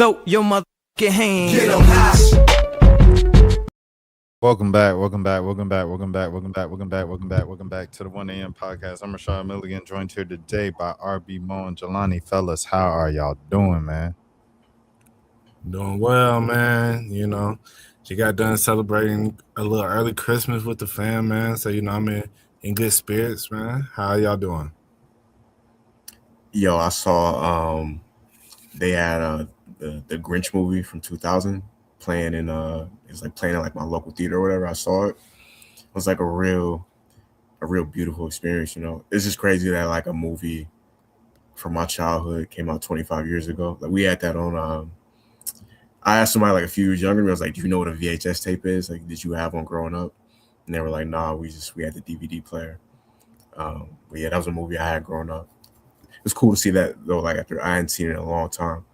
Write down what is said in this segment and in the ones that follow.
Throw your motherfucking hands. Get 'em high. Welcome back to the 1 a.m. podcast. I'm Rashad Milligan, joined here today by RB Mo and Jelani. Fellas, how are y'all doing, man? Doing well, man. You know, she got done celebrating a little early Christmas with the fam, man. So, you know, I'm in good spirits, man. How y'all doing? Yo, I saw they had the Grinch movie from 2000 playing in it's like playing in like my local theater or whatever. I saw it. It was like a real beautiful experience, you know. It's just crazy that like a movie from my childhood came out 25 years ago. Like we had that on I asked somebody like a few years younger, I was like, do you know what a VHS tape is? Like, did you have one growing up? And they were like, nah, we had the DVD player. But yeah, that was a movie I had growing up. It was cool to see that though, like after I hadn't seen it in a long time.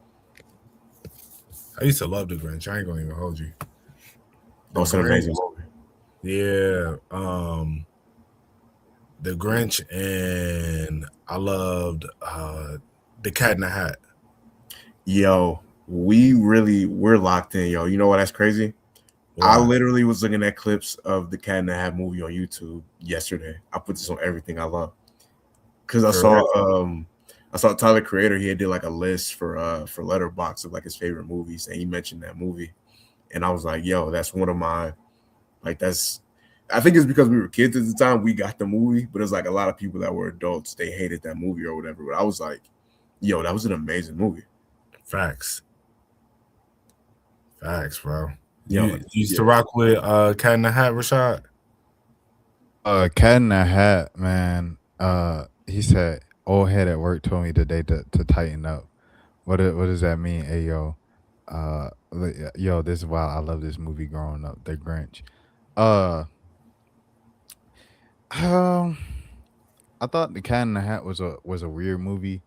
I used to love the Grinch. I ain't gonna even hold you. That was an amazing movie. Yeah. The Grinch, and I loved The Cat in the Hat. Yo, we're locked in, yo. You know what? That's crazy. Wow. I literally was looking at clips of the Cat in the Hat movie on YouTube yesterday. I put this on everything I love because I saw Tyler Creator. He had did like a list for Letterboxd of like his favorite movies, and he mentioned that movie, and I was like, yo, that's one of my like that's. I think it's because we were kids at the time we got the movie, but it's like a lot of people that were adults, they hated that movie or whatever. But I was like, yo, that was an amazing movie. Facts, bro. Yo, you used to rock with Cat in the Hat, Rashad? Cat in the Hat, man. He said, old head at work told me today to tighten up. What does that mean? Hey, yo, this is why I love this movie growing up, The Grinch. I thought The Cat in the Hat was a weird movie.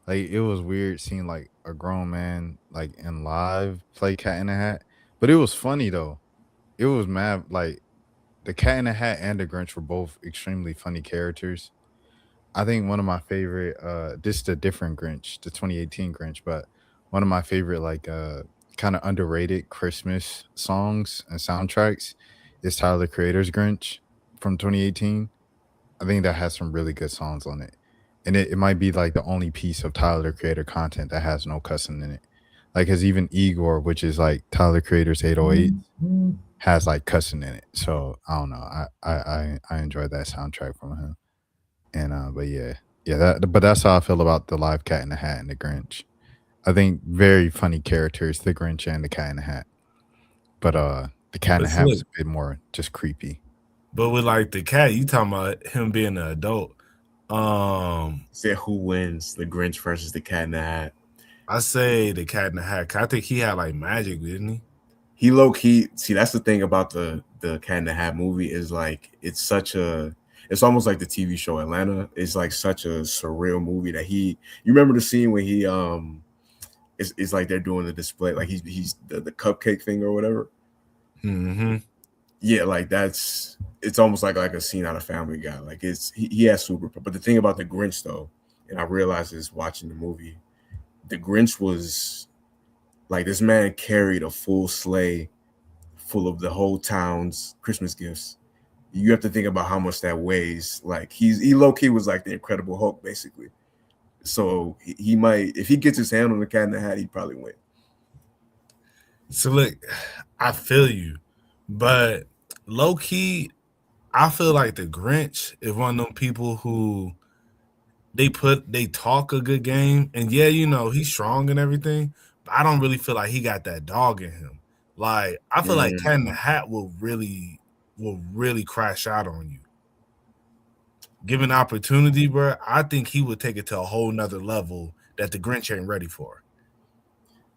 Like it was weird seeing like a grown man like in live play Cat in the Hat, but it was funny though. It was mad like The Cat in the Hat and The Grinch were both extremely funny characters. I think one of my favorite this is a different Grinch, the 2018 Grinch, but one of my favorite like kind of underrated Christmas songs and soundtracks is Tyler the Creator's Grinch from 2018. I think that has some really good songs on it. And it might be like the only piece of Tyler the Creator content that has no cussing in it. Like cause even Igor, which is like Tyler Creator's 808, has like cussing in it. So I don't know. I enjoyed that soundtrack from him. And but but that's how I feel about the live Cat in the Hat and the Grinch. I think very funny characters, the Grinch and the Cat in the Hat. But the Cat in the Hat was a bit more just creepy. But with like the cat, you talking about him being an adult. Say who wins, the Grinch versus the Cat in the Hat? I say the Cat in the Hat. I think he had like magic, didn't he? He low key. See, that's the thing about the Cat in the Hat movie is like it's almost like the TV show Atlanta. It's like such a surreal movie that you remember the scene when he it's like they're doing the display, like he's the cupcake thing or whatever. Mm-hmm. Yeah, like it's almost like a scene out of Family Guy. Like he has super. But the thing about the Grinch though, and I realized this watching the movie, the Grinch was like this man carried a full sleigh full of the whole town's Christmas gifts. You have to think about how much that weighs. Like he low key was like the Incredible Hulk basically. So he might, if he gets his hand on the Cat in the Hat, he'd probably win. So look, I feel you, but low key, I feel like the Grinch is one of them people who they talk a good game, and yeah, you know he's strong and everything, but I don't really feel like he got that dog in him. Like I feel like Cat in the Hat will really crash out on you. Given opportunity, bro, I think he would take it to a whole nother level that the Grinch ain't ready for.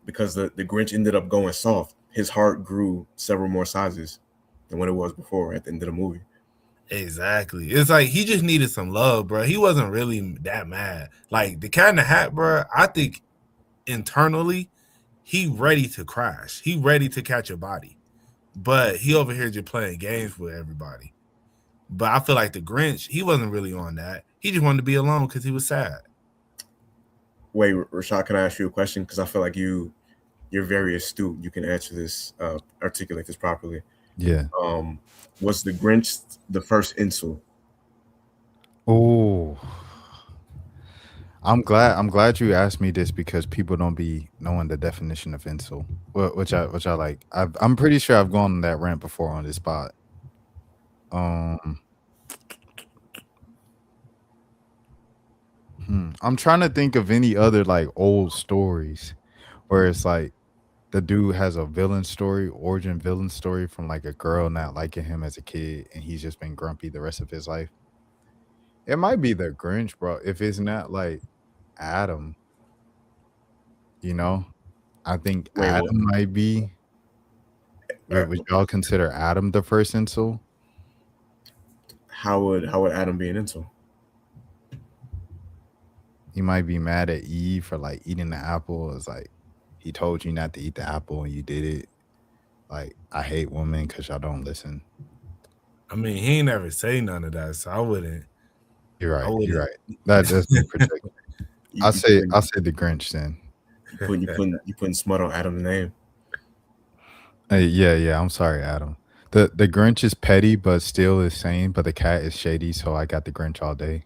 Because the Grinch ended up going soft. His heart grew several more sizes than what it was before at the end of the movie. Exactly. It's like he just needed some love, bro. He wasn't really that mad. Like the Cat in the Hat, bro, I think internally he ready to crash. He ready to catch a body. But he over here just playing games with everybody. But I feel like the Grinch, he wasn't really on that. He just wanted to be alone because he was sad. Wait, Rashad, can I ask you a question? Because I feel like you you're very astute. You can answer this, articulate this properly. Yeah. Was the Grinch the first insult? Oh, I'm glad you asked me this because people don't be knowing the definition of insult, which I like. I'm pretty sure I've gone on that rant before on this spot. Um, I'm trying to think of any other like old stories where it's like the dude has a villain story, origin villain story from like a girl not liking him as a kid, and he's just been grumpy the rest of his life. It might be the Grinch, bro. If it's not like Adam, you know, I think Wait, what? Adam might be. Would y'all consider Adam the first insult? How would Adam be an insult? He might be mad at Eve for like eating the apple. It's like he told you not to eat the apple and you did it. Like I hate women because y'all don't listen. I mean, he ain't never say none of that, so I wouldn't. You're right. wouldn't. You're right. That's projected. I say the Grinch then. You putting smut on Adam's name. Hey, yeah. I'm sorry, Adam. The Grinch is petty, but still is sane. But the cat is shady, so I got the Grinch all day.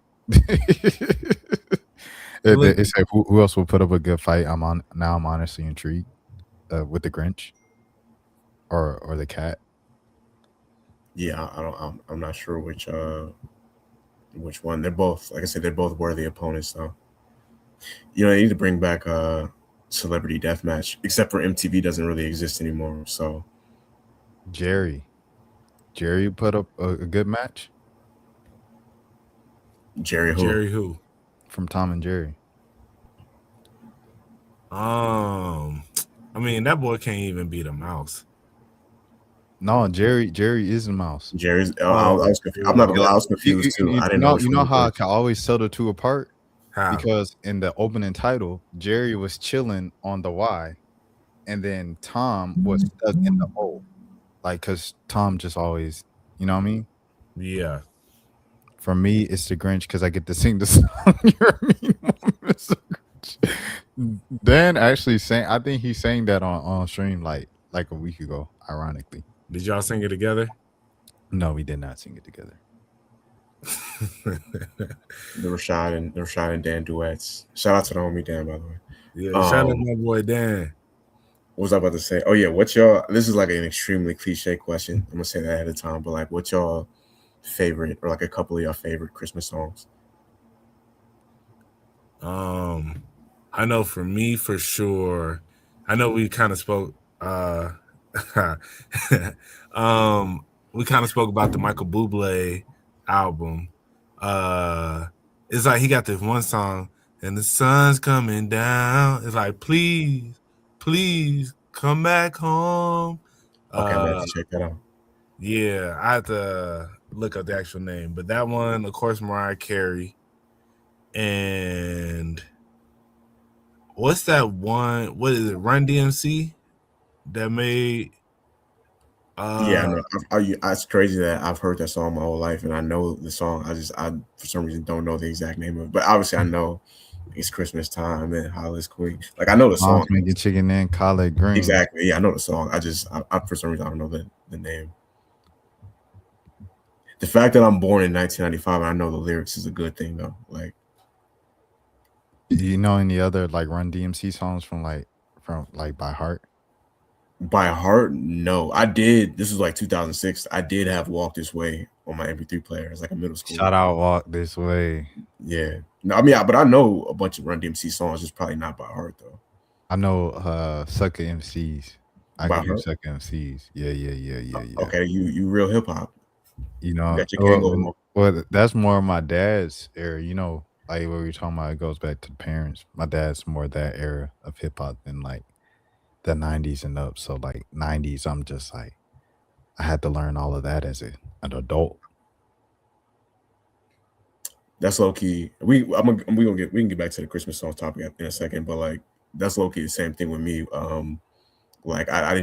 It's like who else will put up a good fight? I'm honestly intrigued with the Grinch or the cat. Yeah, I'm not sure which one. They're both, like I said, they're both worthy opponents. So they need to bring back Celebrity Deathmatch, except for MTV doesn't really exist anymore. So Jerry put up a good match. Jerry who? From Tom and Jerry. I mean, that boy can't even beat a mouse. No, Jerry is a mouse. Jerry's. I was confused. I'm not gonna lie, I was confused too. I didn't know. You know how I can always tell the two apart? How? Because in the opening title, Jerry was chilling on the Y, and then Tom was stuck in the O. Like, cause Tom just always, you know what I mean? Yeah. For me, it's the Grinch because I get to sing the song. You're a mean woman, Mr. Grinch. Dan actually sang. I think he sang that on stream like a week ago. Ironically, did y'all sing it together? No, we did not sing it together. The Rashad and Dan duets. Shout out to the homie Dan, by the way. Yeah, shout out to my boy Dan. What was I about to say? Oh yeah, what's y'all? This is like an extremely cliche question. I'm gonna say that ahead of time, but like, what's y'all favorite, or like a couple of your favorite Christmas songs? I know for me, for sure. I know we kind of spoke. We kind of spoke about the Michael Bublé album. It's like he got this one song, and the sun's coming down. It's like, please come back home. Okay, I have to check that out. Yeah, I have to look up the actual name, but that one, of course, Mariah Carey. And what's that one? What is it? Run DMC that made. Yeah, I know. It's crazy that I've heard that song my whole life, and I know the song. I for some reason don't know the exact name of it, but obviously I know it's Christmas time and Hollis Queen. Like I know the song. Making chicken and collard green. Exactly. Yeah, I know the song. I for some reason I don't know the name. The fact that I'm born in 1995 and I know the lyrics is a good thing though. Like, you know any other like Run DMC songs from by heart? By heart, no. I did. This was like 2006. I did have Walk This Way on my MP3 player as like a middle school. Shout out Walk This Way. Yeah. No, I mean, but I know a bunch of Run DMC songs, just probably not by heart though. I know Sucker MCs. I By can do heart? Sucker MCs. Yeah. Okay, you real hip hop. You know, got your gang over. well, that's more of my dad's era. You know, like what we were talking about, it goes back to the parents. My dad's more that era of hip hop than like the 90s and up. So like 90s, I'm just like, I had to learn all of that as an adult. That's low key. We can get back to the Christmas song topic in a second, but like that's low key the same thing with me. Like I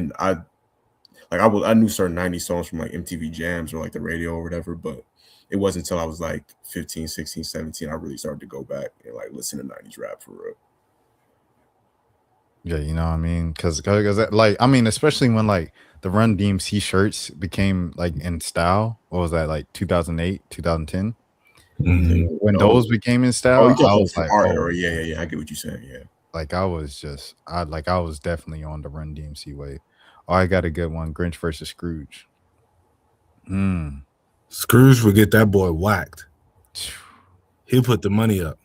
knew certain 90s songs from like MTV Jams or like the radio or whatever, but it wasn't until I was like 15, 16, 17 I really started to go back and like listen to 90s rap for real. Yeah, you know what I mean? Because like I mean, especially when like the Run DMC shirts became like in style. What was that like 2008, 2010? Mhm. When Oh, those became in oh, style, you I talking was for like, art, oh, or yeah. I get what you're saying. Yeah. like I was definitely on the Run DMC wave. Oh, I got a good one. Grinch versus Scrooge. Mm. Scrooge would get that boy whacked. He'll put the money up.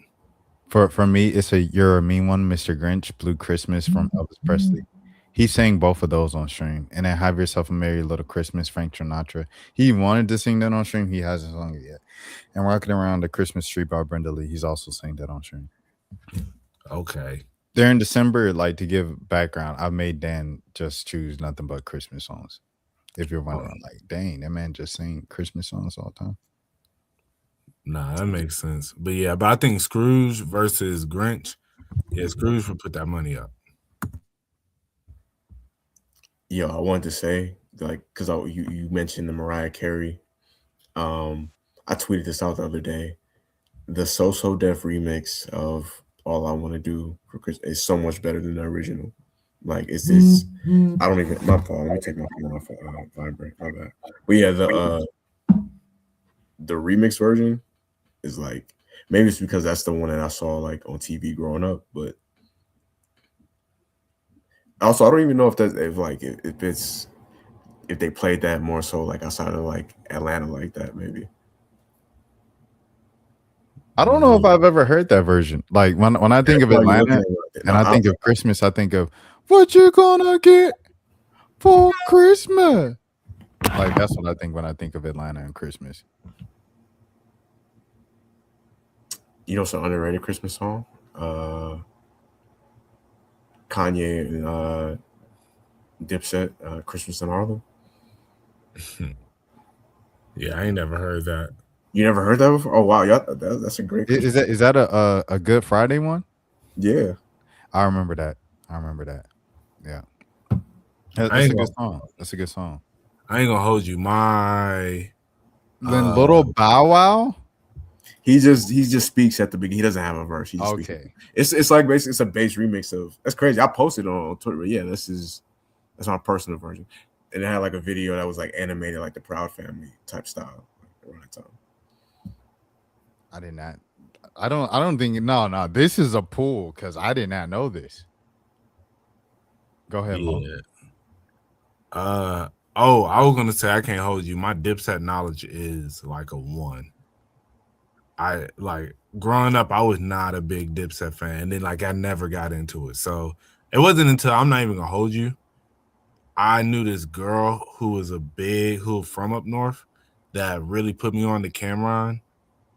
For me, it's a You're a Mean One, Mr. Grinch, Blue Christmas from Elvis Presley. He sang both of those on stream. And then Have Yourself a Merry Little Christmas, Frank Sinatra. He wanted to sing that on stream. He hasn't sung it yet. And Rocking Around the Christmas Tree by Brenda Lee. He's also sang that on stream. Okay. During December, like to give background, I made Dan just choose nothing but Christmas songs. If you're wondering, like, dang, that man just sing Christmas songs all the time. Nah, that makes sense. But yeah, but I think Scrooge versus Grinch. Yeah, Scrooge would put that money up. Yo, I wanted to say, like, because you mentioned the Mariah Carey. I tweeted this out the other day. The So Def remix of All I Want to Do for Christmas is so much better than the original. Like, it's this. I don't even. My fault. Let me take my phone off vibrate. My bad. But yeah, the remix version is like, maybe it's because that's the one that I saw like on TV growing up, but also I don't even know if if they played that more so like outside of like Atlanta like that maybe. I don't know if I've ever heard that version. Like when I think of Well, you're Atlanta looking at it. and I think of Christmas, I think of what you gonna get for Christmas. Like that's what I think when I think of Atlanta and Christmas. You know, it's an underrated Christmas song. Kanye and Dipset, Christmas in Harlem. Yeah, I ain't never heard that. You never heard that before? Oh wow, yeah, that's a great. Is that a Good Friday one? Yeah, I remember that. Yeah, that's I ain't a good gonna, song. That's a good song. I ain't gonna hold you. My Then Little Bow Wow. he just speaks at the beginning. He doesn't have a verse. He just speaks. Okay, It's like basically it's a bass remix of. That's crazy. I posted on Twitter. But yeah, that's my personal version, and it had like a video that was like animated like the Proud Family type style around that time. I did not. I don't think. No. This is a pool because I did not know this. Go ahead, Mo. I was gonna say I can't hold you. My Dipset knowledge is like a 1. I like growing up, I was not a big Dipset fan, and then like I never got into it. So it wasn't until I'm not even gonna hold you. I knew this girl who was from up north that really put me on to Cameron.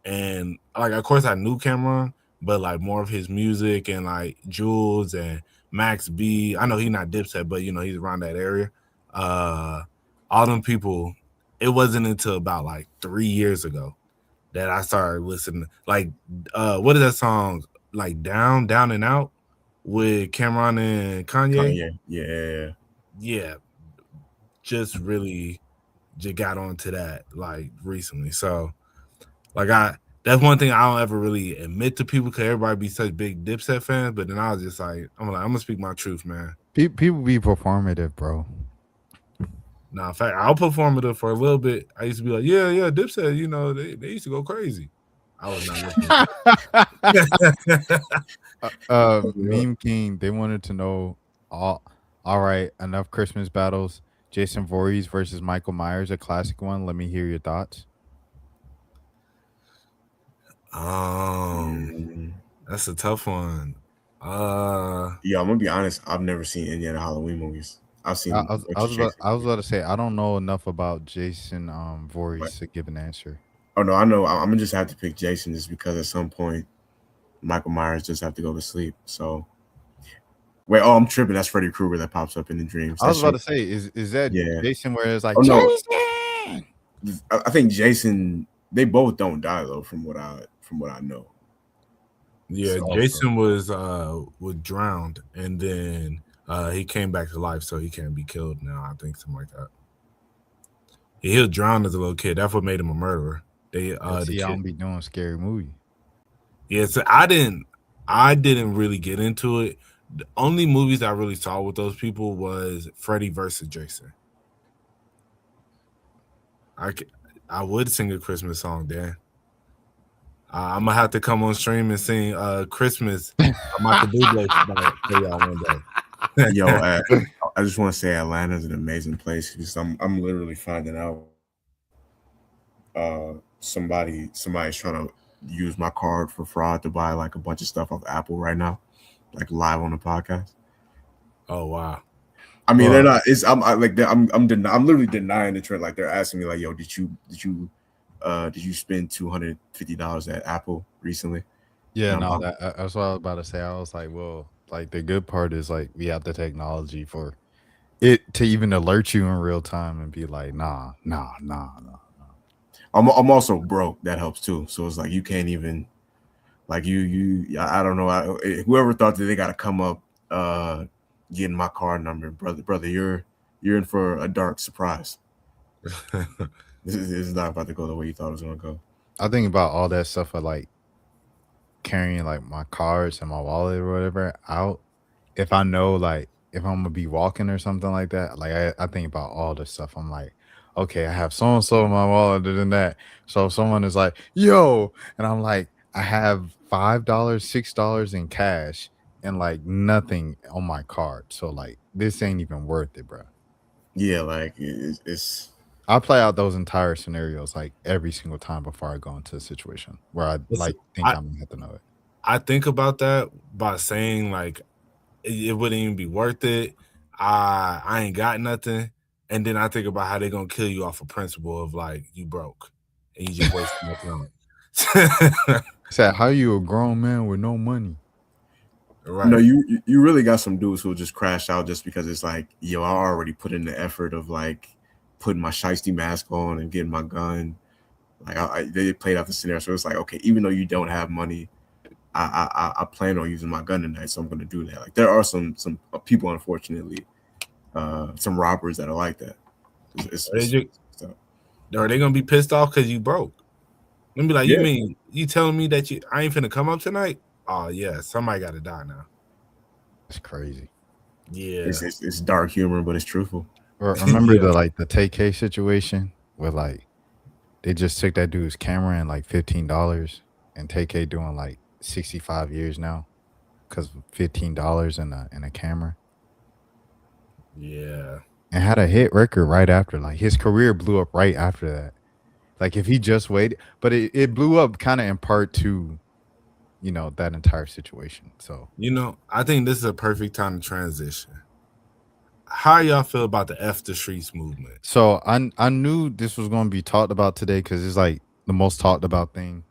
And like of course I knew Cameron, but like more of his music and like Jules and Max B. I know he's not Dipset, but you know, he's around that area. All them people, it wasn't until about like 3 years ago that I started listening. Like what is that song? Like Down and Out with Cameron and Kanye? Yeah, just really just got onto that like recently. So like that's one thing I don't ever really admit to people because everybody be such big Dipset fans. But then I was just like, I'm gonna speak my truth, man. People be performative, bro. Nah, in fact, I'll perform it for a little bit. I used to be like, yeah, Dipset, you know, they used to go crazy. I was not listening. Meme King, they wanted to know all right, enough Christmas battles. Jason Voorhees versus Michael Myers, a classic one. Let me hear your thoughts. That's a tough one. Yeah, I'm gonna be honest. I've never seen any of the Halloween movies. I've seen. I was about to say I don't know enough about Jason Voorhees to give an answer. Oh no, I know. I'm gonna just have to pick Jason just because at some point Michael Myers just have to go to sleep. So wait, I'm tripping. That's Freddy Krueger that pops up in the dreams. I was about to say, is that Jason where it's like Jason? I think Jason. They both don't die though, from what I know. Yeah, So, Jason was drowned and then he came back to life, so he can't be killed now. I think something like that. He was drowned as a little kid. That's what made him a murderer. I don't be doing scary movie. Yeah, so I didn't really get into it, The only movies I really saw with those people was Freddy versus Jason. I would sing a Christmas song, Dan. I'm gonna have to come on stream and sing Christmas Michael Bublé for y'all one day. Yo, I just want to say Atlanta is an amazing place because I'm literally finding out somebody's trying to use my card for fraud to buy like a bunch of stuff off Apple right now, like live on the podcast. Oh wow. I mean, they're not. I'm literally denying the trend. Like they're asking me, like, "Yo, did you spend $250 at Apple recently?" Yeah, no, that's what I was about to say. I was like, well, like the good part is like we have the technology for it to even alert you in real time and be like, nah. I'm also broke. That helps too. So it's like you can't even like I don't know. Whoever thought that they got to come up getting my card number, brother, you're in for a dark surprise. This is not about to go the way you thought it was gonna go. I think about all that stuff of like carrying like my cards and my wallet or whatever out. If I know like if I'm gonna be walking or something like that, like I think about all this stuff. I'm like, okay, I have so and so in my wallet and that. So if someone is like, yo, and I'm like, I have $5, $6 in cash and like nothing on my card. So like this ain't even worth it, bro. Yeah, like it's I play out those entire scenarios like every single time before I go into a situation where I like think I'm gonna have to know it. I think about that by saying like it wouldn't even be worth it. I ain't got nothing. And then I think about how they're gonna kill you off a principle of like you broke and you just wasting your time. Said, how you a grown man with no money? Right. No, you really got some dudes who just crash out just because it's like, yo, I already put in the effort of like putting my shiesty mask on and getting my gun. Like they played out the scenario, so it's like, okay, even though you don't have money, I plan on using my gun tonight, so I'm going to do that. Like there are some people, unfortunately, some robbers that are like that. Are they gonna be pissed off because you broke? Let me be like, you mean you telling me that I ain't finna come up tonight? Oh yeah, somebody got to die now. It's crazy. Yeah, it's dark humor, but it's truthful. Remember the TK situation where like they just took that dude's camera and like $15, and TK doing like 65 years now because of $15 in a camera. Yeah, and had a hit record right after. Like his career blew up right after that. Like if he just waited, but it blew up kind of in part to, you know, that entire situation. So I think this is a perfect time to transition. How y'all feel about the F the Streets movement? So I knew this was going to be talked about today because it's like the most talked about thing.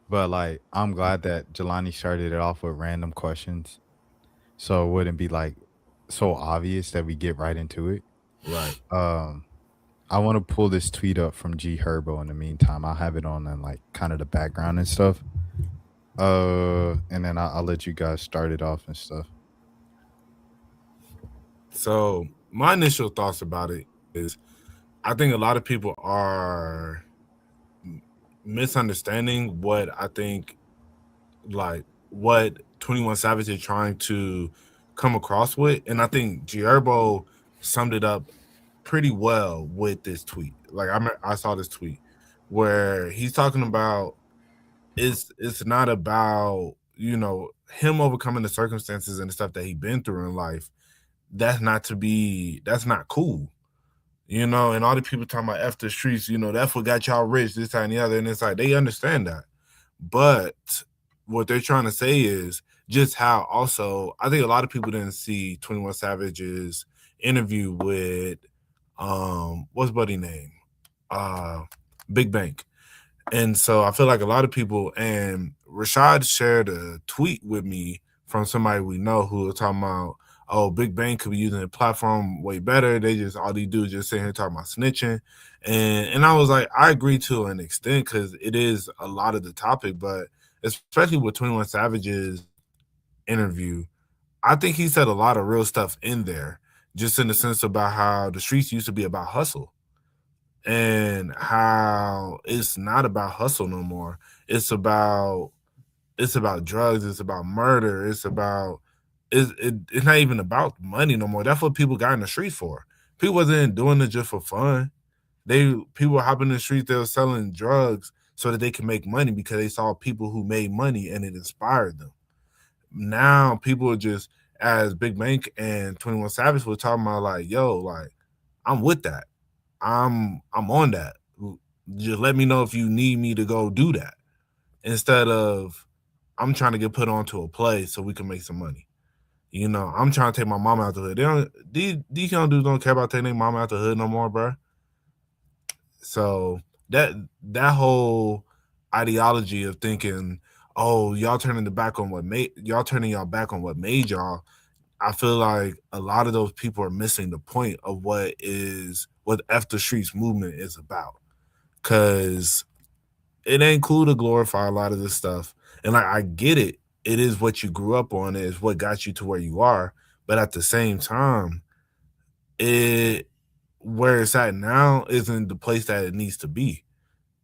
But like I'm glad that Jelani started it off with random questions, so it wouldn't be like so obvious that we get right into it. Right. I want to pull this tweet up from G Herbo in the meantime. I'll have it on in like kind of the background and stuff. And then I'll let you guys start it off and stuff. So my initial thoughts about it is I think a lot of people are misunderstanding what I think, like what 21 Savage is trying to come across with. And I think G Herbo summed it up pretty well with this tweet. Like I saw this tweet where he's talking about it's not about, him overcoming the circumstances and the stuff that he's been through in life. That's not cool. And all the people talking about F the streets, that's what got y'all rich, this, that, and the other. And it's like, they understand that. But what they're trying to say is just how also, I think a lot of people didn't see 21 Savage's interview with, what's buddy name? Big Bank. And so I feel like a lot of people, and Rashad shared a tweet with me from somebody we know who was talking about, oh, Big Bang could be using the platform way better. All they do is just sit here talking about snitching. And I was like, I agree to an extent because it is a lot of the topic, but especially with 21 Savage's interview, I think he said a lot of real stuff in there, just in the sense about how the streets used to be about hustle and how it's not about hustle no more. It's about drugs. It's about murder. It's about it's not even about money no more. That's what people got in the streets for. People wasn't doing it just for fun. People were hopping in the streets, they were selling drugs so that they can make money because they saw people who made money and it inspired them. Now people are just, as Big Bank and 21 Savage were talking about, like, yo, like, I'm with that. I'm on that. Just let me know if you need me to go do that. Instead of I'm trying to get put onto a play so we can make some money. You know, I'm trying to take my mom out the hood. These young dudes don't care about taking their mom out the hood no more, bro. So that whole ideology of thinking, oh, y'all turning y'all back on what made y'all. I feel like a lot of those people are missing the point of what F the Streets movement is about. Cause it ain't cool to glorify a lot of this stuff. And like, I get it. It is what you grew up on. It is what got you to where you are. But at the same time, where it's at now isn't the place that it needs to be.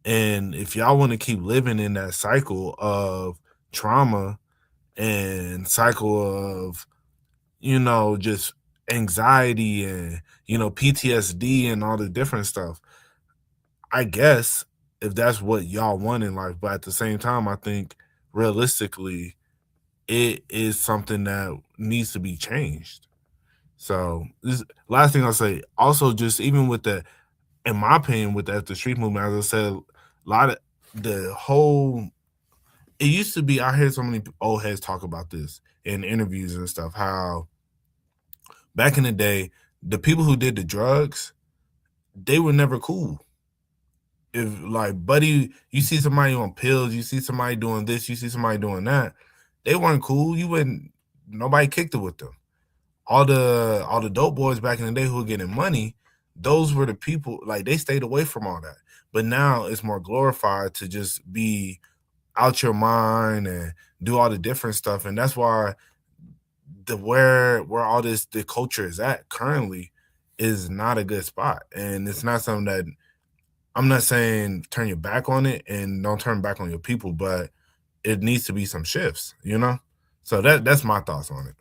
And if y'all want to keep living in that cycle of trauma and cycle of, you know, just anxiety and, you know, PTSD and all the different stuff, I guess if that's what y'all want in life. But at the same time, I think realistically, it is something that needs to be changed. So this last thing I'll say, also, just even with the, in my opinion, with the street movement, as I said, a lot of the whole, it used to be, I heard so many old heads talk about this in interviews and stuff, how back in the day, the people who did the drugs, they were never cool. If, like, buddy, you see somebody on pills, you see somebody doing this, you see somebody doing that, they weren't cool. Nobody kicked it with them. All the dope boys back in the day who were getting money, those were the people, like, they stayed away from all that. But now it's more glorified to just be out your mind and do all the different stuff. And that's why where all the culture is at currently is not a good spot. And it's not something that, I'm not saying turn your back on it and don't turn back on your people, but it needs to be some shifts, you know? So that's my thoughts on it.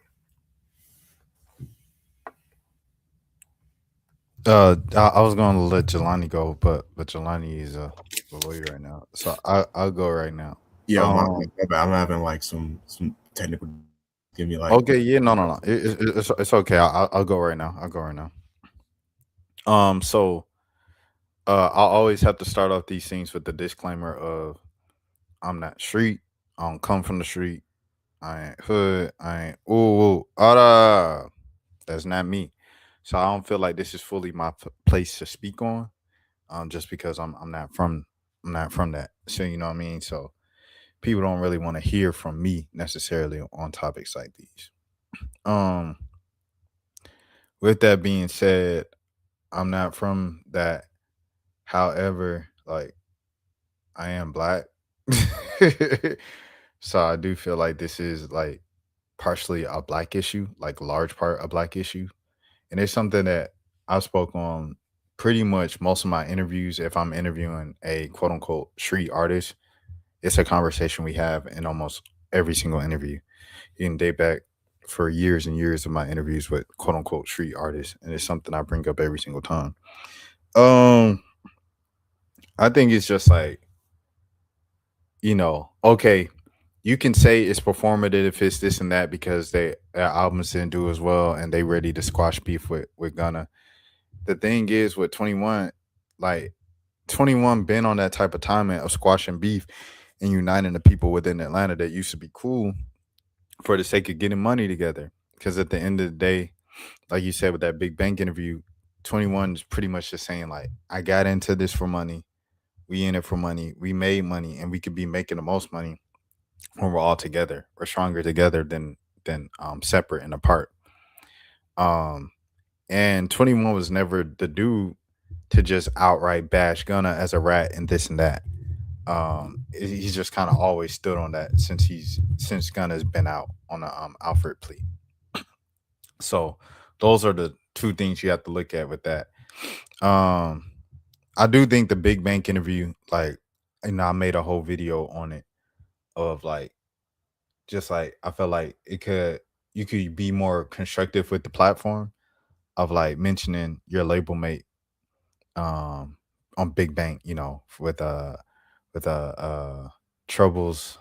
I was going to let Jelani go, but Jelani is a lawyer right now, so I'll go right now. Yeah, I'm having like some technical. Give me like. Okay, yeah, no. It's okay. I'll go right now. So I'll always have to start off these things with the disclaimer of I'm not street. I don't come from the street. I ain't hood. I ain't that's not me. So I don't feel like this is fully my place to speak on, just because I'm not from that. So you know what I mean. So people don't really want to hear from me necessarily on topics like these. With that being said, I'm not from that. However, like, I am black. So I do feel like this is like partially a black issue, like large part a black issue. And it's something that I've spoke on pretty much most of my interviews. If I'm interviewing a quote unquote street artist, it's a conversation we have in almost every single interview. You can date back for years and years of my interviews with quote unquote street artists. And it's something I bring up every single time. I think it's just like, you know, okay, you can say it's performative, it's this and that because their albums didn't do as well and they ready to squash beef with Gunna. The thing is with 21, like 21 been on that type of timing of squashing beef and uniting the people within Atlanta that used to be cool for the sake of getting money together. Because at the end of the day, like you said with that Big Bank interview, 21 is pretty much just saying like, I got into this for money. We in it for money. We made money, and we could be making the most money when we're all together. We're stronger together than separate and apart. And 21 was never the dude to just outright bash Gunna as a rat and this and that. He's just kind of always stood on that since Gunna's been out on a Alfred plea. So those are the two things you have to look at with that. I do think the Big Bank interview, like, you know, I made a whole video on it of like, just like, I felt like it could you could be more constructive with the platform of like mentioning your label mate um on Big Bang, with Troubles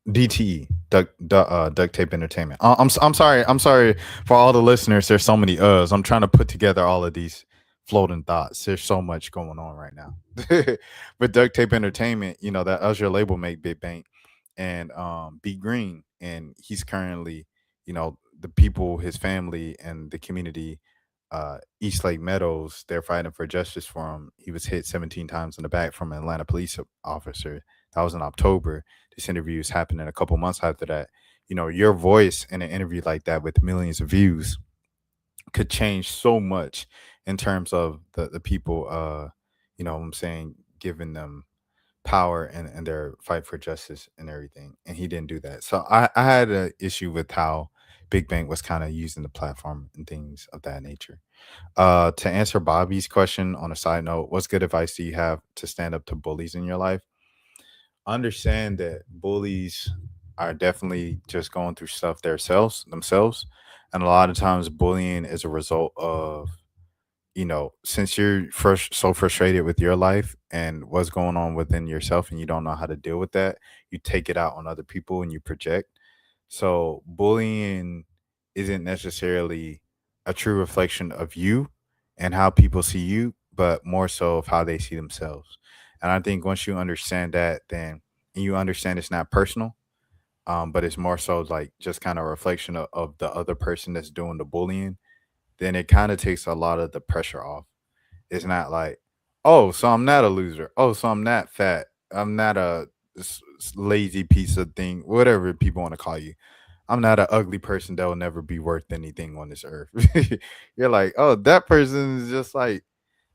DTE Duct Tape Entertainment. I'm sorry for all the listeners. There's so many uhs. I'm trying to put together all of these floating thoughts. There's so much going on right now. But Duct Tape Entertainment, that was your label mate, Big Bang, and B Green, and he's currently, the people, his family, and the community. East Lake Meadows, they're fighting for justice for him. He was hit 17 times in the back from an Atlanta police officer. That was in October. This interview is happening a couple months after that. Your voice in an interview like that with millions of views could change so much in terms of the people, what I'm saying, giving them power and their fight for justice and everything. And he didn't do that. So I had an issue with how Big Bang was kind of using the platform and things of that nature. To answer Bobby's question on a side note, what's good advice do you have to stand up to bullies in your life? Understand that bullies are definitely just going through stuff themselves, and a lot of times bullying is a result of, since you're first so frustrated with your life and what's going on within yourself and you don't know how to deal with that, you take it out on other people and you project. So bullying isn't necessarily a true reflection of you and how people see you, but more so of how they see themselves. And I think once you understand that, then and you understand it's not personal, but it's more so like just kind of a reflection of the other person that's doing the bullying, then it kind of takes a lot of the pressure off. It's not like, oh, so I'm not a loser. Oh, so I'm not fat. I'm not a lazy piece of thing, whatever people want to call you. I'm not an ugly person that will never be worth anything on this earth. You're like, oh, that person is just like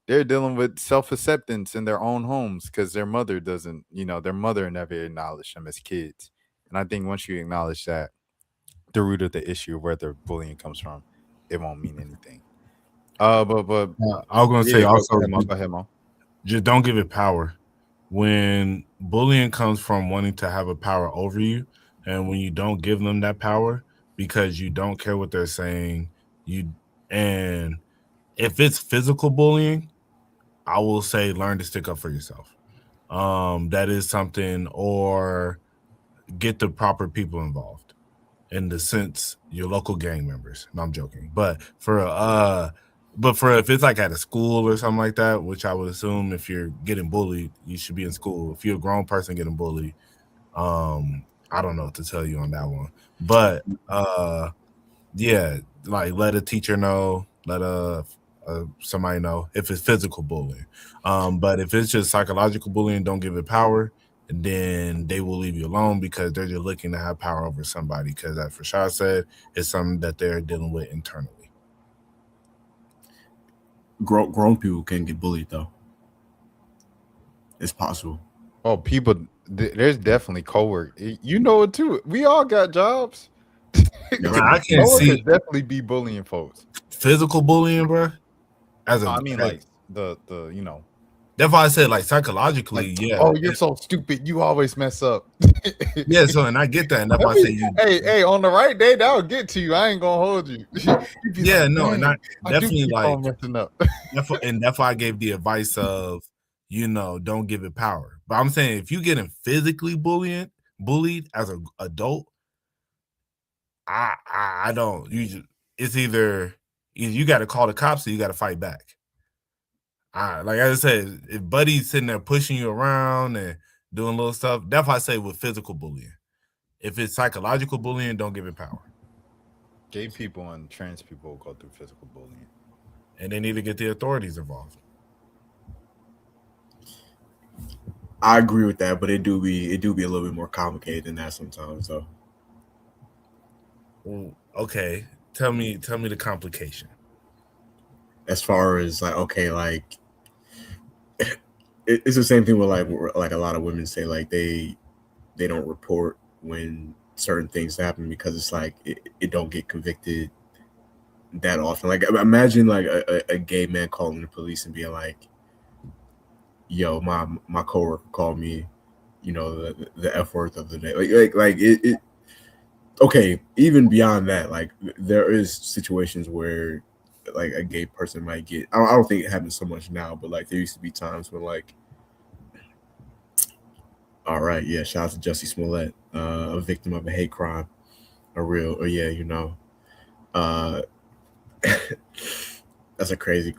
they're dealing with self acceptance in their own homes because their mother doesn't, their mother never acknowledged them as kids. And I think once you acknowledge that, the root of the issue, where the bullying comes from, it won't mean anything. But I was gonna say yeah, also, go ahead, Mo. just don't give it power. When bullying comes from wanting to have a power over you, and when you don't give them that power because you don't care what they're saying, and if it's physical bullying, I will say learn to stick up for yourself. That is something, or get the proper people involved. In the sense, your local gang members. No, I'm joking. But for if it's like at a school or something like that, which I would assume if you're getting bullied, you should be in school. If you're a grown person getting bullied, I don't know what to tell you on that one. But yeah, like let a teacher know, let somebody know if it's physical bullying. But if it's just psychological bullying, don't give it power. And then they will leave you alone because they're just looking to have power over somebody. Because, as Rashad said, it's something that they're dealing with internally. Grown people can get bullied though. It's possible. Oh, people, there's definitely cowork. You know it too. We all got jobs. I can't see definitely be bullying folks. Physical bullying, bro. I mean, like the That's why I said, like, psychologically, like, yeah. Oh, you're so stupid. You always mess up. Yeah, so, and I get that. And that's why I say you. Hey, on the right day, that'll get to you. I ain't gonna hold you. Yeah, like, no, and I definitely like, messing up. and that's why I gave the advice of, don't give it power. But I'm saying if you getting physically bullied as an adult, I don't. It's either you got to call the cops or you got to fight back. Like I said, if Buddy's sitting there pushing you around and doing little stuff, that's why I say with physical bullying. If it's psychological bullying, don't give it power. Gay people and trans people go through physical bullying, and they need to get the authorities involved. I agree with that, but it do be a little bit more complicated than that sometimes. So, okay, tell me the complication. As far as like, okay, like it's the same thing with like a lot of women say like they don't report when certain things happen because it's like it don't get convicted that often. Like imagine like a gay man calling the police and being like, yo, my coworker called me, the F word of the day. Like it okay, even beyond that, like there is situations where like a gay person might get. I don't think it happens so much now, but like there used to be times when like, all right, yeah, shout out to Jussie Smollett, a victim of a hate crime, a real, or yeah, uh, that's a crazy.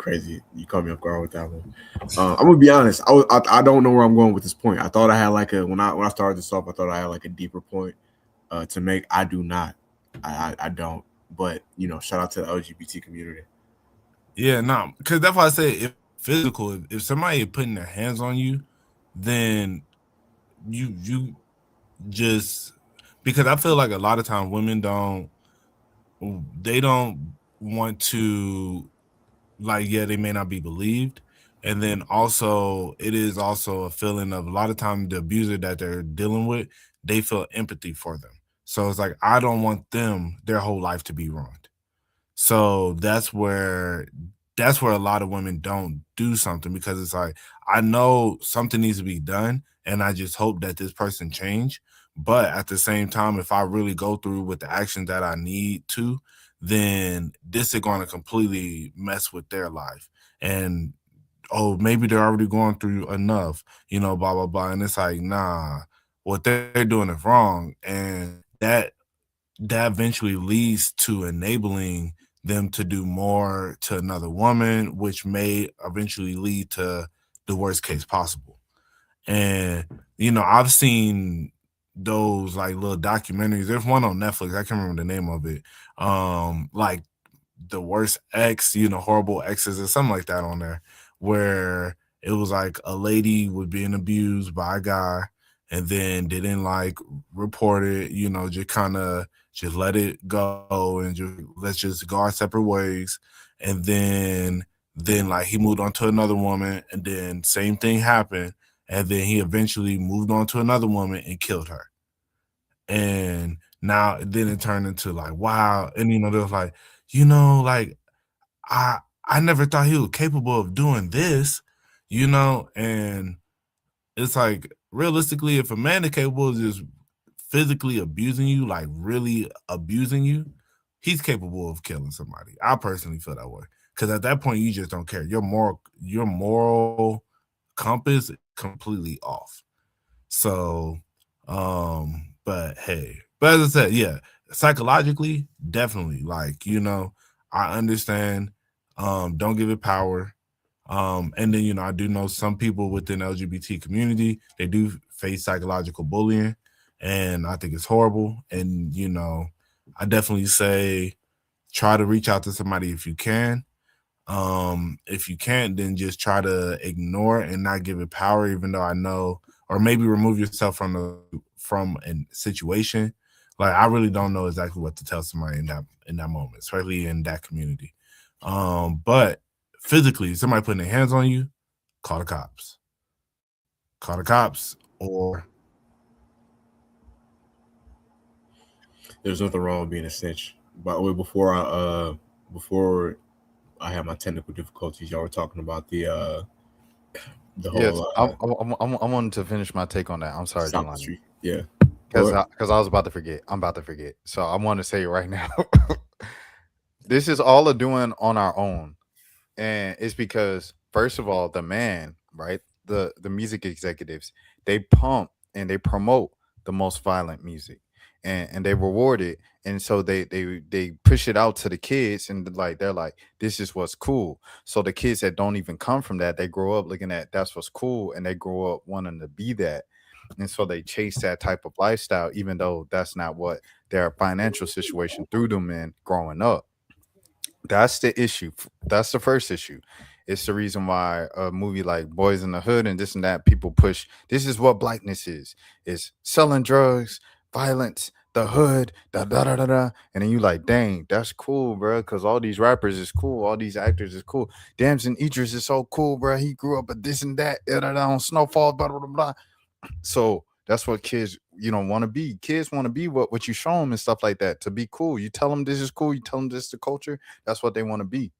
You caught me off guard with that one. I'm gonna be honest. I don't know where I'm going with this point. I thought I had like a when I started this off, I thought I had like a deeper point to make. I do not. I don't. But shout out to the LGBT community. Yeah, no, because that's why I say if physical, if somebody putting their hands on you, then you just because I feel like a lot of times women don't want to, like, yeah, they may not be believed. And then also it is also a feeling of a lot of times the abuser that they're dealing with, they feel empathy for them. So it's like I don't want them their whole life to be ruined. So that's where a lot of women don't do something because it's like I know something needs to be done and I just hope that this person change. But at the same time, if I really go through with the action that I need to, then this is going to completely mess with their life. And oh, maybe they're already going through enough, blah blah blah. And it's like, nah, what they're doing is wrong. And that eventually leads to enabling them to do more to another woman, which may eventually lead to the worst case possible. And I've seen those like little documentaries. There's one on Netflix. I can't remember the name of it. Like the worst ex, horrible exes or something like that on there, where it was like a lady was being abused by a guy and then didn't like report it, just let it go and let's just go our separate ways. And then like he moved on to another woman and then same thing happened. And then he eventually moved on to another woman and killed her. And now then it turned into like, wow. And there was like, like I never thought he was capable of doing this, and it's like realistically, if a man is capable of just physically abusing you, like really abusing you, he's capable of killing somebody. I personally feel that way. Because at that point, you just don't care. Your moral compass is completely off. So, but hey, but as I said, yeah, psychologically, definitely, like, I understand. Don't give it power. And then, I do know some people within the LGBT community, they do face psychological bullying, and I think it's horrible. And, I definitely say try to reach out to somebody if you can. If you can't, then just try to ignore it and not give it power, even though I know, or maybe remove yourself from a situation. Like I really don't know exactly what to tell somebody in that moment, especially in that community. But physically, somebody putting their hands on you, call the cops. Call the cops, or There's nothing wrong with being a snitch. By the way, before I had my technical difficulties, y'all were talking about the Yes, whole I wanted to finish my take on that. I'm sorry, Stop the Jelani, Street. Yeah. because I was about to forget. I'm about to forget, so I want to say it right now. This is all a doing on our own, and it's because first of all, the man, right, the music executives, they pump and they promote the most violent music, and they reward it, and so they push it out to the kids, and like they're like, this is what's cool. So the kids that don't even come from that, they grow up looking at that's what's cool, and they grow up wanting to be that, and so they chase that type of lifestyle, even though that's not what their financial situation threw them in growing up. That's the issue. That's the first issue. It's the reason why a movie like Boys in the Hood and this and that people push. This is what blackness is. It's selling drugs, violence, the hood, da da da da da. And then you like, dang, that's cool, bro. Because all these rappers is cool, all these actors is cool. Damson Idris is so cool, bro. He grew up at this and that, da, da, da, on Snowfall, blah blah blah blah. So that's what kids, want to be. Kids want to be what you show them and stuff like that, to be cool. You tell them this is cool. You tell them this is the culture. That's what they want to be.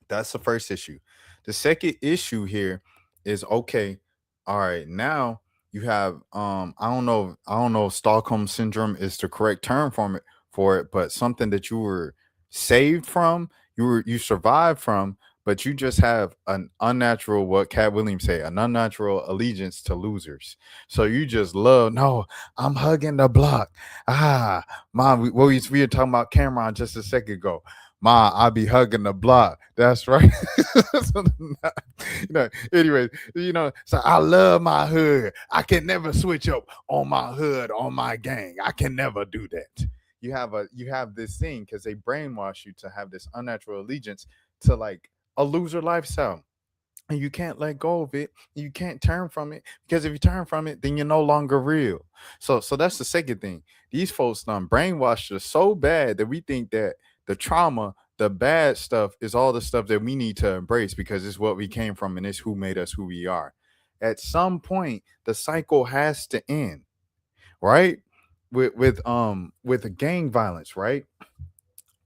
That's the first issue. The second issue here is okay. All right, now You have I don't know if Stockholm syndrome is the correct term for it, but something that you were saved from, you survived from, but you just have an unnatural, what Cat Williams say, an unnatural allegiance to losers. So you just love, no, I'm hugging the block. Ah, mom, we were talking about Cameron just a second ago. Ma, I be hugging the block. That's right. So, anyways, so I love my hood. I can never switch up on my hood, on my gang. I can never do that. You have this thing because they brainwash you to have this unnatural allegiance to like a loser lifestyle. And you can't let go of it. You can't turn from it because if you turn from it, then you're no longer real. So that's the second thing. These folks done brainwashed us so bad that we think that the trauma, the bad stuff, is all the stuff that we need to embrace because it's what we came from and it's who made us who we are. At some point, the cycle has to end, right? With gang violence, right?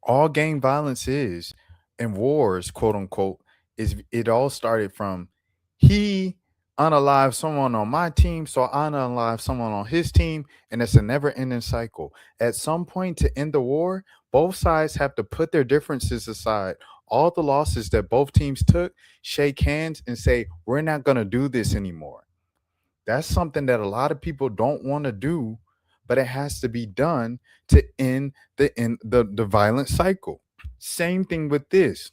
All gang violence is and wars, quote unquote, is it all started from he unalived someone on my team, so I unalive someone on his team, and it's a never-ending cycle. At some point to end the war, both sides have to put their differences aside, all the losses that both teams took, shake hands and say, we're not gonna do this anymore. That's something that a lot of people don't want to do, but it has to be done to end the violent cycle. Same thing with this.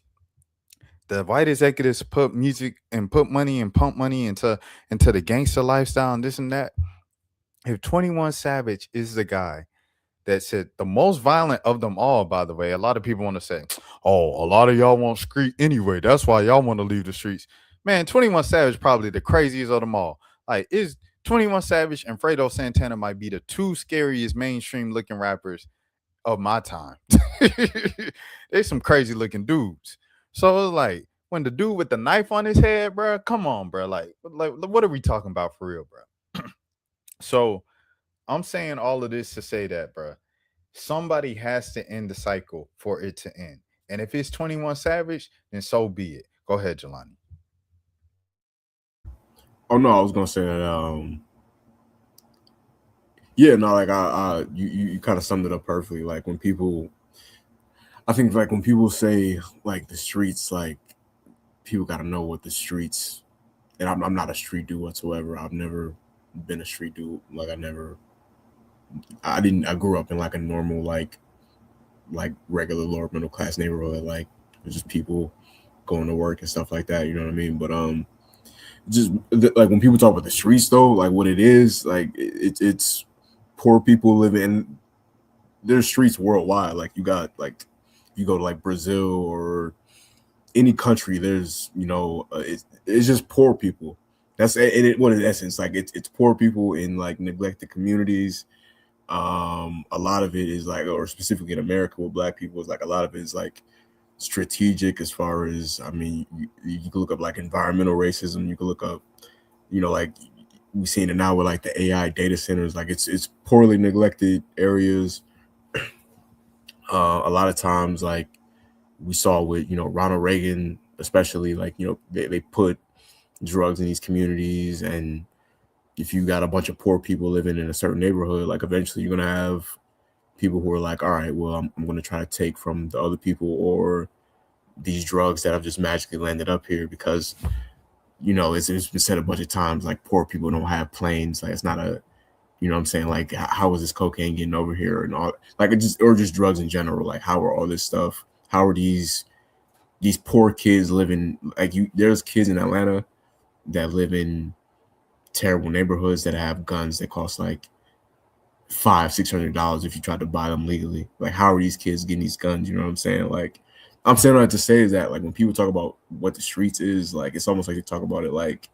The white executives put music and put money and pump money into the gangster lifestyle and this and that. If 21 Savage is the guy that said the most violent of them all, by the way, a lot of people want to say, oh, a lot of y'all want street anyway. That's why y'all want to leave the streets. Man, 21 Savage probably the craziest of them all. Like, is 21 Savage and Fredo Santana might be the two scariest mainstream looking rappers of my time. They some crazy looking dudes. So it's like when the dude with the knife on his head, bro, come on, bro. Like what are we talking about for real, bro? So I'm saying all of this to say that, bro, somebody has to end the cycle for it to end. And if it's 21 Savage, then so be it. Go ahead, Jelani. Oh no, I was gonna say that. Yeah, no, like you kind of summed it up perfectly. Like when people, I think like when people say like the streets, like people got to know what the streets. And I'm not a street dude whatsoever. I've never been a street dude. Like I grew up in like a normal like regular lower middle class neighborhood. Like there's just people going to work and stuff like that. You know what I mean? But just like when people talk about the streets though, like what it is, like it's poor people living in. There's streets worldwide. Like you got like if you go to like Brazil or any country, there's it's just poor people. That's what in essence, like it's poor people in like neglected communities. A lot of it is like, or specifically in America with Black people, is like a lot of it is like strategic as far as, I mean, you can look up like environmental racism. You can look up, like we've seen it now with like the AI data centers. Like it's poorly neglected areas. A lot of times, like we saw with Ronald Reagan, especially, like they put drugs in these communities, and if you got a bunch of poor people living in a certain neighborhood, like eventually you're gonna have people who are like, all right, well, I'm gonna try to take from the other people or these drugs that have just magically landed up here because it's been said a bunch of times, like poor people don't have planes. Like it's not a, what I'm saying, like how is this cocaine getting over here and all, like or just drugs in general, like how are all this stuff, how are these poor kids living, like there's kids in Atlanta that live in terrible neighborhoods that have guns that cost like $500-$600 if you try to buy them legally. Like how are these kids getting these guns? You know what I'm saying? Like I'm saying what I have to say is that like when people talk about what the streets is, like it's almost like they talk about it like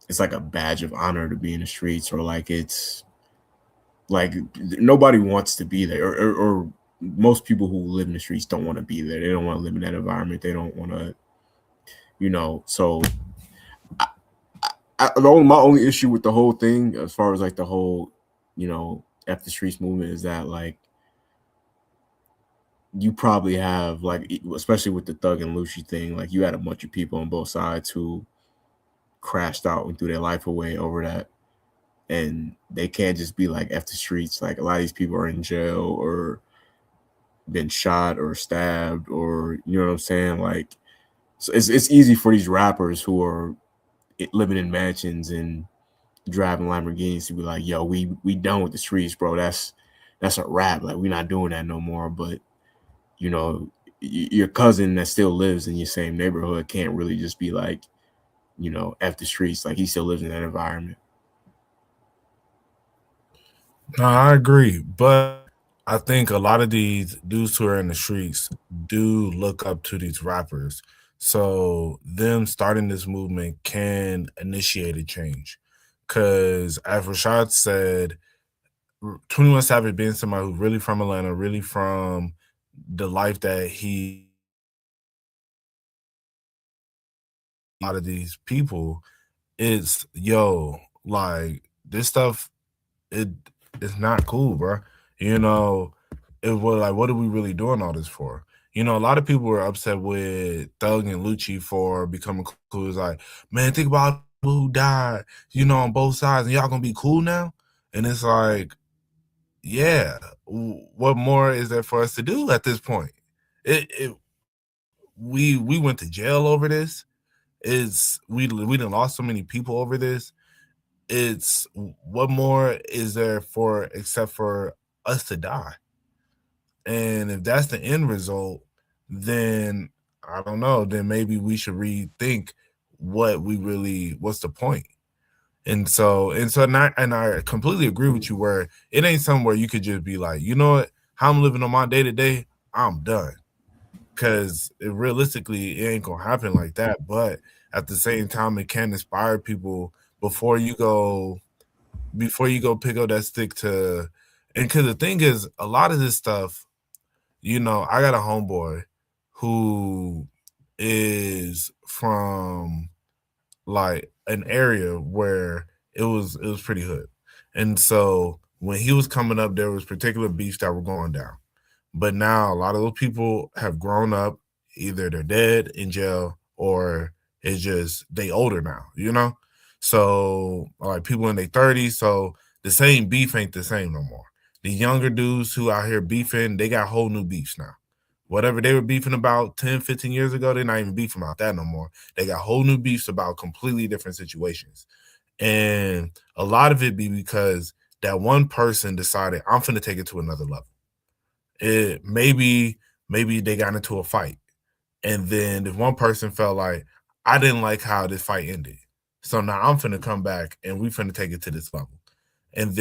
it's like a badge of honor to be in the streets, or like it's like nobody wants to be there, or most people who live in the streets don't want to be there. They don't want to live in that environment. They don't want to, so my only issue with the whole thing, as far as like the whole, F the streets movement, is that like you probably have like, especially with the Thug and Lucci thing, like you had a bunch of people on both sides who crashed out and threw their life away over that. and they can't just be like F the streets. Like a lot of these people are in jail or been shot or stabbed, or you know what I'm saying? Like, so it's easy for these rappers who are living in mansions and driving Lamborghinis to be like, yo, we done with the streets, bro. That's a wrap. Like, we're not doing that no more. But you know, your cousin that still lives in your same neighborhood can't really just be like, you know, F the streets. Like, he still lives in that environment. No, I agree, but I think a lot of these dudes who are in the streets do look up to these rappers. So them starting this movement can initiate a change. Cause as Rashad said, 21 Savage being somebody who's really from Atlanta, really from the life that a lot of these people, it's like this stuff, it's not cool, bro. You know, it was like, what are we really doing all this for? You know, a lot of people were upset with Thug and Lucci for becoming cool. It's like, man, think about people who died, you know, on both sides, and y'all gonna be cool now? And it's like, yeah, what more is there for us to do at this point? We went to jail over this. We done lost so many people over this. It's what more is there for except for us to die? And if that's the end result, then I don't know. Then maybe we should rethink what's the point? And I completely agree with you where it ain't somewhere you could just be like, you know what, how I'm living on my day to day, I'm done. Because realistically, it ain't gonna happen like that. But at the same time, it can inspire people before you go pick up that stick to. And because the thing is, a lot of this stuff, you know, I got a homeboy who is from like an area where it was pretty hood. And so when he was coming up, there was particular beefs that were going down. But now a lot of those people have grown up, either they're dead in jail or it's just they older now, you know? So like people in their 30s, so the same beef ain't the same no more. The younger dudes who out here beefing, they got whole new beefs now. Whatever they were beefing about 10, 15 years ago, they're not even beefing about that no more. They got whole new beefs about completely different situations. And a lot of it be because that one person decided, I'm finna take it to another level. Maybe they got into a fight. And then if one person felt like, I didn't like how this fight ended. So now I'm finna come back and we finna take it to this level. And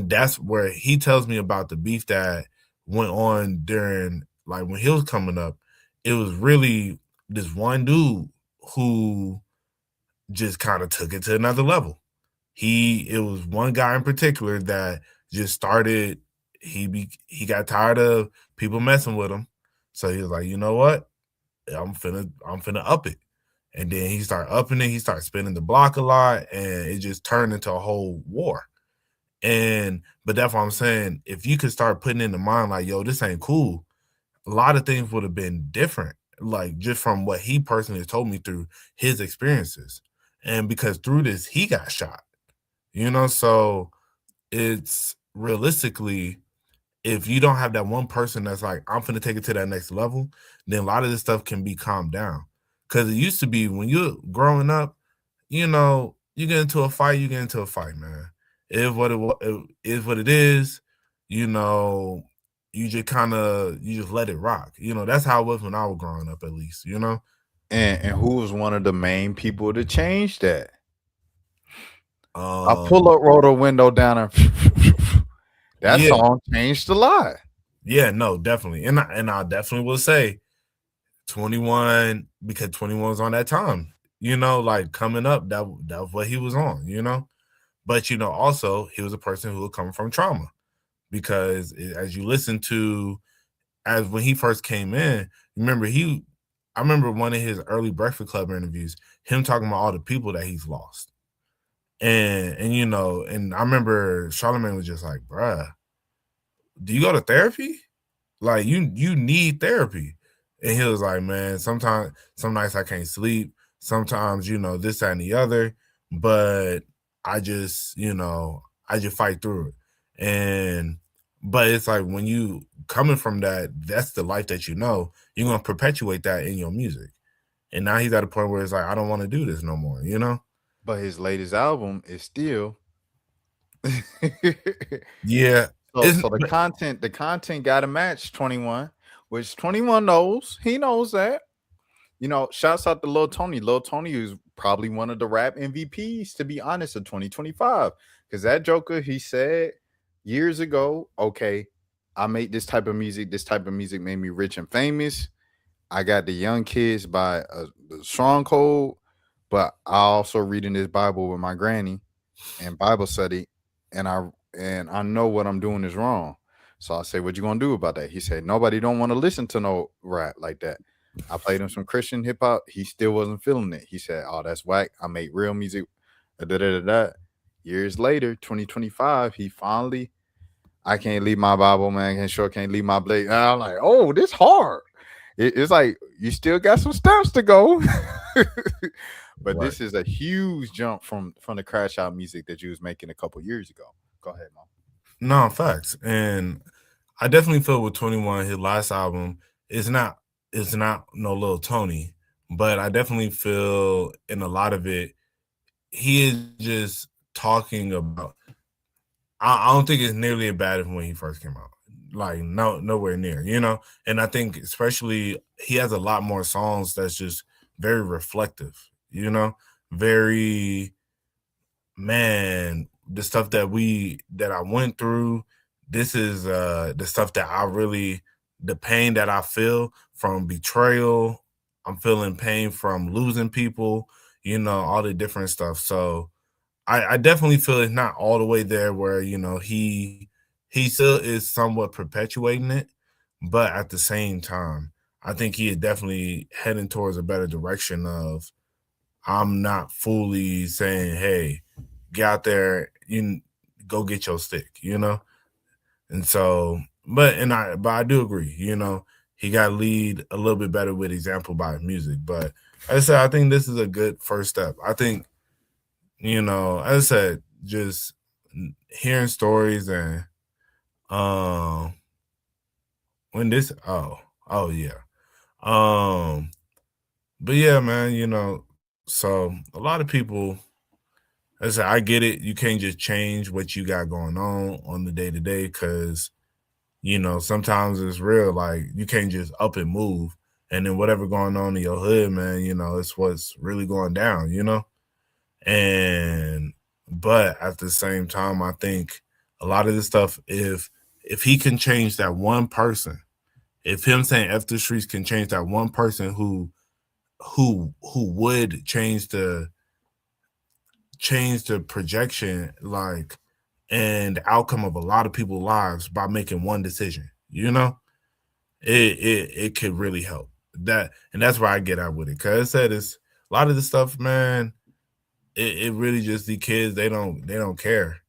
that's where he tells me about the beef that went on during, like when he was coming up. It was really this one dude who just kind of took it to another level. It was one guy in particular that just started, he got tired of people messing with him. So he was like, you know what? I'm finna up it. And then he started upping it, he started spinning the block a lot, and it just turned into a whole war. But that's what I'm saying. If you could start putting in the mind, like, yo, this ain't cool, a lot of things would have been different, like just from what he personally told me through his experiences. And because through this, he got shot, you know? So it's realistically, if you don't have that one person that's like, I'm finna take it to that next level, then a lot of this stuff can be calmed down. Because it used to be when you're growing up, you know, you get into a fight, man. It is what it is. You know, you just let it rock. You know, that's how it was when I was growing up, at least, you know? And who was one of the main people to change that? I pull up, roll the window down, and that song changed a lot. Yeah, no, definitely. And I definitely will say 21, because 21 was on that time, you know, like coming up, that was what he was on, you know? But, you know, also he was a person who was coming from trauma, because as you listen to, as when he first came in, I remember one of his early Breakfast Club interviews, him talking about all the people that he's lost. And you know, and I remember Charlamagne was just like, bruh, do you go to therapy? Like you need therapy. And he was like, man, some nights I can't sleep. Sometimes, you know, this, that, and the other. But I just, I just fight through it. And but it's like when you coming from that, that's the life that you're gonna perpetuate that in your music. And now he's at a point where it's like, I don't want to do this no more, But his latest album is still Yeah. so the content got to match 21, which 21 knows. He knows that. Shouts out to Lil Tony. Lil Tony is probably one of the rap MVPs, to be honest, of 2025. Because that Joker, he said years ago, okay, I made this type of music. This type of music made me rich and famous. I got the young kids by a stronghold, but I also reading this Bible with my granny and Bible study, and I know what I'm doing is wrong. So I say, "What you gonna do about that?" He said, "Nobody don't want to listen to no rap like that." I played him some Christian hip hop. He still wasn't feeling it. He said, "Oh, that's whack. I make real music." Da, da, da, da. Years later, 2025, he finally, I can't leave my Bible, man. Can't leave my blade. And I'm like, oh, this hard. It's like you still got some steps to go. But Right. this is a huge jump from the crash out music that you was making a couple years ago. Go ahead, Mom. No, facts. And I definitely feel with 21, his last album is not no Lil Tony, but I definitely feel in a lot of it, he is just talking about. I don't think it's nearly as bad as when he first came out. Like nowhere near, And I think especially he has a lot more songs that's just very reflective, very man, the stuff that I went through, this is the stuff that the pain that I feel from betrayal. I'm feeling pain from losing people, all the different stuff. So I definitely feel it's not all the way there where, he still is somewhat perpetuating it, but at the same time, I think he is definitely heading towards a better direction of I'm not fully saying, hey, get out there, you go get your stick. And so, but I do agree, he got to lead a little bit better with example by music. But as I said, I think this is a good first step. I think, as I said, just hearing stories and when this yeah. But yeah, man, so a lot of people, as I said, I get it. You can't just change what you got going on the day to day because sometimes it's real. Like you can't just up and move, and then whatever going on in your hood, man, it's what's really going down. And but at the same time, I think a lot of this stuff, if he can change that one person, if him saying F the streets can change that one person who would change the projection, like, and the outcome of a lot of people's lives by making one decision, it could really help that. And that's where I get out with it. Cause I said it's a lot of the stuff, man, it really just the kids, they don't care.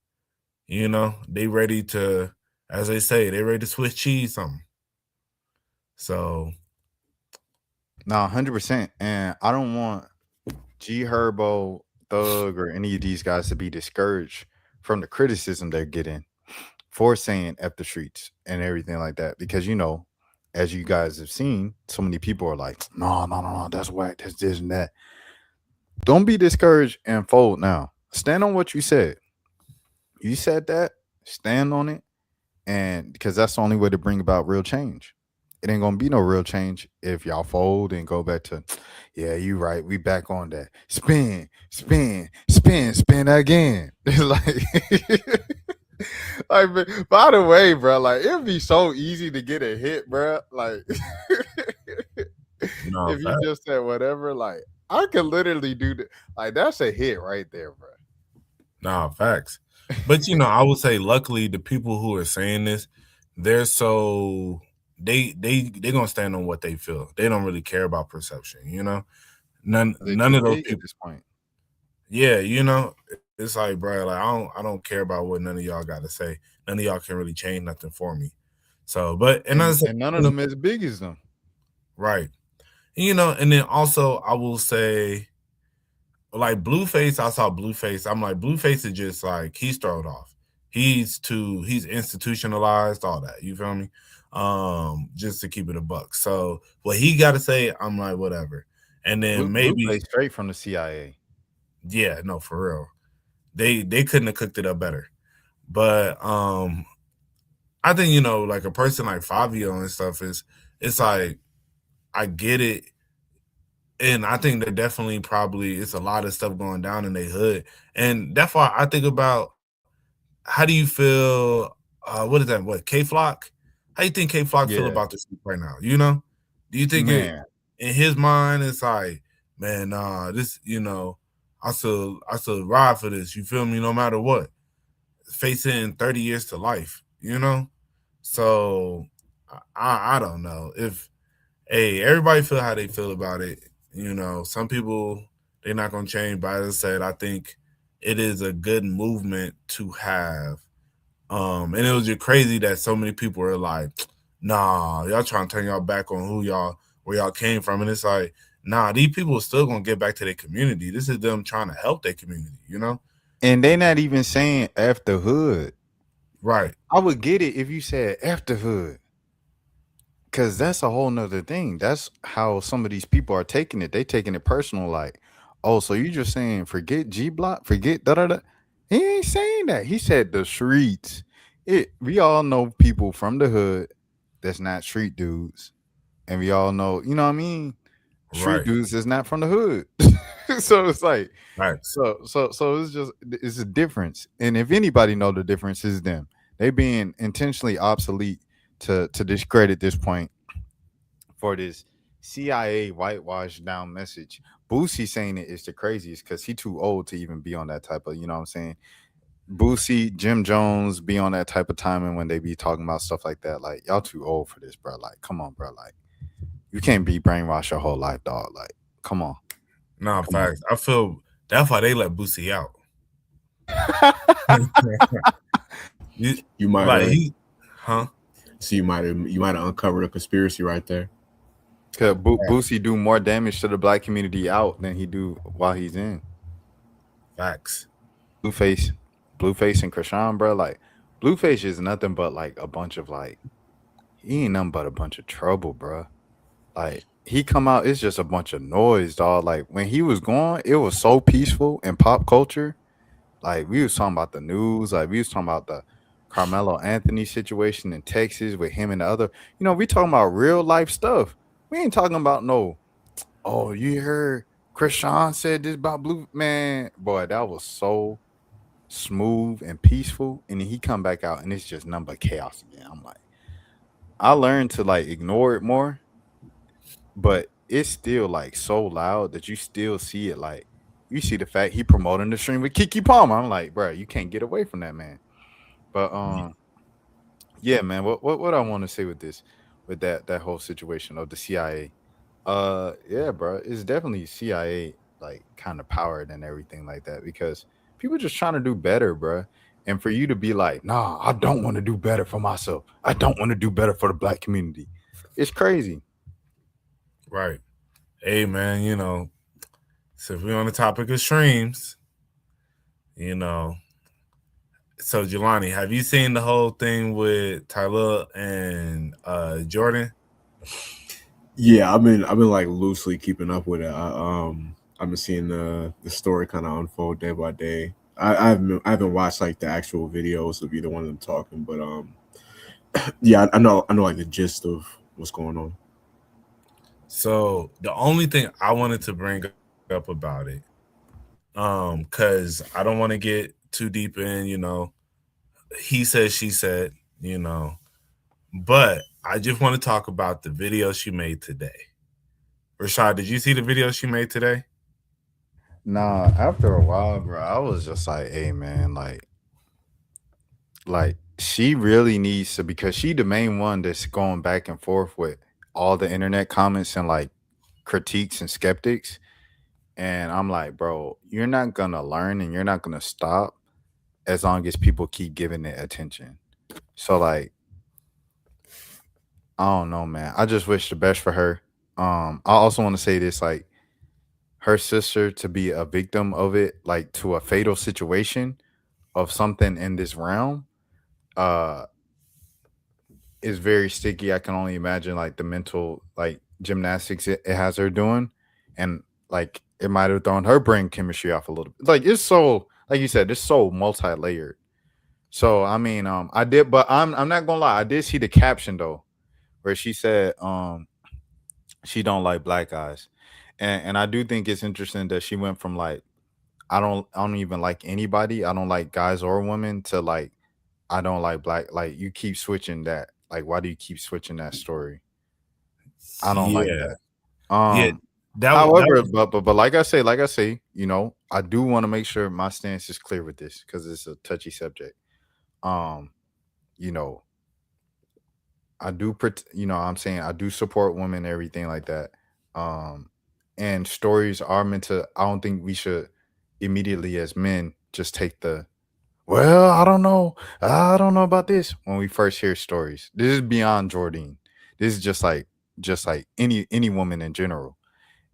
They ready to, as they say, they ready to Swiss cheese something. So No, 100%. And I don't want G Herbo, Thug, or any of these guys to be discouraged from the criticism they're getting for saying F the streets and everything like that. Because, as you guys have seen, so many people are like, no, no, no, no, that's whack, that's this and that. Don't be discouraged and fold now. Stand on what you said. You said that, stand on it. And because that's the only way to bring about real change. It ain't gonna be no real change if y'all fold and go back to, yeah, you right. We back on that. Spin, spin, spin, spin again. like, by the way, bro, like it'd be so easy to get a hit, bro. Like, if you just said whatever, like I could literally do that. Like that's a hit right there, bro. Nah, facts. But I would say, luckily, the people who are saying this, they're so they gonna stand on what they feel. They don't really care about perception. None of those people at this point. Yeah, it's like, bro, like I don't care about what none of y'all got to say. None of y'all can really change nothing for me. So, but and none of them as big as them, right? And then also I will say, like Blueface, I saw Blueface. I'm like, Blueface is just like he's thrown off. He's institutionalized, all that. You feel me? Just to keep it a buck. So what he got to say, I'm like, whatever. And then maybe Blueface straight from the CIA. yeah, no, for real. They couldn't have cooked it up better. But I think, you know, like a person like Fabio and stuff it's like I get it. And I think that definitely probably it's a lot of stuff going down in their hood. And that's why I think about how do you feel what is that? What, K Flock? How you think K Flock feel Yeah, about this right now? You know? Do you think it man. in his mind it's like, man, this, you know, I still ride for this. You feel me? No matter what. Facing 30 years to life, you know? So I don't know. If hey, everybody feel how they feel about it. You know, some people they're not gonna change, but as I said, I think it is a good movement to have. And it was just crazy that so many people are like, nah, y'all trying to turn y'all back on where y'all came from. And it's like, nah, these people are still gonna get back to their community. This is them trying to help their community, you know? And they not even saying F the hood. Right. I would get it if you said F the hood. Cause that's a whole nother thing. That's how some of these people are taking it. They taking it personal, like, oh, so you just saying forget G Block, forget da da da. He ain't saying that. He said the streets. We all know people from the hood that's not street dudes. And we all know, you know what I mean? Street Right. dudes is not from the hood. So it's like, Right. so it's a difference. And if anybody know the difference, is them. They being intentionally obsolete to discredit this point for this CIA whitewashed down message. Boosie saying it is the craziest because he too old to even be on that type of, you know what I'm saying? Boosie, Jim Jones be on that type of timing when they be talking about stuff like that. Like, y'all too old for this, bro. Like, come on, bro. Like, you can't be brainwashed your whole life, dog. Like, come on. Nah, Come on. facts. I feel that's why they let Boosie out. You might Like he, huh? so you might have uncovered a conspiracy right there. Cause Boosie do more damage to the black community out than he do while he's in. Facts. Blueface and Krishan, bro. Like, Blueface is nothing but like a bunch of like, he ain't nothing but a bunch of trouble, bro. Like, he come out, it's just a bunch of noise, dog. Like, when he was gone, it was so peaceful in pop culture. Like, we was talking about the news, like we was talking about the Carmelo Anthony situation in Texas with him and the other. You know, we talking about real life stuff. We ain't talking about no, oh, you heard Krishan said this about Blue man. Boy, that was so smooth and peaceful. And then he come back out and it's just nothing but chaos again. I'm like, I learned to like ignore it more, but it's still like so loud that you still see it. Like, you see the fact he promoting the stream with Kiki Palmer. I'm like, bro, you can't get away from that, man. But yeah, man. What I want to say with this, with that whole situation of the CIA, yeah, bro, it's definitely CIA like kind of powered and everything like that because people just trying to do better, bro. And for you to be like, nah, I don't want to do better for myself. I don't want to do better for the black community. It's crazy. Right. Hey man, you know, so if we're on the topic of streams, you know, so Jelani, have you seen the whole thing with Tyler and Jordan? Yeah, I've been like loosely keeping up with it. I've been seeing the story kind of unfold day by day. I haven't watched like the actual videos of either one of them talking, but yeah, I know like the gist of what's going on. So the only thing I wanted to bring up about it, because I don't want to get too deep in, you know, he said, she said, you know, but I just want to talk about the video she made today. Rashad, did you see the video she made today? Nah, after a while, bro, I was just like, hey man, like she really needs to, because she the main one that's going back and forth with all the internet comments and like critiques and skeptics. And I'm like, bro, you're not gonna learn and you're not gonna stop as long as people keep giving it attention. So like, I don't know, man. I just wish the best for her. I also want to say this, like, her sister to be a victim of it, like to a fatal situation of something in this realm, uh, is very sticky. I can only imagine like the mental like gymnastics it has her doing, and like it might have thrown her brain chemistry off a little bit. Like it's so, like you said, it's so multi-layered. So I mean, I did, but I'm not gonna lie, I did see the caption though, where she said, she don't like black guys, and I do think it's interesting that she went from like I don't even like anybody, I don't like guys or women, to like I don't like black. Like you keep switching that. Like why do you keep switching that story? I don't like Yeah, that. yeah. That However, was but like I say, you know, I do want to make sure my stance is clear with this because it's a touchy subject. Um, you know, I do you know, I'm saying I do support women, everything like that. Um, and stories are meant to. I don't think we should immediately as men just take the, well, I don't know. I don't know about this when we first hear stories. This is beyond Jordan. This is just like any woman in general.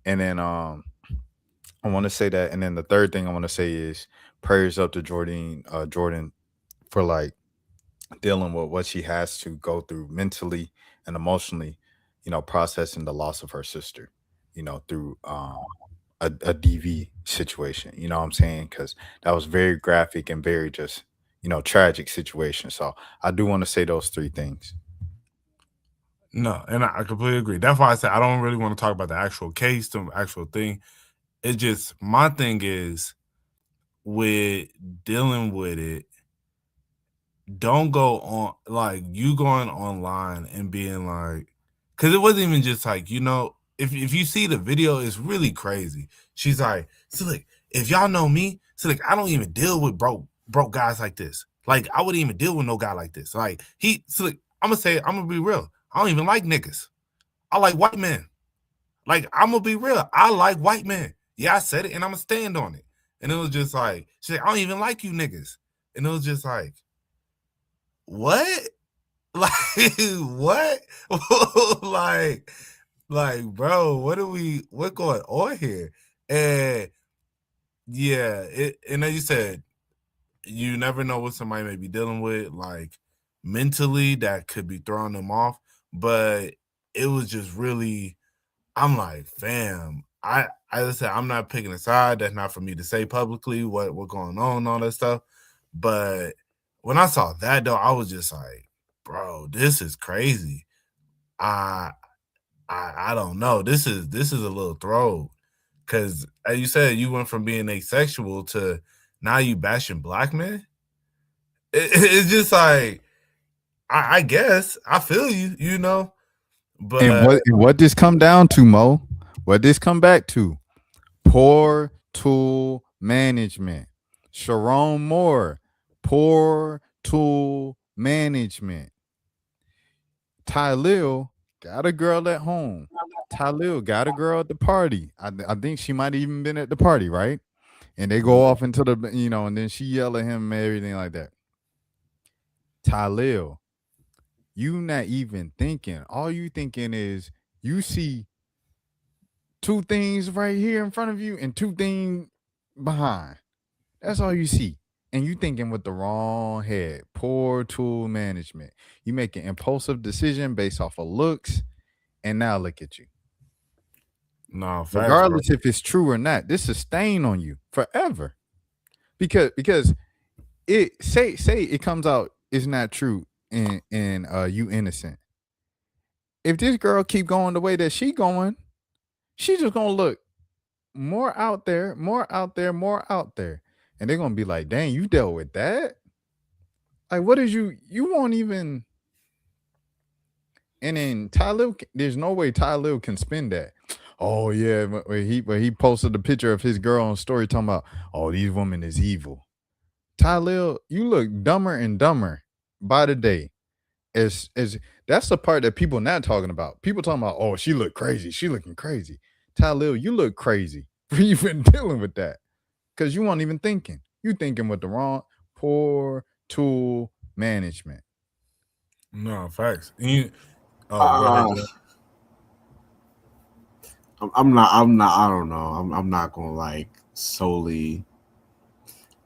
And then I want to say that, and then the third thing I want to say is prayers up to Jordan for like dealing with what she has to go through mentally and emotionally, you know, processing the loss of her sister, you know, through a DV situation. You know what I'm saying? Because that was very graphic and very just, you know, tragic situation. So I do want to say those three things. no, and I completely agree. That's why I said I don't really want to talk about the actual case, the actual thing. It's just my thing is with dealing with it. Don't go on like you going online and being like, because it wasn't even just like, you know, if you see the video, it's really crazy. She's like, so like, if y'all know me, so like I don't even deal with broke guys like this. Like I wouldn't even deal with no guy like this. Like so like, I'm gonna be real. I don't even like niggas. I like white men. Like I'm gonna be real. I like white men. Yeah, I said it and I'm gonna stand on it. And it was just like, she's like, I don't even like you niggas. And it was just like, what? Like what? like bro, what going on here? And yeah, and then you said you never know what somebody may be dealing with, like mentally that could be throwing them off. But it was just really, I'm like, fam, I said I'm not picking a side. That's not for me to say publicly what going on, all that stuff. But when I saw that though, I was just like, bro, this is crazy. I I don't know. This is a little throw. Cause as you said, you went from being asexual to now you bashing black men. It's just like I guess I feel you, you know, And but what this come down to, Mo? What this come back to? Poor tool management. Sharon Moore, poor tool management. Tylil got a girl at home. Tylil got a girl at the party. I think she might have even been at the party, right? And they go off into the, you know, and then she yell at him and everything like that. Tylil, you not even thinking. All you thinking is you see two things right here in front of you and two things behind. That's all you see. And you thinking with the wrong head. Poor tool management. You making impulsive decision based off of looks, and now look at you. no facts, bro. Regardless if it's true or not, this is stain on you forever. Because it say it comes out it's not true and you innocent. If this girl keep going the way that she going, she just gonna look more out there, more out there, more out there. And they're gonna be like, dang, you dealt with that? Like, what is you won't even. And then Tylil, there's no way Tylil can spin that. Oh yeah, where he posted a picture of his girl on story talking about, oh, these women is evil. Tylil, you look dumber and dumber by the day. As that's the part that people not talking about. People talking about, oh, she look crazy. She looking crazy. Tylil, you look crazy for even dealing with that. Because you weren't even thinking. You thinking with the wrong poor tool management. No facts. You, oh, go ahead, Uh, Joe. I'm not. I don't know. I'm not gonna like solely.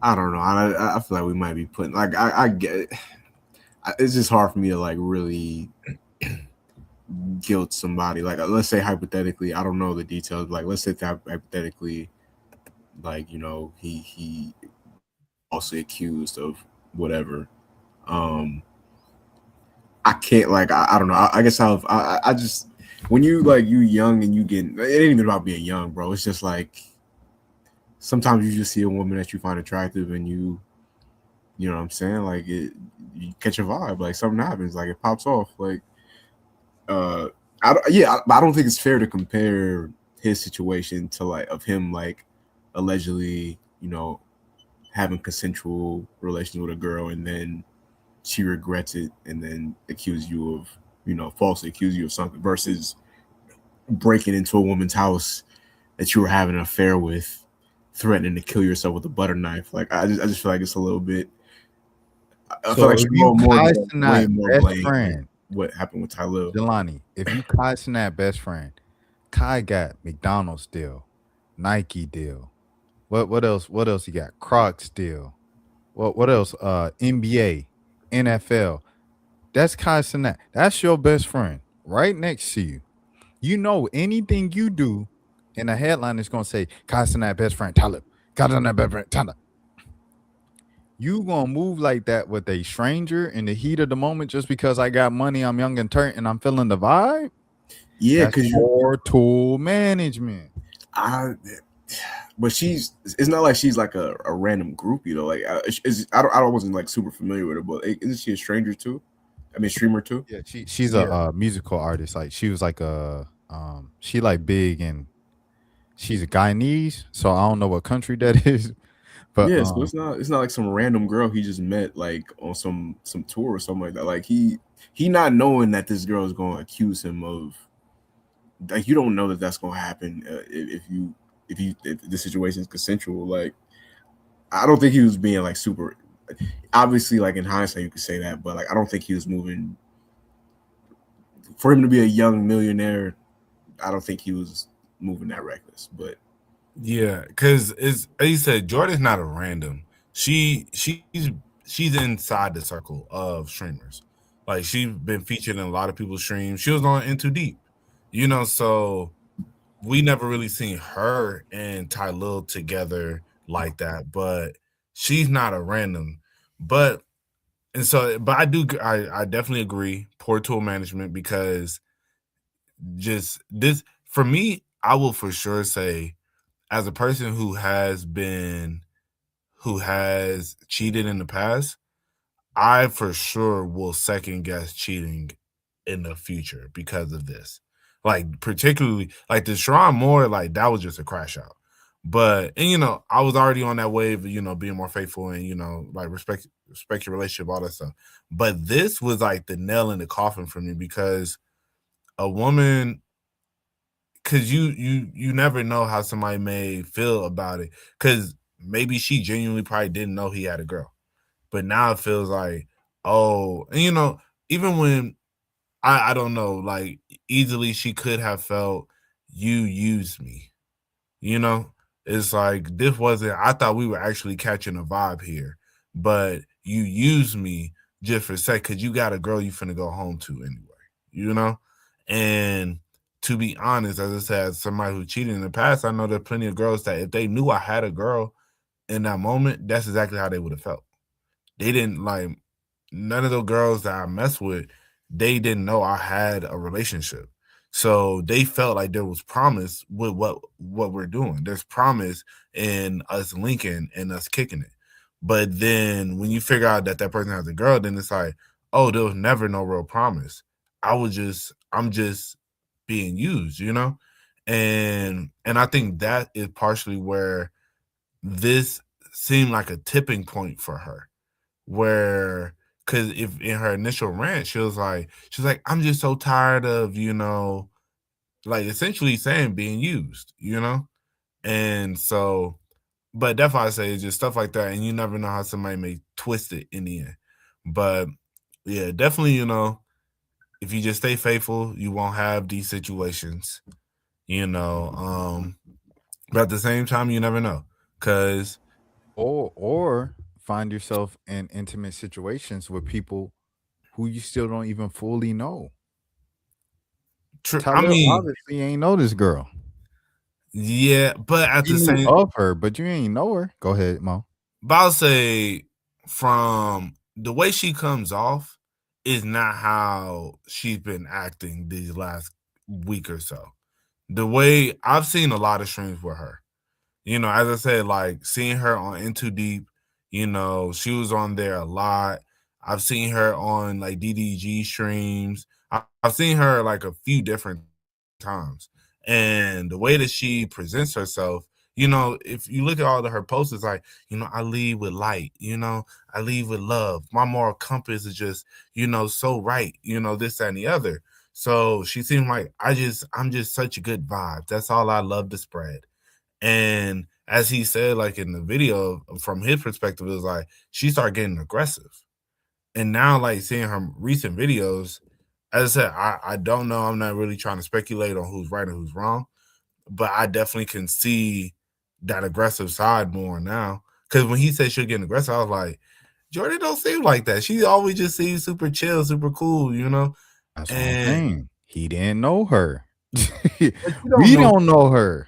I don't know. I feel like we might be putting like I get. It's just hard for me to like really guilt somebody. Like let's say hypothetically, I don't know the details. Like let's say that hypothetically, like he also accused of whatever. Um, I can't like I don't know. I guess I just when you like you young and you get it ain't even about being young, bro. It's just like sometimes you just see a woman that you find attractive and you know what I'm saying? Like you catch a vibe, like something happens, like it pops off. Like I don't think it's fair to compare his situation to like of him like allegedly, having consensual relations with a girl and then she regrets it and then accuse you of, falsely accuse you of something versus breaking into a woman's house that you were having an affair with, threatening to kill yourself with a butter knife. Like I just feel like it's a little bit. I feel So like if she you way that more best blame friend, what happened with Tylil. Jelani, if you that best friend, Kai got McDonald's deal, Nike deal. What else? What else he got? Crocs deal. What else? NBA, NFL. That's Kai Cenat. That's your best friend right next to you. You know anything you do, and a headline is gonna say Kai Cenat best friend Talib. Kai Cenat best friend Talib. You gonna move like that with a stranger in the heat of the moment just because I got money, I'm young and turnt, and I'm feeling the vibe? Yeah, That's because poor tool management. I, but it's not like she's like a random groupie though. Like, I wasn't like super familiar with her, but isn't she a stranger too? I mean, streamer too. Yeah, she's Yeah. a musical artist. Like she was like she like big and she's a Guyanese, so I don't know what country that is. But Yeah, so it's not like some random girl he just met like on some tour or something like that. Like he not knowing that this girl is going to accuse him of, like, you don't know that that's going to happen if the situation is consensual. Like I don't think he was being like super. Obviously, like in hindsight, you could say that, but like I don't think he was moving. For him to be a young millionaire, I don't think he was moving that reckless. But Yeah, because it's as you said, Jordan's not a random. She's inside the circle of streamers. Like she's been featured in a lot of people's streams. She was on Into Deep, so we never really seen her and Tylil together like that. But she's not a random. But I definitely agree. Poor tool management because just this for me, I will for sure say as a person who has cheated in the past, I for sure will second guess cheating in the future because of this. Like particularly like the Sharon Moore, like that was just a crash out. But I was already on that wave of, being more faithful and, like respect your relationship, all that stuff. But this was like the nail in the coffin for me because a woman because you never know how somebody may feel about it because maybe she genuinely probably didn't know he had a girl, but now it feels like, oh, and even when I don't know, like easily she could have felt you used me, it's like this wasn't, I thought we were actually catching a vibe here, but you used me just for a sec because you got a girl you finna go home to anyway, and to be honest, as I said, somebody who cheated in the past, I know there are plenty of girls that if they knew I had a girl in that moment, that's exactly how they would have felt. They didn't like none of the girls that I messed with, they didn't know I had a relationship. So they felt like there was promise with what we're doing. There's promise in us linking and us kicking it. But then when you figure out that that person has a girl, then it's like, oh, there was never no real promise. I'm just being used. And I think that is partially where this seemed like a tipping point for her, where because if in her initial rant, she's like, I'm just so tired of, like essentially saying being used. And so, but that's why I say it's just stuff like that, and you never know how somebody may twist it in the end. But yeah, definitely, if you just stay faithful, you won't have these situations. But at the same time, you never know, because or find yourself in intimate situations with people who you still don't even fully know. I Tyler mean, obviously ain't know this girl. yeah, but at You the knew same, of her, but you ain't know her. Go ahead, Mo. but I'll say from the way she comes off is not how she's been acting these last week or so. The way I've seen a lot of streams with her, as I said, like seeing her on In Too Deep, she was on there a lot. I've seen her on like DDG streams. I've seen her like a few different times. And the way that she presents herself, if you look at all of her posts, it's like, I lead with light, I lead with love. My moral compass is just, so right, this, that, and the other. So she seemed like I'm just such a good vibe. That's all I love to spread. And as he said, like in the video, from his perspective, it was like she started getting aggressive. And now, like seeing her recent videos, as I said, I don't know. I'm not really trying to speculate on who's right and who's wrong, but I definitely can see that aggressive side more now. Because when he said she'll get aggressive, I was like, Jordan don't seem like that. She always just seems super chill, super cool, That's what I'm And saying. He didn't know her. we We don't know her.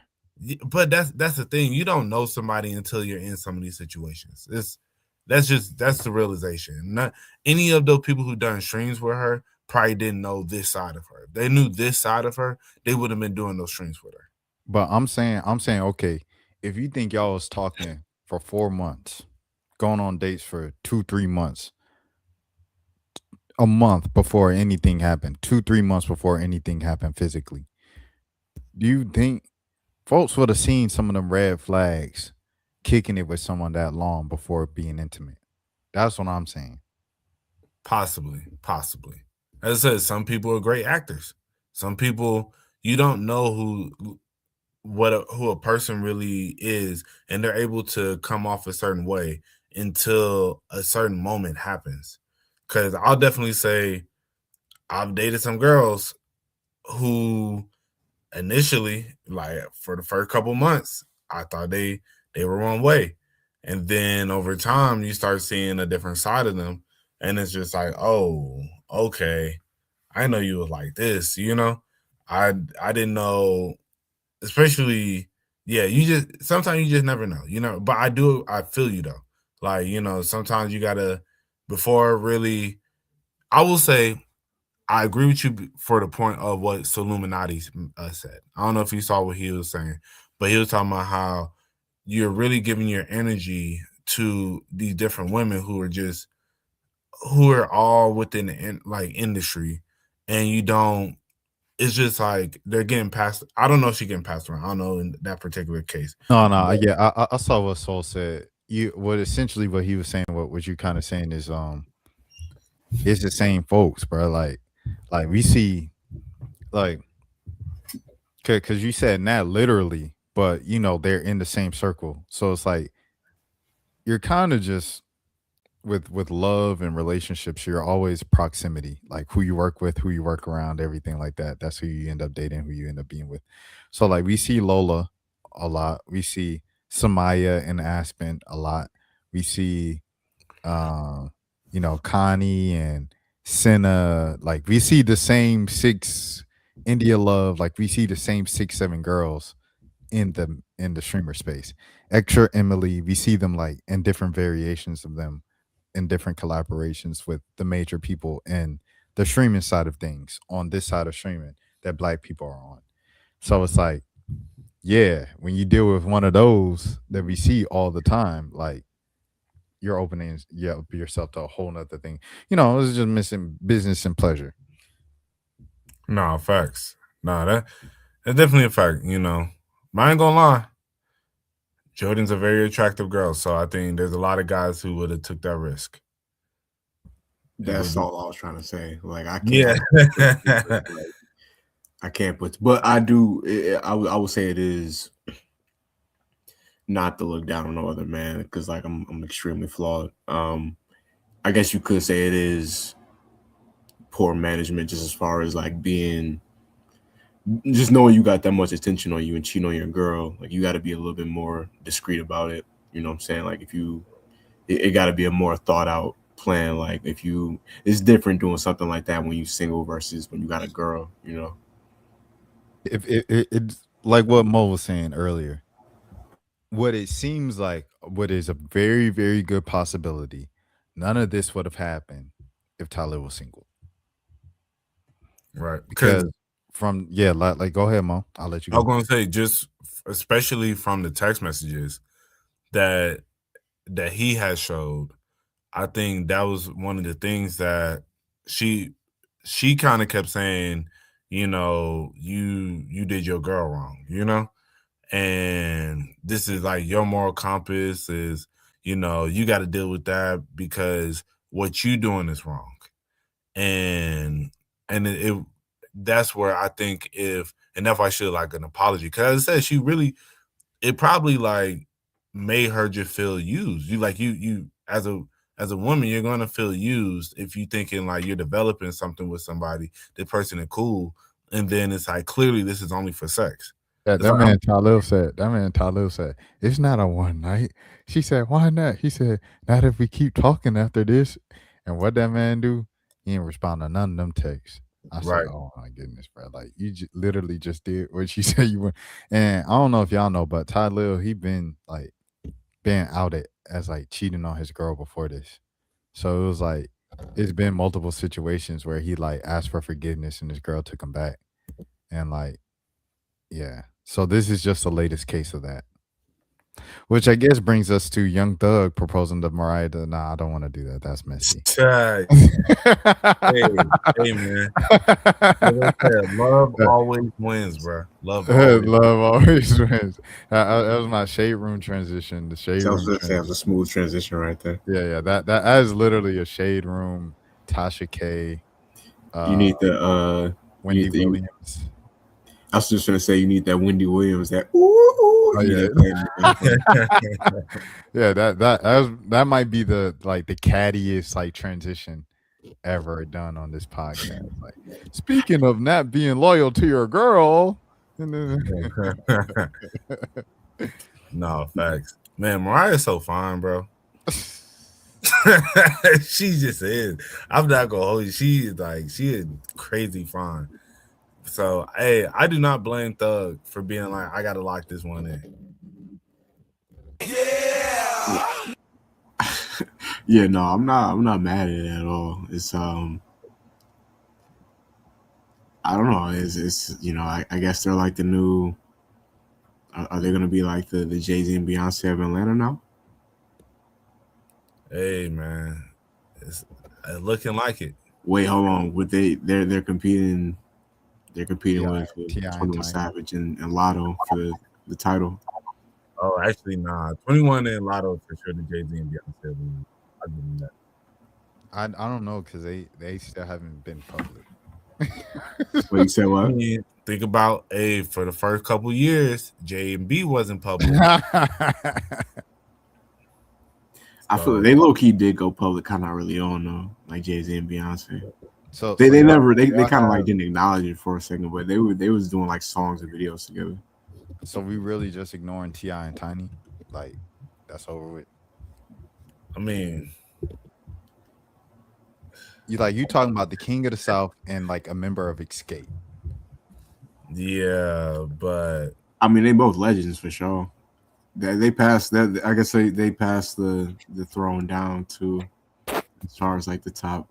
But that's the thing. You don't know somebody until you're in some of these situations. That's the realization. Not any of those people who done streams with her probably didn't know this side of her. If they knew this side of her, they would have been doing those streams with her. But I'm saying, okay, if you think y'all was talking for 4 months, going on dates for 2-3 months, a month before anything happened, 2-3 months before anything happened physically, do you think folks would have seen some of them red flags kicking it with someone that long before being intimate? That's what I'm saying. Possibly. As I said, some people are great actors. Some people, you don't know who a person really is, and they're able to come off a certain way until a certain moment happens. Because I'll definitely say I've dated some girls who initially, like for the first couple months, I thought they were one way. And then over time you start seeing a different side of them. And it's just like, oh, okay. I know you was like this, I didn't know, especially, yeah, sometimes you just never know, but I feel you though. Like, sometimes you gotta, before really, I will say, I agree with you for the point of what Soluminati said. I don't know if you saw what he was saying, but he was talking about how you're really giving your energy to these different women who are all within the industry, and you don't. It's just like they're getting passed. I don't know if she's getting passed around. I don't know in that particular case. No, But yeah, I saw what Soul said. Essentially what he was saying, what you kind of saying is, it's the same folks, bro. Like we see, like, because you said not literally, but they're in the same circle, so it's like you're kind of just with love and relationships, you're always proximity, like who you work with, who you work around, everything like that. That's who you end up dating, who you end up being with. So like we see Lola a lot, we see Samaya and Aspen a lot, we see Connie and Senna. Like we see the same six, India Love, like we see the same 6-7 girls in the streamer space. Extra Emily, we see them like in different variations of them in different collaborations with the major people in the streaming side of things, on this side of streaming that Black people are on. So it's like, yeah, when you deal with one of those that we see all the time, like you're opening yourself to a whole nother thing. It's just missing business and pleasure. no, facts. No, that's definitely a fact. I ain't gonna lie. Jordan's a very attractive girl, so I think there's a lot of guys who would have took that risk. That's all I was trying to say. Like I Yeah. can't. I can't put, but I do. I would say it is not to look down on no other man, because like I'm extremely flawed. I guess you could say it is poor management, just as far as like being just knowing you got that much attention on you and cheating on your girl, like you got to be a little bit more discreet about it. You know what I'm saying? Like if you, it got to be a more thought out plan. Like if you, it's different doing something like that when you single versus when you got a girl. You know? If it's like what Mo was saying earlier, what it seems like, what is a very, very good possibility, none of this would have happened if Tyler was single. Right. Because from like go ahead, Mo. I'll let you I was go. gonna say, just especially from the text messages that he has showed, I think that was one of the things that she kind of kept saying, you know, you did your girl wrong, you know? And this is like your moral compass is, you know, you got to deal with that because what you doing is wrong. And it that's where I think and that's why I should like an apology. Cause as I said, she really, it probably like made her just feel used. You like you as a woman, you're gonna feel used if you thinking like you're developing something with somebody, the person is cool, and then it's like clearly this is only for sex. That It's that like, man Talil said, it's not a one night. She said, why not? He said, not if we keep talking after this. And what that man do? He ain't respond to none of them texts. I said, right. oh my goodness, bro. Like you literally just did what she said you were. And I don't know if y'all know, but Lil, he been outed as like cheating on his girl before this. So it was like it's been multiple situations where he like asked for forgiveness and his girl took him back. And like, yeah. So this is just the latest case of that. Which I guess brings us to Young Thug proposing to Mariah. Nah, I don't want to do that. That's messy. Hey, man. Like I said, love always wins, bro. Love always Love always wins. That was my shade room transition. The shade So I room. was gonna say, a smooth transition right there. Yeah. That is literally a shade room. Tasha K. You need the Wendy you- Williams. I was just gonna say you need that Wendy Williams. That ooh, you need that. Yeah, that might be the cattiest like transition ever done on this podcast. Like, speaking of not being loyal to your girl, and then No, facts. Man, Mariah's so fine, bro. She just is. I'm not gonna hold you. She is crazy fine. So hey, I do not blame Thug for being like, I gotta lock this one in. Yeah, no, I'm not mad at it at all. It's I don't know. It's you know, I guess they're like the new. Are they gonna be like the Jay-Z and Beyonce of Atlanta now? Hey man, it's looking like it. Wait, hold on. Would they're competing? They're competing with T.I. and 21 Tiny. Savage and Lotto for the title. Oh, actually, nah. 21 and Lotto for sure. The Jay-Z and Beyonce. I'll give them that. I don't know because they still haven't been public. What you said? I What? mean, think about for the first couple years, J and B wasn't public. I feel like they low key did go public kind of early on though, like Jay-Z and Beyonce. So They y'all- never they y'all kind of like have- didn't acknowledge it for a second, but they was doing like songs and videos together. So we really just ignoring T.I. and Tiny, like that's over with. I mean, You talking about the King of the South and like a member of Escape. yeah, but I mean, they both legends for sure. They passed that. I guess they passed the throne down to as far as like the top.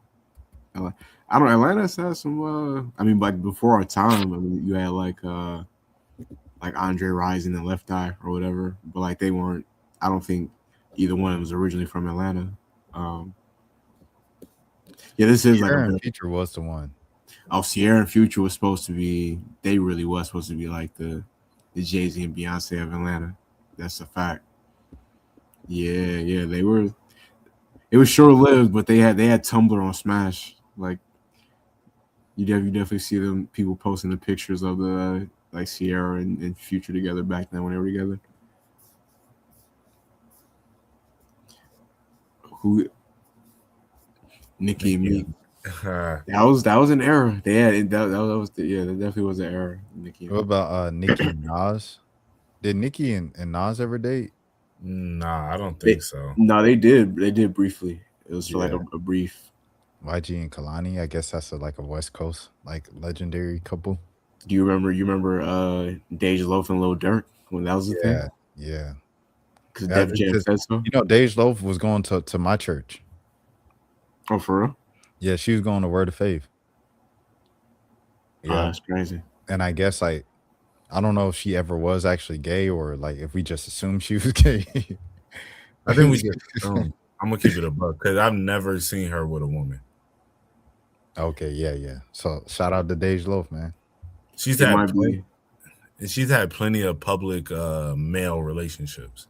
I don't. Atlanta's had some. I mean, like before our time. I mean, you had like Andre Rising and Left Eye or whatever, but like they weren't. I don't think either one of them was originally from Atlanta. Yeah, this is Sierra like and Future was the one. Sierra and Future was supposed to be. They really was supposed to be like the Jay-Z and Beyonce of Atlanta. That's a fact. Yeah, they were. It was short lived, but they had Tumblr on Smash. Like you definitely see them people posting the pictures of the like Sierra and Future together back then when they were together. Who? Nicki and Meek. That was an error. They had that definitely was an error. Nicki. What about Nicki and Nas? Did Nicki and Nas ever date? Nah, I don't They, think so. no, they did. They did briefly. It was for like Yeah. a brief. YG and Kalani. I guess that's like a West Coast like legendary couple. Do you remember? You remember Dej Loaf and Lil Durk when that was the thing? Yeah. Because Yeah, Def Jam said so. You know, Dej Loaf was going to my church. Oh, for real? Yeah, she was going to Word of Faith. Oh, Yeah, that's crazy. and I guess like I don't know if she ever was actually gay or like if we just assumed she was gay. I think we just. I'm gonna keep it a buck because I've never seen her with a woman. Okay, yeah. So shout out to Dej Loaf, man. She's It had might be. she's had plenty of public male relationships.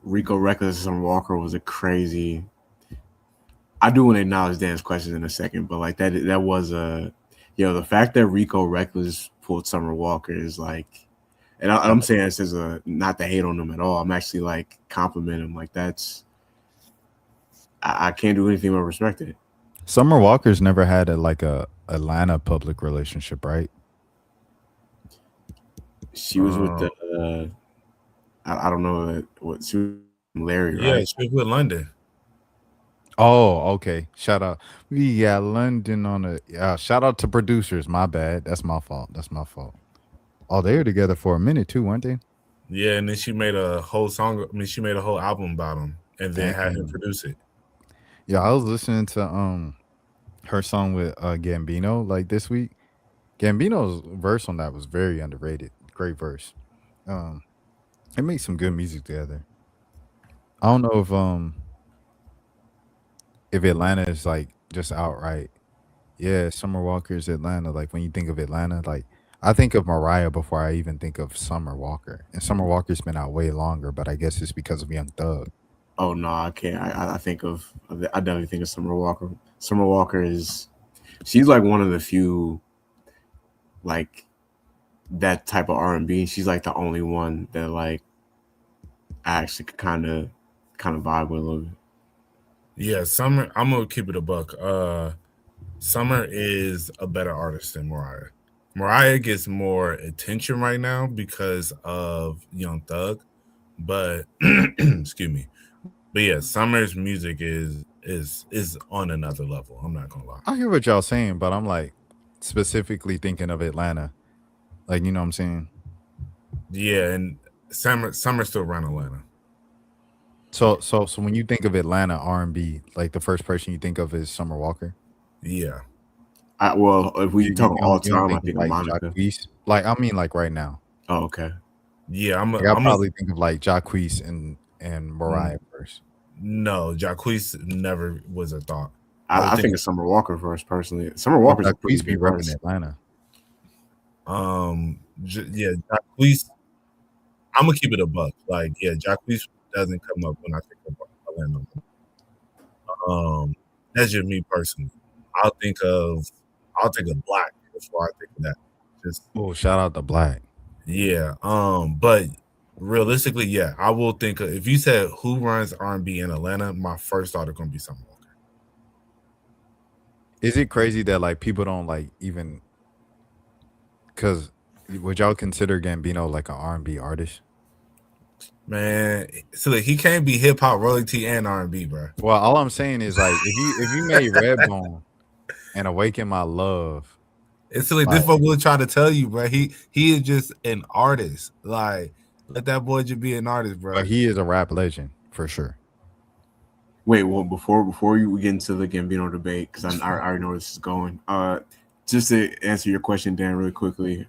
Rico Reckless and Walker was a crazy. I do want to acknowledge Dan's questions in a second, but like that was a the fact that Rico Reckless pulled Summer Walker is like, and I'm saying this as a not to hate on him at all. I'm actually like compliment him. Like that's I can't do anything but respect it. Summer Walker's never had a Atlanta public relationship, right? She was with the I don't know what she was with Larry, Yeah, right? she was with London. Oh, okay. Shout out. We got London on the shout out to producers. My bad. That's my fault. Oh, they were together for a minute too, weren't they? Yeah, and then she made a whole song. I mean, she made a whole album about him, and then had him Damn. produce it. Yeah, I was listening to her song with Gambino like this week. Gambino's verse on that was very underrated. Great verse. They make some good music together. I don't know if Atlanta is like just outright. Yeah, Summer Walker's Atlanta. Like when you think of Atlanta, like I think of Mariah before I even think of Summer Walker. And Summer Walker's been out way longer, but I guess it's because of Young Thug. Oh no, I can't. I definitely think of Summer Walker. Summer Walker she's like one of the few like that type of R&B. She's like the only one that like I actually kind of vibe with a little bit. Yeah, Summer. I'm gonna keep it a buck. Summer is a better artist than Mariah. Mariah gets more attention right now because of Young Thug, but excuse me. But yeah, Summer's music is on another level. I'm not gonna lie. I hear what y'all saying, but I'm like specifically thinking of Atlanta. Like, you know what I'm saying? Yeah, and Summer still around Atlanta. So when you think of Atlanta R&B, like the first person you think of is Summer Walker. Yeah. Well, if we talk all You don't time, I think of like Monica. Jacquees? Like I mean, like right now. Oh, okay. Yeah, I'll probably think of like Jacquees and Mariah first. No, Jacquees never was a thought. I think of Summer Walker first, personally. Summer Walker's a pretty Jacquees be big repping artist. Atlanta. Yeah, Jacquees. I'm gonna keep it a buck. Like, yeah, Jacquees doesn't come up when I think of Atlanta. That's just me personally. I'll think of Black before I think of that. Just shout out to Black. Yeah. But realistically, yeah, I will think of, if you said who runs R&B in Atlanta, my first thought is gonna be Summer Walker. Is it crazy that like people don't like even? Because would y'all consider Gambino like an R&B artist? Man, so like, he can't be hip hop, royalty, and R&B, bro. Well, all I'm saying is like if you made Redbone and Awaken My Love, it's like this folk will try to tell you, bro. He is just an artist. Like, let that boy just be an artist, bro. But he is a rap legend for sure. Wait, well, before we get into the Gambino debate, because I already know where this is going. Just to answer your question, Dan, really quickly.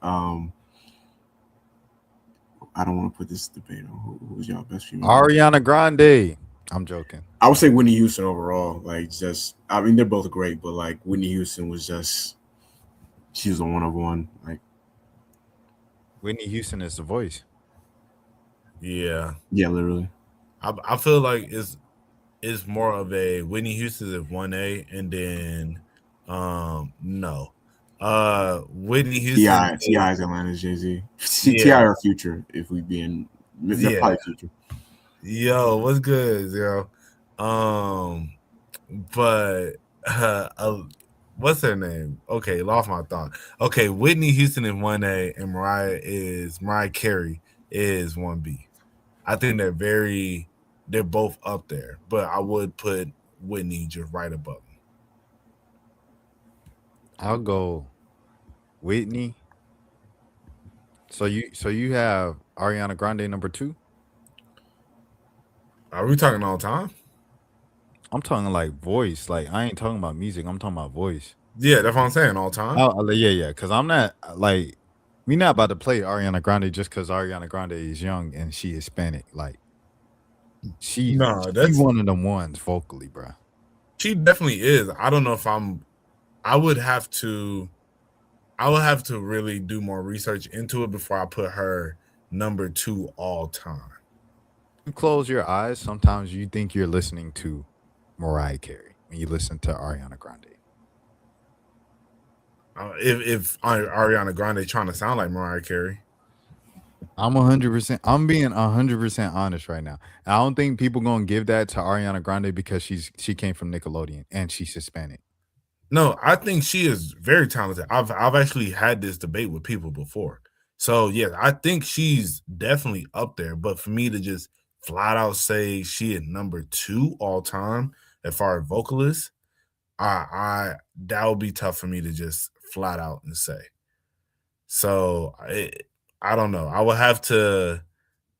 I don't want to put this debate on who's y'all best female. Ariana Grande. I'm joking. I would say Whitney Houston overall. Like, I mean, they're both great, but like Whitney Houston was she was a one of one. Like, Whitney Houston is the voice. Yeah, literally. I feel like it's more of a Whitney Houston is 1A, and then no. Whitney Houston. T.I.'s Atlanta's Jay-Z. T.I. or Future, if we being probably Future. Yo, what's good, yo? But what's her name? Okay, lost my thought. Okay, Whitney Houston is 1A and Mariah Carey is 1B. I think they're both up there, but I would put Whitney just right above them. I'll go Whitney. So you have Ariana Grande number 2? Are we talking all time? I'm talking like voice. Like I ain't talking about music. I'm talking about voice. Yeah, that's what I'm saying. All time. Yeah. Because I'm not like we not about to play Ariana Grande just because Ariana Grande is young and she Hispanic. Like she one of them ones vocally, bro. She definitely is. I don't know if I would have to really do more research into it before I put her number 2 all time. You close your eyes, sometimes you think you're listening to Mariah Carey when you listen to Ariana Grande. If Ariana Grande trying to sound like Mariah Carey. I'm being 100% honest right now. I don't think people gonna give that to Ariana Grande because she came from Nickelodeon and she's Hispanic. No, I think she is very talented. I've actually had this debate with people before. So yeah, I think she's definitely up there. But for me to just flat out say she is number 2 all time as far as vocalist, I that would be tough for me to just flat out and say. So I don't know. I will have to.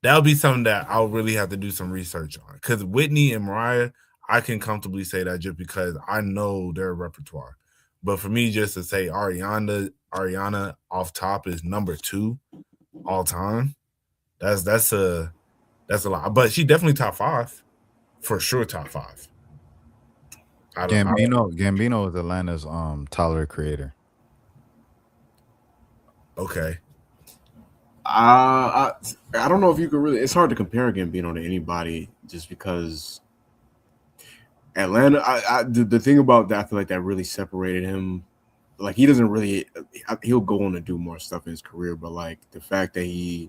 That would be something that I'll really have to do some research on. Because Whitney and Mariah, I can comfortably say that just because I know their repertoire. But for me, just to say Ariana off top is number 2 all time, that's a lot. But she definitely top 5 for sure. Top 5. Gambino is Atlanta's Tyler the Creator. Okay. I don't know if you could really. It's hard to compare Gambino to anybody just because Atlanta. The thing about that, I feel like that really separated him. Like he doesn't really. He'll go on to do more stuff in his career, but like the fact that he,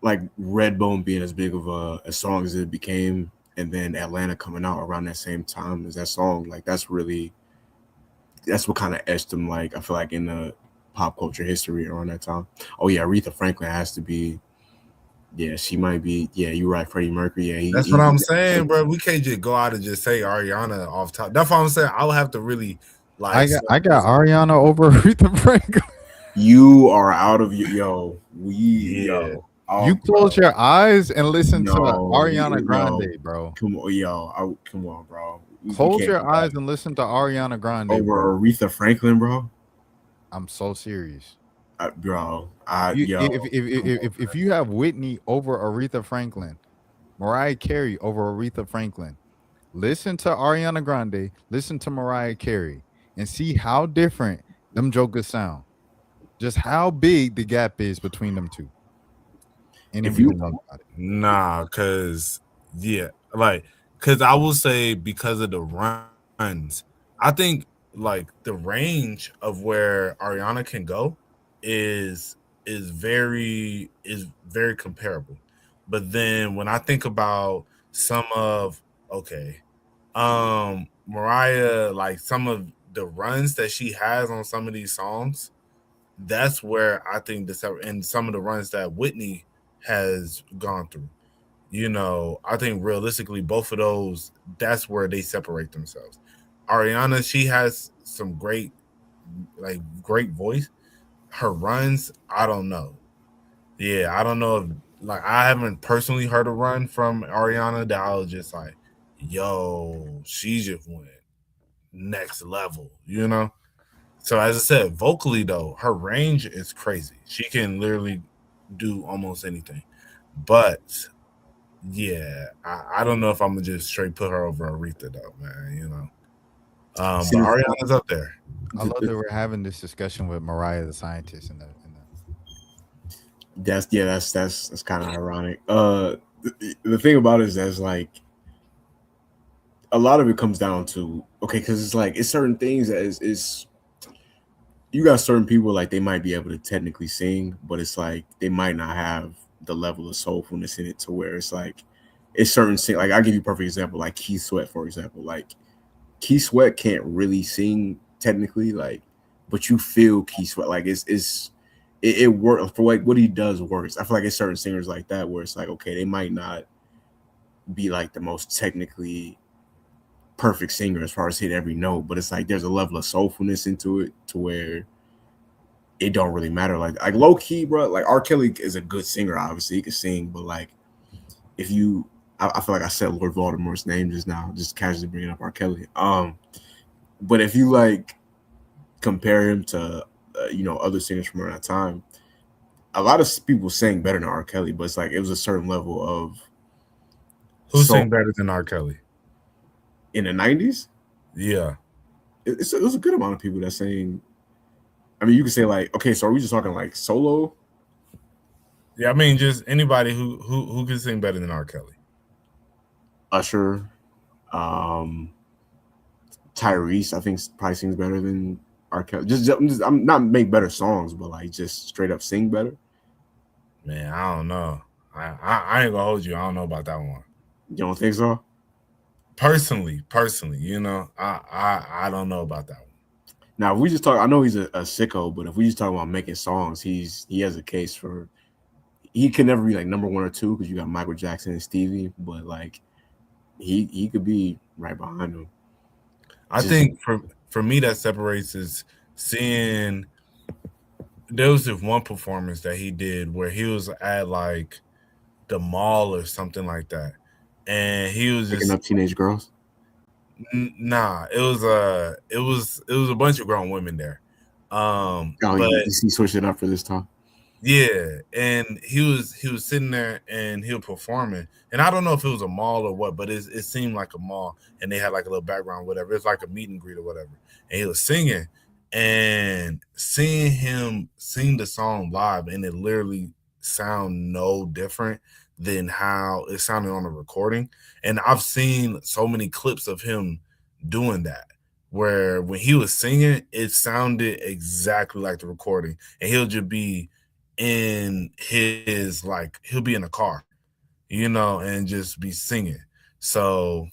like Redbone being as big of a song as it became, and then Atlanta coming out around that same time as that song, like that's what kind of etched him. Like I feel like in the pop culture history around that time. Oh yeah, Aretha Franklin has to be. Yeah, she might be. Yeah, you're right, Freddie Mercury. Yeah, that's what I'm saying, bro. We can't just go out and just say Ariana off top. That's what I'm saying. I'll have to really like. I got Ariana over Aretha Franklin. You are out of yo. You close your eyes and listen to Ariana Grande, bro. Come on, bro. Close your eyes and listen to Ariana Grande over Aretha Franklin, bro. I'm so serious, bro. If you have Whitney over Aretha Franklin, Mariah Carey over Aretha Franklin, listen to Ariana Grande, listen to Mariah Carey, and see how different them jokers sound. Just how big the gap is between them two. And if you know about it. Nah, cause I will say because of the runs, I think like the range of where Ariana can go is very comparable. But then when I think about some of Mariah, like some of the runs that she has on some of these songs, that's where I think and some of the runs that Whitney has gone through. You know, I think realistically both of those, that's where they separate themselves. Ariana, she has some great voice. Her runs, I don't know. Yeah, I don't know if I haven't personally heard a run from Ariana that I was just like, yo, she just went next level, you know? So as I said, vocally though, her range is crazy. She can literally do almost anything. But yeah, I don't know if I'm gonna just straight put her over Aretha though, man, you know. But Ariana's up there. I love that we're having this discussion with Mariah the scientist in the That's kind of ironic. The thing about it is that's like a lot of it comes down to because it's like it's certain things that is you got certain people like they might be able to technically sing, but it's like they might not have the level of soulfulness in it to where it's like it's certain like I'll give you a perfect example, like Keith Sweat, for example. Like Keith Sweat can't really sing technically, like, but you feel Keith Sweat. Like it works for like what he does works. I feel like it's certain singers like that where it's like, okay, they might not be like the most technically perfect singer as far as hit every note, but it's like there's a level of soulfulness into it to where it don't really matter. Like low key, bro. Like R. Kelly is a good singer, obviously he can sing, but like if you, I feel like I said Lord Voldemort's name just now, just casually bringing up R. Kelly. But if you like compare him to other singers from around that time, a lot of people sang better than R. Kelly, but it's like it was a certain level of who sang better than R. Kelly in the 90s. Yeah, it was a good amount of people that sang. I mean, you could say like, okay, so are we just talking like solo? Yeah, I mean, just anybody who can sing better than R. Kelly. Usher, Tyrese, I think probably sings better than R. Kelly. I'm not make better songs, but like just straight up sing better. Man, I don't know. I ain't gonna hold you. I don't know about that one. You don't think so? Personally, I don't know about that one. Now, if we just talk, I know he's a sicko, but if we just talk about making songs, he has a case for. He can never be like number 1 or 2 because you got Michael Jackson and Stevie, but like he could be right behind him. I think for me that separates is seeing there was this one performance that he did where he was at like the mall or something like that, and he was picking up teenage girls. Nah, it was a bunch of grown women there. But he switched it up for this time. Yeah, and he was sitting there and he was performing, and I don't know if it was a mall or what, but it seemed like a mall, and they had like a little background, whatever. It's like a meet and greet or whatever, and he was singing, and seeing him sing the song live, and it literally sound no different than how it sounded on the recording. And I've seen so many clips of him doing that, where when he was singing, it sounded exactly like the recording, and he'll just be in his, like, he'll be in a car, and just be singing. So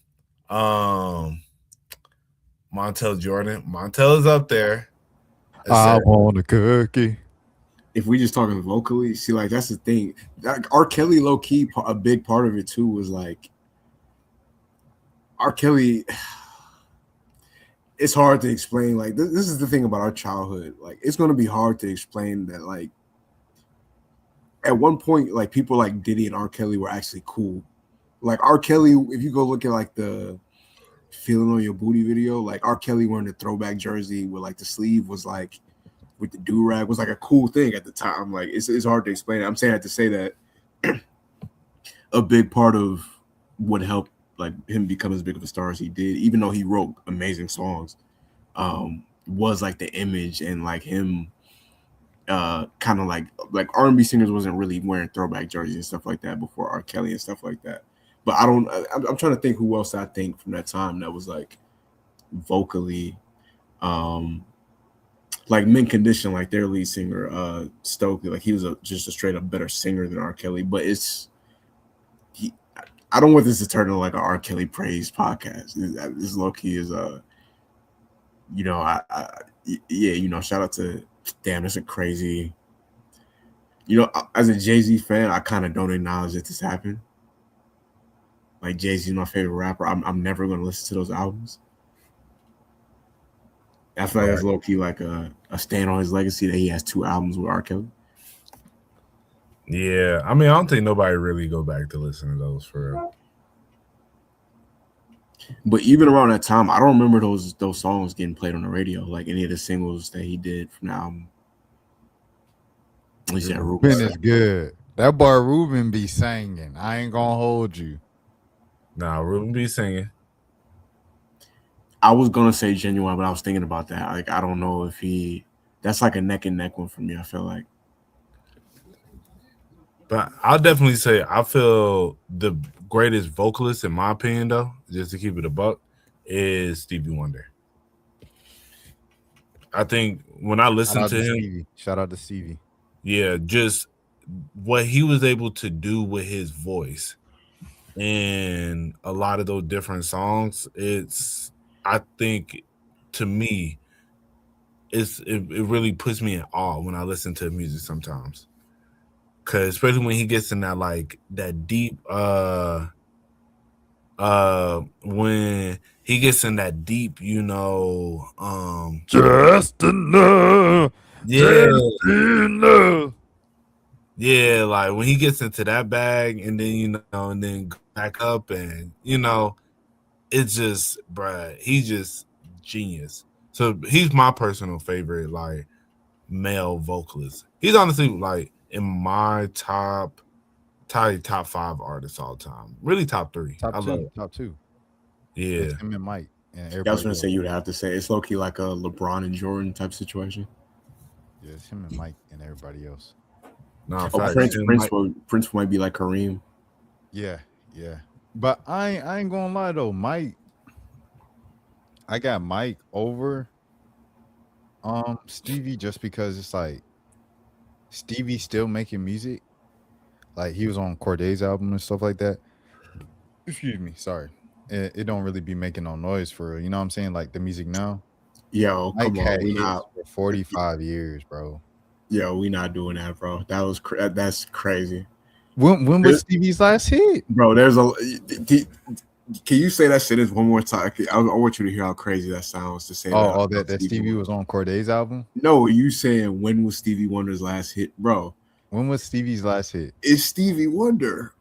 Montel Jordan, Montel is up there. I want a cookie. If we just talking vocally, see, like that's the thing. R. Kelly, low key, a big part of it too was like R. Kelly. It's hard to explain. Like this is the thing about our childhood. Like it's gonna be hard to explain that. Like at one point, like people like Diddy and R. Kelly were actually cool. Like R. Kelly, if you go look at like the "Feeling on Your Booty" video, like R. Kelly wearing the throwback jersey with like the sleeve was like. With the do-rag was like a cool thing at the time. Like it's hard to explain it. I'm saying that to say that a big part of what helped like him become as big of a star as he did, even though he wrote amazing songs, was like the image and like him kind of like R&B singers wasn't really wearing throwback jerseys and stuff like that before R. Kelly and stuff like that. But I'm trying to think who else I think from that time that was like vocally like Mint Condition, like their lead singer, Stokely, like he was just a straight up better singer than R. Kelly. But I don't want this to turn into like an R. Kelly praise podcast. This low key is shout out to that's a crazy. As a Jay-Z fan, I kind of don't acknowledge that this happened. Like Jay-Z is my favorite rapper. I'm never gonna listen to those albums. I feel like that's low key like a stand on his legacy that he has 2 albums with R. Kelly. Yeah, I mean, I don't think nobody really go back to listen to those for real. But even around that time, I don't remember those songs getting played on the radio, like any of the singles that he did from the album. At least that Ruben is good. That boy Ruben be singing. I ain't gonna hold you. Nah, Ruben be singing. I was gonna say Genuine, but I was thinking about that. Like, I don't know if that's like a neck and neck one for me. I feel like, but I'll definitely say I feel the greatest vocalist, in my opinion, though, just to keep it a buck, is Stevie Wonder. I think when I listen to him, shout out to Stevie. Yeah, just what he was able to do with his voice in a lot of those different songs, it's I think to me, it really puts me in awe when I listen to music sometimes. Cause especially when he gets in that like that deep when he gets in that deep, Just enough. yeah, Just enough. yeah, like when he gets into that bag and then and then go back up and it's just bruh, he's just genius. So he's my personal favorite like male vocalist. He's honestly like in my top 5 artists all time. Really top 3. I love it. Top two. Yeah. It's him and Mike and everybody. Yeah, I was gonna else. say you would have to say it's low key like a LeBron and Jordan type situation. Yeah, it's him and Mike and everybody else. No, Oh, Prince might be like Kareem. Yeah. But I ain't gonna lie though, Mike. I got Mike over Stevie just because it's like Stevie still making music. Like he was on Corday's album and stuff like that. Excuse me, sorry. It don't really be making no noise for real. You know what I'm saying? Like the music now. Yo, Mike come on, had we hits not. for 45 years, bro. Yo, we not doing that, bro. That's crazy. When was Stevie's last hit? Bro, can you say that sentence one more time? I want you to hear how crazy that sounds to say that. That Stevie was on Corday's album? No, you saying when was Stevie Wonder's last hit, bro? When was Stevie's last hit? It's Stevie Wonder.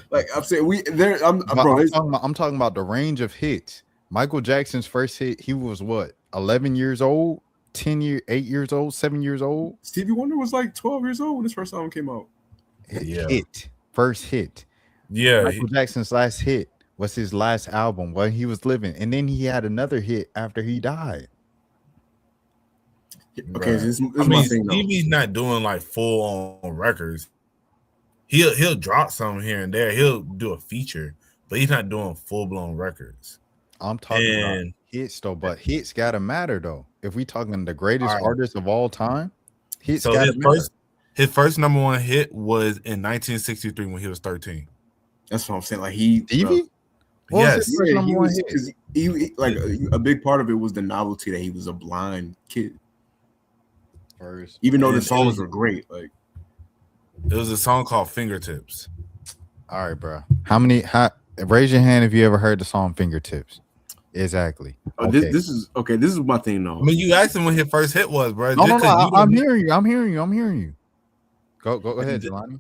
Like I'm saying, I'm talking about the range of hits. Michael Jackson's first hit, he was what, 11 years old, 8 years old, 7 years old. Stevie Wonder was like 12 years old when his first album came out. First hit. Yeah, Michael Jackson's last hit was his last album while he was living, and then he had another hit after he died. Okay, this is my thing. Stevie's not doing like full on records. He'll drop something here and there. He'll do a feature, but he's not doing full blown records. I'm talking about hits though, but hits gotta matter though. If we talking the greatest artist of all time, hits gotta matter. His first number 1 hit was in 1963 when he was 13. That's what I'm saying. Like Stevie? Yes, he like a big part of it was the novelty that he was a blind kid. First, even though the songs were great, like it was a song called Fingertips. All right, bro. Raise your hand if you ever heard the song Fingertips. Exactly. Okay. This is my thing though. I mean, you asked him when his first hit was, bro. No, I'm hearing you. Go ahead, Jelani.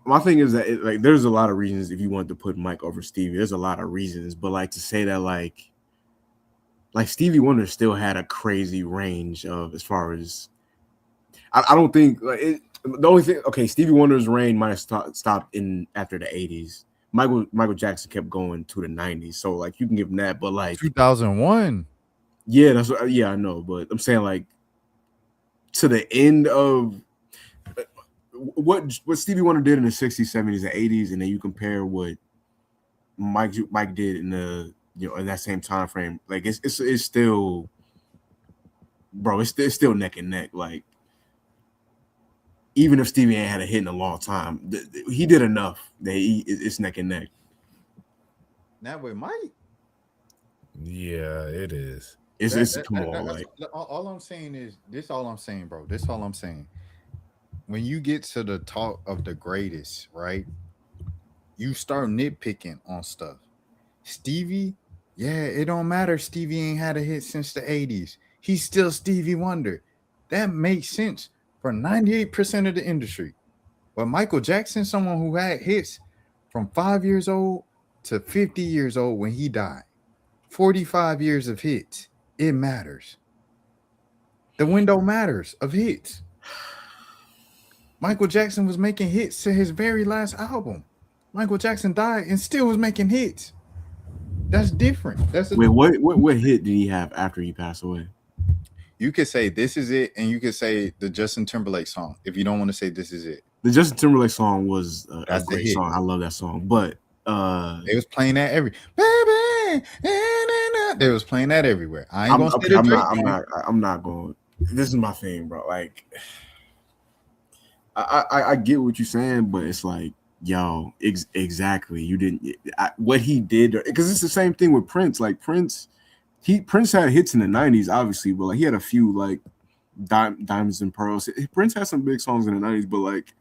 My thing is that there's a lot of reasons if you want to put Mike over Stevie. There's a lot of reasons, but like to say that like Stevie Wonder still had a crazy range of as far as I don't think like the only thing. Okay, Stevie Wonder's reign might have stopped in after the 80s. Michael Jackson kept going to the 90s, so like you can give him that, but like 2001. Yeah, I know, but I'm saying like to the end of what Stevie Wonder did in the 60s, 70s, and 80s, and then you compare what Mike did in the in that same time frame, like it's still, bro, it's still neck and neck. Like even if Stevie ain't had a hit in a long time, he did enough that it's neck and neck. That way, Mike. Yeah, it is. Come on, like all I'm saying is this. All I'm saying, bro. This all I'm saying. When you get to the talk of the greatest, right? You start nitpicking on stuff. Stevie, yeah, it don't matter. Stevie ain't had a hit since the 80s. He's still Stevie Wonder. That makes sense for 98% of the industry. But Michael Jackson, someone who had hits from 5 years old to 50 years old when he died, 45 years of hits, it matters. The window matters of hits. Michael Jackson was making hits to his very last album. Michael Jackson died and still was making hits. That's different. Wait, what hit did he have after he passed away? You could say This Is It, and you could say the Justin Timberlake song. If you don't want to say This Is It, the Justin Timberlake song was a great song. I love that song, but they was playing that they was playing that everywhere. I ain't gonna say I'm not going. This is my thing, bro. Like I get what you're saying, but it's like Yo, exactly. You didn't what he did because it's the same thing with Prince. Like Prince had hits in the 90s, obviously, but like he had a few like Diamonds and Pearls. Prince had some big songs in the 90s, but like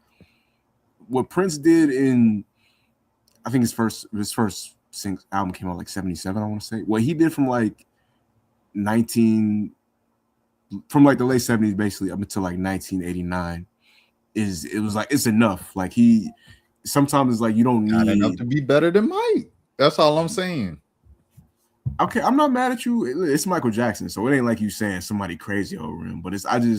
what Prince did in I think his first album came out like 77, I want to say. What he did from like like the late 70s basically up until like 1989 it was like it's enough. Like he sometimes it's like you don't Not need enough to be better than Mike. That's all I'm saying. Okay, I'm not mad at you. It's Michael Jackson, so it ain't like you saying somebody crazy over him. But it's not the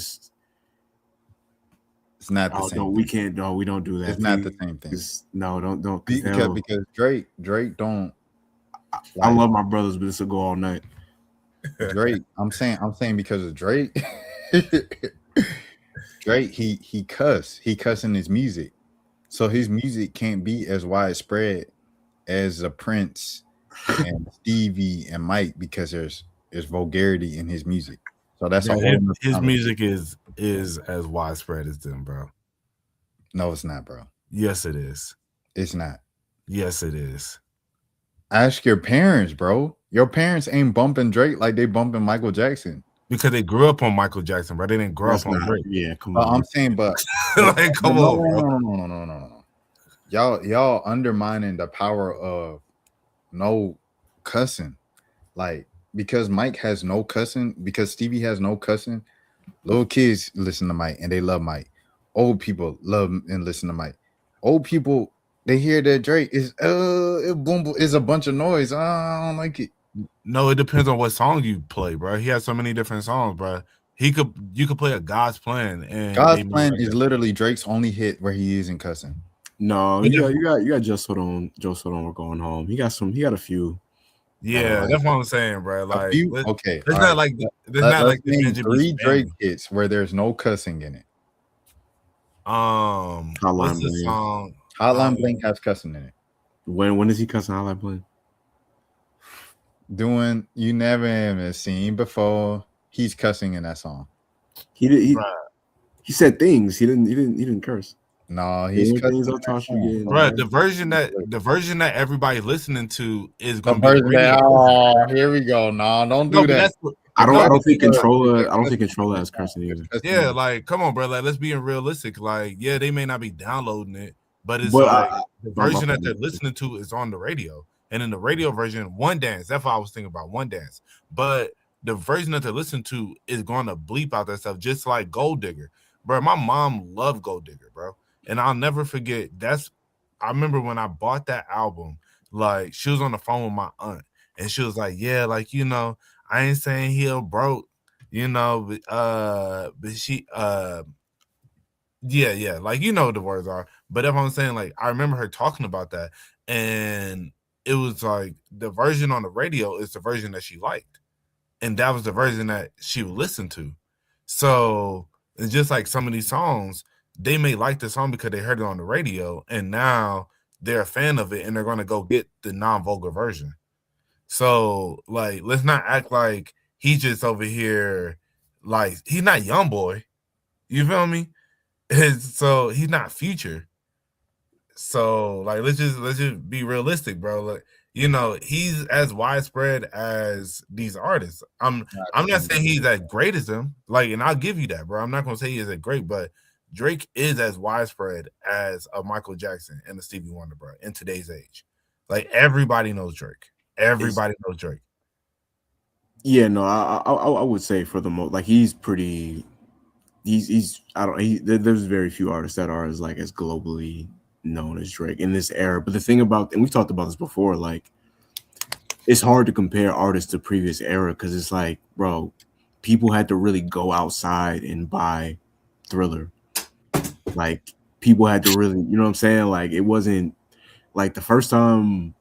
same. No, we can't. No, we don't do that. It's not the same thing. No, don't. Because Drake don't. I love my brothers, but this will go all night. Drake, I'm saying because of Drake. Drake, he cuss in his music, so his music can't be as widespread as a Prince and Stevie and Mike because there's vulgarity in his music. So that's all. His music is as widespread as them, bro. No, it's not, bro. Yes, it is. It's not. Yes, it is. Ask your parents, bro. Your parents ain't bumping Drake like they bumping Michael Jackson. Because they grew up on Michael Jackson, bro. They didn't grow up on Drake. Yeah, come But on. I'm saying, but like, come on, bro. No. Y'all undermining the power of no cussing. Like, because Mike has no cussing, because Stevie has no cussing, little kids listen to Mike and they love Mike. Old people love and listen to Mike. Old people, they hear that Drake is boom is a bunch of noise. I don't like it. No, it depends on what song you play, bro. He has so many different songs, bro. You could play a God's Plan, and God's Plan is literally Drake's only hit where he isn't cussing. No, you got Just Hold On, We're Going Home. He got a few. Yeah, that's what I'm saying, bro. Like, okay, it's not like the three Drake hits where there's no cussing in it. What's the song? Hotline Bling has cussing in it. When is he cussing Hotline Bling? Doing You Never Ever Seen Before. He's cussing in that song. He said things. He didn't curse. No, he's cussing. Bro, the version that everybody listening to is gonna be here we go. No, don't do that. I don't think Controller has cursing either. Yeah, like come on, bro. Like let's be realistic. Like, yeah, they may not be downloading it, but it's the version that they're listening to is on the radio. And in the radio version, One Dance, that's what I was thinking about, One Dance. But the version that they're listening to is going to bleep out that stuff, just like Gold Digger. Bro, my mom loved Gold Digger, bro. And I'll never forget, I remember when I bought that album, like, she was on the phone with my aunt, and she was like, yeah, like, you know, I ain't saying he broke, you know, but she, yeah, like, you know what the words are. But if I'm saying, like, I remember her talking about that, and it was like the version on the radio is the version that she liked. And that was the version that she would listen to. So it's just like some of these songs, they may like the song because they heard it on the radio, and now they're a fan of it, and they're going to go get the non-vulgar version. So, like, let's not act like he's just over here, like, he's not Young Boy. You feel me? So he's not Future. So, like, let's just be realistic, bro. Like, you know, he's as widespread as these artists. I'm not saying he's as great as them. Like, and I'll give you that, bro. I'm not gonna say he is as great, but Drake is as widespread as a Michael Jackson and a Stevie Wonder, bro, in today's age. Like, everybody knows Drake. Everybody knows Drake. Yeah, no, I would say for the most, like, he's pretty. He's there's very few artists that are as globally known as Drake in this era. But the thing about, and we've talked about this before, like, it's hard to compare artists to previous era because it's like, bro, people had to really go outside and buy Thriller. Like, people had to really, you know what I'm saying? Like, it wasn't like the first time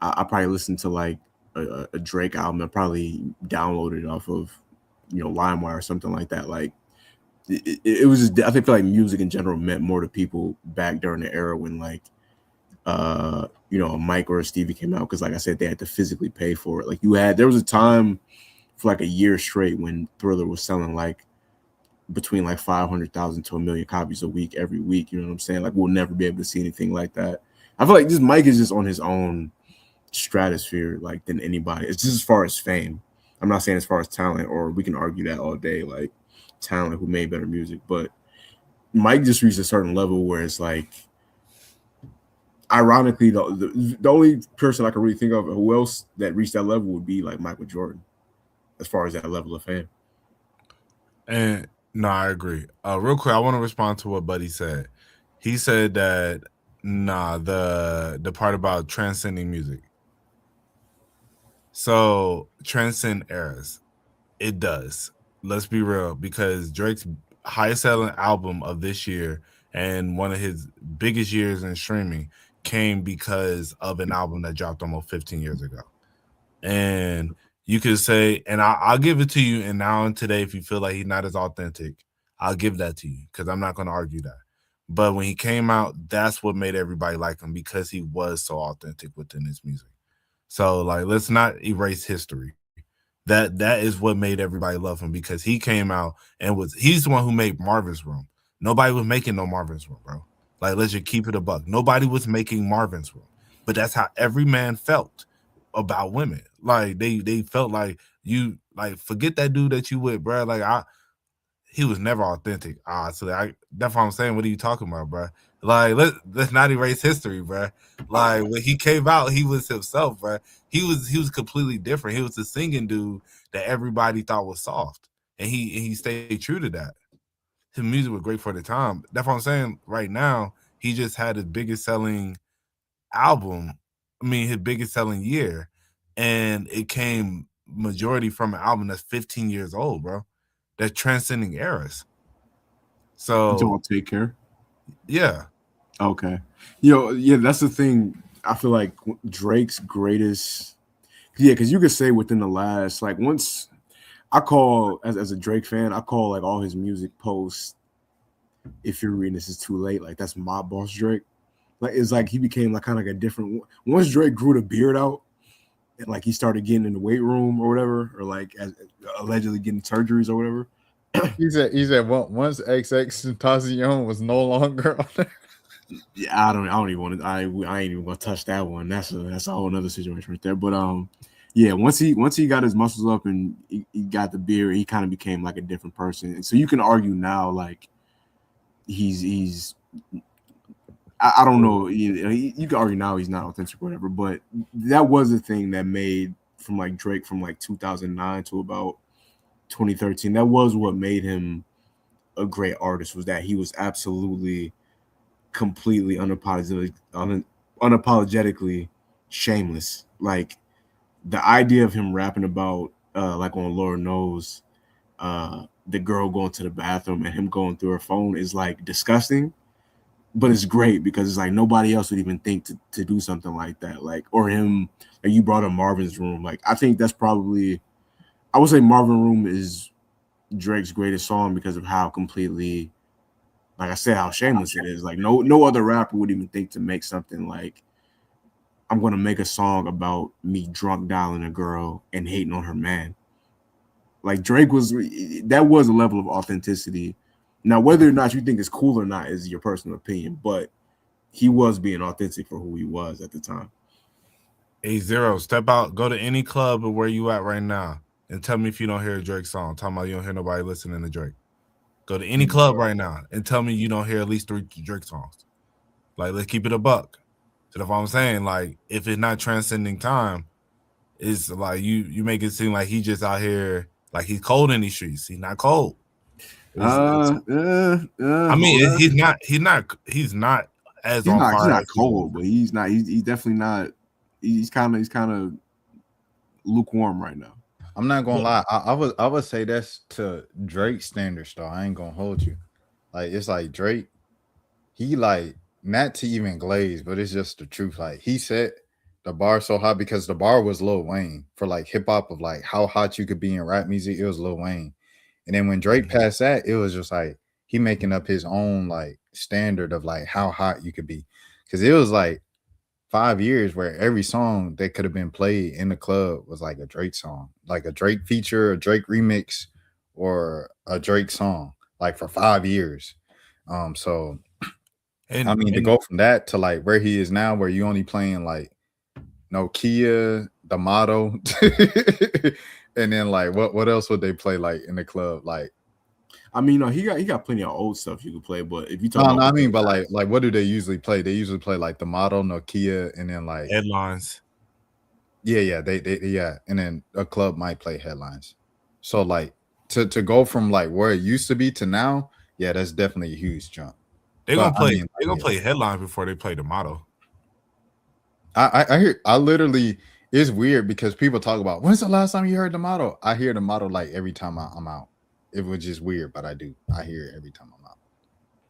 I probably listened to like a Drake album, I probably downloaded it off of, you know, LimeWire or something like that. Like, it was just, I think like music in general meant more to people back during the era when, like, you know, a Mike or a Stevie came out, because like I said, they had to physically pay for it. Like, there was a time for like a year straight when Thriller was selling like between like 500,000 to 1 million copies a week every week. You know what I'm saying? Like we'll never be able to see anything like that. I feel like this Mike is just on his own stratosphere, like than anybody. It's just as far as fame. I'm not saying as far as talent, or we can argue that all day, like talent who made better music, but Mike just reached a certain level where it's like, ironically, the only person I can really think of who else that reached that level would be like Michael Jordan, as far as that level of fame. And no, I agree. Real quick, I want to respond to what Buddy said. He said that the part about transcending music. So transcend eras, it does. Let's be real, because Drake's highest selling album of this year and one of his biggest years in streaming came because of an album that dropped almost 15 years ago. And you could say, and I'll give it to you, and now and today, if you feel like he's not as authentic, I'll give that to you, because I'm not going to argue that. But when he came out, that's what made everybody like him, because he was so authentic within his music. So, like, let's not erase history. That is what made everybody love him, because he came out and he's the one who made Marvin's Room. Nobody was making no Marvin's Room, bro. Like, let's just keep it a buck. Nobody was making Marvin's Room. But that's how every man felt about women. Like, they felt like, you, like, forget that dude that you with, bro. Like, he was never authentic. So that's what I'm saying. What are you talking about, bro? Like, let's not erase history, bro. Like, when he came out, he was himself, bro. He was completely different. He was the singing dude that everybody thought was soft, and he stayed true to that. His music was great for the time. That's what I'm saying. Right now, he just had his biggest selling album. I mean, his biggest selling year, and it came majority from an album that's 15 years old, bro. That's transcending eras. So Don't Take Care. Yeah. Okay. Yeah, that's the thing. I feel like Drake's greatest. Yeah, because you could say within the last, like, once I call, as a Drake fan, I call like all his music posts, if you're reading this is too late, like that's my boss Drake. Like, it's like he became like kind of like a different. Once Drake grew the beard out, and like he started getting in the weight room or whatever, or like allegedly getting surgeries or whatever. He said once XX Tentacion was no longer on there. Yeah, I don't even want to. I ain't even gonna touch that one. That's a whole other situation right there. But yeah, once he got his muscles up and he got the beard, he kind of became like a different person. And so you can argue now, like he's I don't know. You can argue now he's not authentic or whatever, but that was the thing that made from like Drake from like 2009 to about 2013. That was what made him a great artist, was that he was absolutely, completely unapologetically shameless. Like the idea of him rapping about like on Lord Knows, the girl going to the bathroom and him going through her phone is like disgusting, but it's great because it's like nobody else would even think to do something like that. Like, or him, like you brought up Marvin's Room. Like, I think that's probably, I would say Marvin Room is Drake's greatest song because of how completely, like I said, how shameless it is. Like no other rapper would even think to make something like, I'm going to make a song about me drunk dialing a girl and hating on her man. Like Drake that was a level of authenticity. Now, whether or not you think it's cool or not is your personal opinion, but he was being authentic for who he was at the time. A0, step out, go to any club or where you at right now and tell me if you don't hear a Drake song. Tell me you don't hear nobody listening to Drake. Go to any club right now and tell me you don't hear at least 3 Drake songs. Like, let's keep it a buck. So that's what I'm saying. Like, if it's not transcending time, it's like you make it seem like he just out here, like he's cold in these streets. He's not cold. I mean, he's not as on fire. He's not cold, but he's definitely not. He's kind of lukewarm right now. I'm not gonna lie. I would say that's to Drake's standards, though. I ain't gonna hold you. Like, it's like Drake, he like, not to even glaze, but it's just the truth. Like, he set the bar so high because the bar was Lil Wayne for like hip hop, of like how hot you could be in rap music. It was Lil Wayne. And then when Drake passed that, it was just like he making up his own like standard of like how hot you could be. Because it was like 5 years where every song that could have been played in the club was like a Drake song, like a Drake feature, a Drake remix, or a Drake song. like for 5 years. So And, I mean, to go from that to like where he is now, where you only playing like Nokia, the motto, and then like what else would they play like in the club? Like, I mean, he got plenty of old stuff you could play, but if you talk no, about no, I mean, but like what do they usually play? They usually play like the motto, Nokia, and then like headlines. yeah, they and then a club might play headlines. So like to go from like where it used to be to now, yeah, that's definitely a huge jump. They're But, gonna play. I mean, They're gonna yeah. play headlines before they play the motto. I hear I literally it's weird because people talk about when's the last time you heard the motto? I hear the motto like every time I'm out. It was just weird, but I hear it every time I'm out.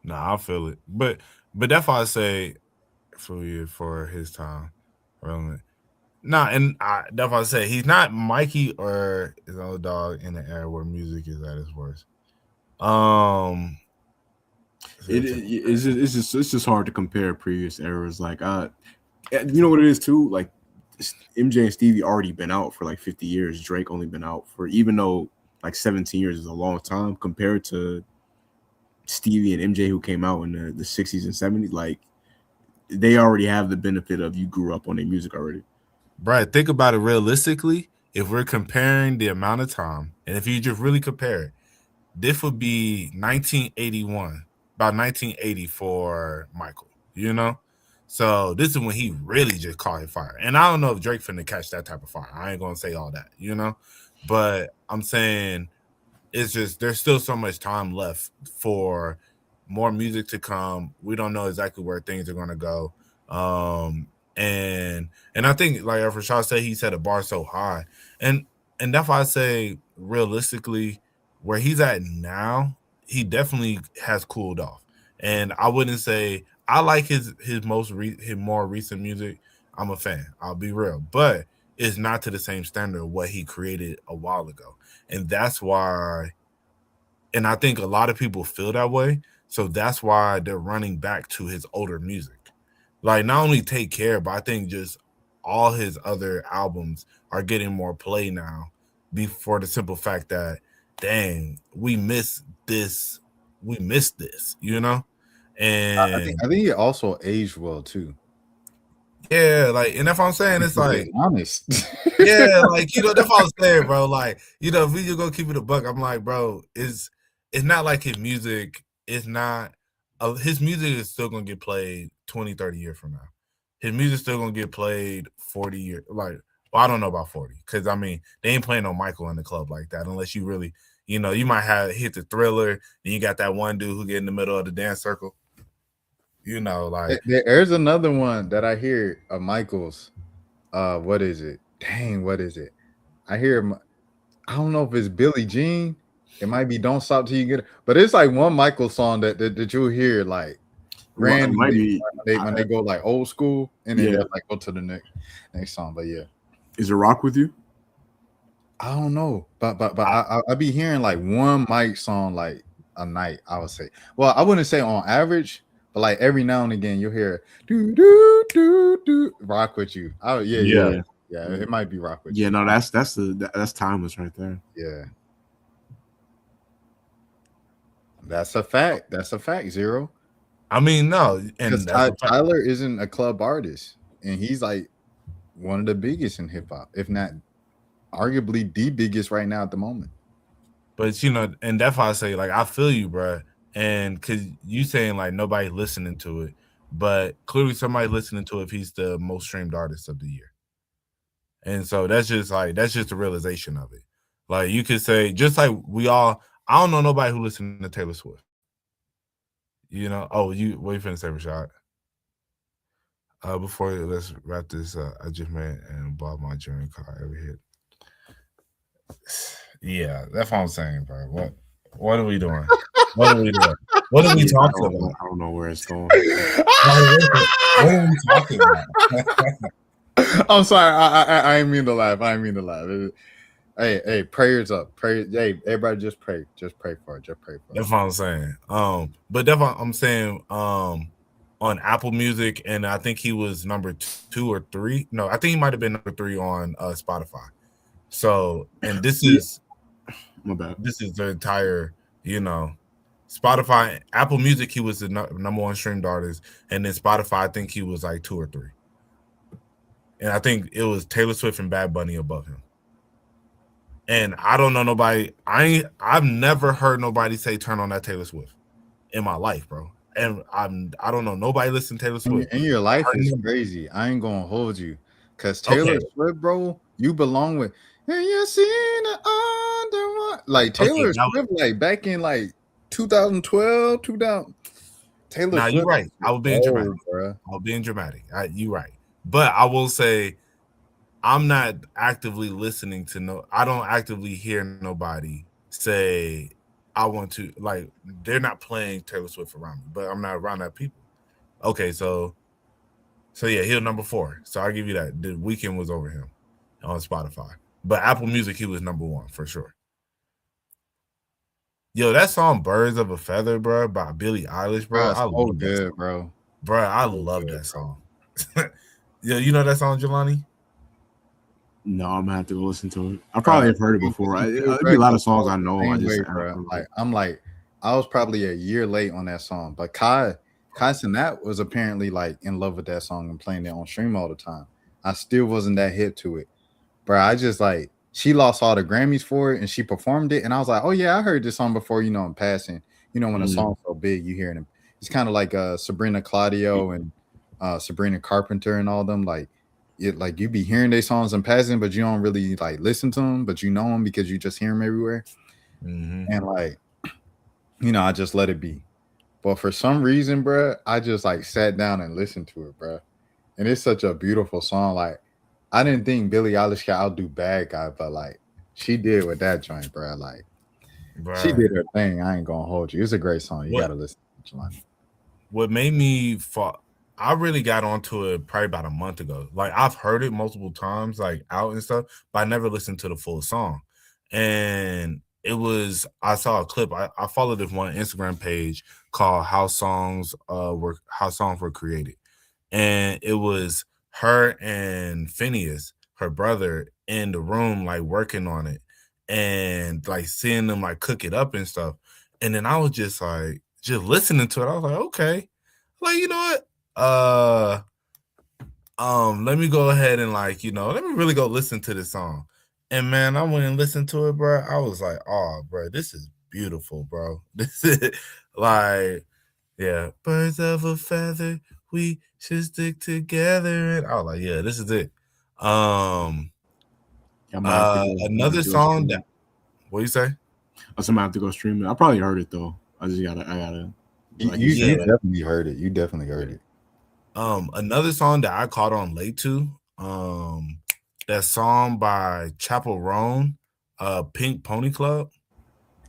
Nah, I feel it. But that's why I say for his time relevant. Nah, and that's why I say he's not Mikey or his old dog in the era where music is at its worst. It's just hard to compare previous eras. Like you know what it is too. Like MJ and Stevie already been out for like 50 years. Drake only been out for, even though like 17 years is a long time compared to Stevie and MJ who came out in the 60s and 70s. Like they already have the benefit of you grew up on their music already. Right. Think about it realistically. If we're comparing the amount of time, and if you just really compare it, this would be 1981, about 1980 for Michael, you know? So this is when he really just caught fire. And I don't know if Drake finna catch that type of fire. I ain't gonna say all that, you know? But I'm saying it's just there's still so much time left for more music to come. We don't know exactly where things are gonna go. And I think like Rashad said, he set a bar so high. And that's why I say realistically, where he's at now, he definitely has cooled off. And I wouldn't say I like his more recent music. I'm a fan. I'll be real, but it's not to the same standard of what he created a while ago, and that's why. And I think a lot of people feel that way, so that's why they're running back to his older music. Like not only Take Care, but I think just all his other albums are getting more play now, for the simple fact that, dang, we missed this, you know. And I think it also aged well too. Yeah, like, and that's what I'm saying. It's like, honest. Yeah, like, you know, that's what I'm saying, bro. Like, you know, if we just go keep it a buck, I'm like, bro, it's not like his music is not his music is still gonna get played 20, 30 years from now. His music's still gonna get played 40 years. Like, well, I don't know about 40, because I mean, they ain't playing no Michael in the club like that unless you really, you know, you might have hit the Thriller, and you got that one dude who get in the middle of the dance circle. You know, like there's another one that I hear of Michael's. What is it? Dang, what is it? I hear. I don't know if it's Billie Jean. It might be "Don't Stop Till You Get It," but it's like one Michael song that you'll hear like randomly when they go like old school, and then they'll like go to the next song. But yeah, is it Rock With You? I don't know, but I be hearing like one Mike song like a night. I would say. Well, I wouldn't say on average. But like every now and again, you'll hear do do do do Rock With You. Oh yeah. It might be Rock With You. Yeah, no, that's timeless right there. Yeah, that's a fact. That's a fact. Zero. I mean, no, and Tyler isn't a club artist, and he's like one of the biggest in hip hop, if not arguably the biggest right now at the moment. But you know, and that's why I say, like, I feel you, bro. And because you saying like nobody's listening to it, but clearly somebody's listening to it if he's the most streamed artist of the year. And so that's just the realization of it. Like you could say, just like I don't know nobody who listens to Taylor Swift. You know, what are you finna say, Rashad? Before let's wrap this up, I just made and bought my dream car every hit. Yeah, that's what I'm saying, bro. What are we doing? What are we doing? What are we talking about? I don't know where it's going. What are we talking about? I'm sorry. I didn't mean to laugh. Hey, prayers up. Hey, everybody, just pray. Just pray for it. Just pray for it. That's what I'm saying. But that's what I'm saying. On Apple Music, and I think he was number 2 or 3. No, I think he might have been number 3 on Spotify. So, and this is my bad. This is the entire, you know. Spotify, Apple Music, he was the number one streamed artist, and then Spotify, I think he was like 2 or 3. And I think it was Taylor Swift and Bad Bunny above him. And I don't know nobody. I've never heard nobody say turn on that Taylor Swift in my life, bro. And I don't know nobody listen to Taylor Swift. And your life is crazy. I ain't gonna hold you, cause Taylor Swift, bro, you belong with. And you seen the under like Taylor Swift, like back in like 2012, 2000. Taylor Nah, Swift. you're right. I was being dramatic, bro. I was being dramatic. You're right. But I will say, I'm not actively listening to I don't actively hear nobody say I want to, like, they're not playing Taylor Swift around me, but I'm not around that people. Okay, so yeah, he was number 4. So I'll give you that. The Weeknd was over him on Spotify. But Apple Music, he was number 1 for sure. Yo, that song "Birds of a Feather," bro, by Billie Eilish, bro. I love good, bro. Bro, I love that song. Yo, you know that song, Jelani? No, I'm gonna have to go listen to it. I probably have heard it before. There'd be a lot of songs I know. I was probably a year late on that song, but Kai Cenat was apparently like in love with that song and playing it on stream all the time. I still wasn't that hip to it, bro. I just like she lost all the Grammys for it and she performed it, and I was like, oh yeah, I heard this song before, in passing. When a song's so big, you hear it. It's kind of like Sabrina Claudio and Sabrina Carpenter and all them. Like you be hearing their songs in passing, but you don't really like listen to them, but you know them because you just hear them everywhere. Mm-hmm. And like, I just let it be. But for some reason, bro, I just like sat down and listened to it, bro. And it's such a beautiful song. Like, I didn't think Billie Eilish could outdo Bad Guy, but like she did with that joint, bro. Like, she did her thing. I ain't gonna hold you. It's a great song. You gotta listen to it. What made me fall? I really got onto it probably about a month ago. Like, I've heard it multiple times, like out and stuff, but I never listened to the full song. And it was, I saw a clip. I followed this one Instagram page called How Songs Were Created. And it was her and Phineas, her brother, in the room, like working on it and like seeing them like cook it up and stuff. And then I was just like, just listening to it. I was like, okay, like, you know what? Let me go ahead and like, let me really go listen to this song. And man, I went and listened to it, bro. I was like, oh, bro, this is beautiful, bro. This is like, yeah, birds of a feather, we should stick together. And I was like, yeah, this is it. Another song that, what do you say? I'm gonna have to go stream it. I probably heard it though. I gotta. Like, you definitely heard it. You definitely heard it. Another song that I caught on late to, that song by Chappell Roan, Pink Pony Club.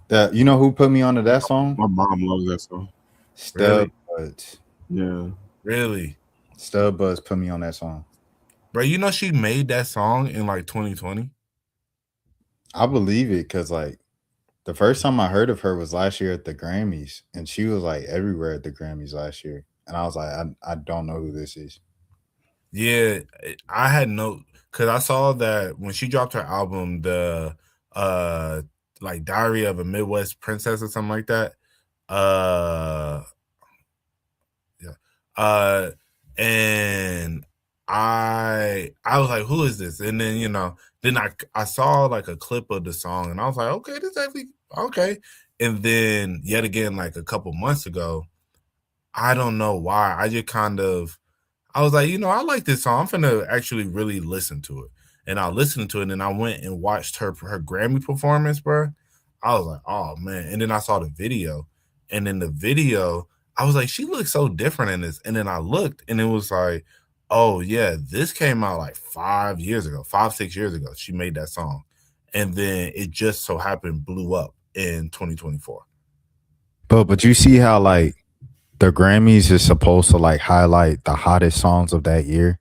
That, you know who put me onto that song? My mom loves that song. Stub Buds. Yeah. Really? Stub Buds put me on that song. Bro, she made that song in like 2020? I believe it, because like the first time I heard of her was last year at the Grammys, and she was like everywhere at the Grammys last year. And I was like, I don't know who this is. Yeah, I had because I saw that when she dropped her album, the like Diary of a Midwest Princess or something like that. And I was like, who is this? And then, then I saw like a clip of the song and I was like, okay, this actually okay. And then yet again, like a couple months ago, I don't know why, I just I was like, I like this song. I'm finna actually really listen to it. And I listened to it and I went and watched her Grammy performance, bro. I was like, oh man. And then I saw the video. And in the video, I was like, she looks so different in this. And then I looked and it was like, oh yeah, this came out like 5 years ago, 5-6 years ago. She made that song. And then it just so happened blew up in 2024. But you see how like the Grammys is supposed to like highlight the hottest songs of that year.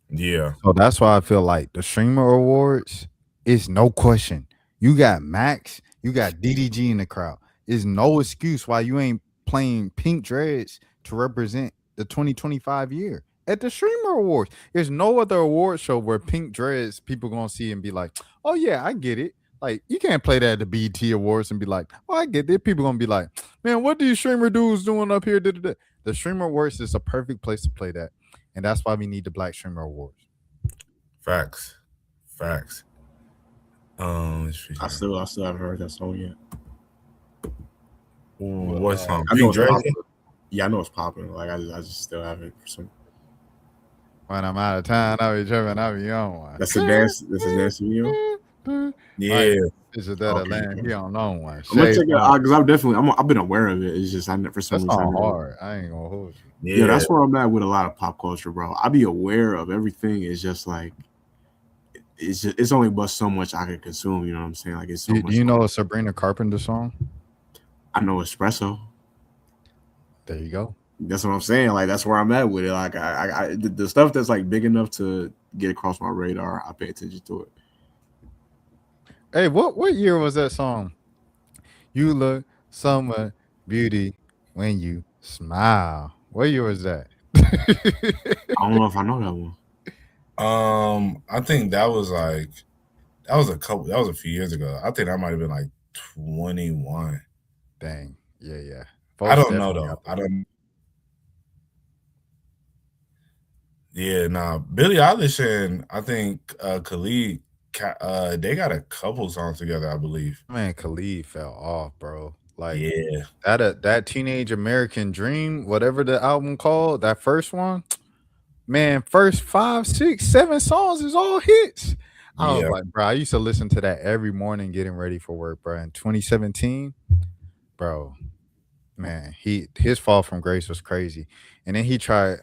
Yeah. So that's why I feel like the Streamer Awards is no question. You got Max, you got DDG in the crowd. There's no excuse why you ain't playing Pink Dreads to represent the 2025 year at the Streamer Awards. There's no other award show where Pink Dreads people gonna see and be like, oh yeah, I get it. Like you can't play that at the BET Awards and be like, "Oh, I get it." People gonna be like, "Man, what these streamer dudes doing up here?" Da-da-da." The streamer awards is a perfect place to play that, and that's why we need the Black Streamer Awards. Facts. I still haven't heard that song yet. What song? I know it's Drake? popular. Yeah, I know it's popular. Like I just still haven't for some. When I'm out of town, I'll be tripping. I'll be on one. That's a dance. This is dance video. Yeah. This is that Okay, Atlanta. okay. He don't know one. I'm gonna check it out because I've been aware of it. It's just for some That's reason. not hard. I ain't gonna hold you. Yeah, that's where I'm at with a lot of pop culture, bro. I be aware of everything. It's just like it's only but so much I can consume. You know what I'm saying? Like it's so Do much. you know a Sabrina Carpenter song? I know Espresso. There you go. That's what I'm saying. Like that's where I'm at with it. Like the stuff that's like big enough to get across my radar, I pay attention to it. Hey, what year was that song? You look summer beauty when you smile. What year was that? I don't know if I know that one. I think that was a few years ago. I think that might have been like 21. Dang. Yeah. I don't know though. I don't. Yeah, nah. Billie Eilish and I think Khalid, they got a couple songs together, I believe. Man, Khalid fell off, bro. Like Yeah, that Teenage American Dream, whatever the album called, that first one, man, first 5, 6, 7 songs is all hits. I was like, bro, I used to listen to that every morning getting ready for work, bro. In 2017, bro, man, his fall from grace was crazy. And then he tried,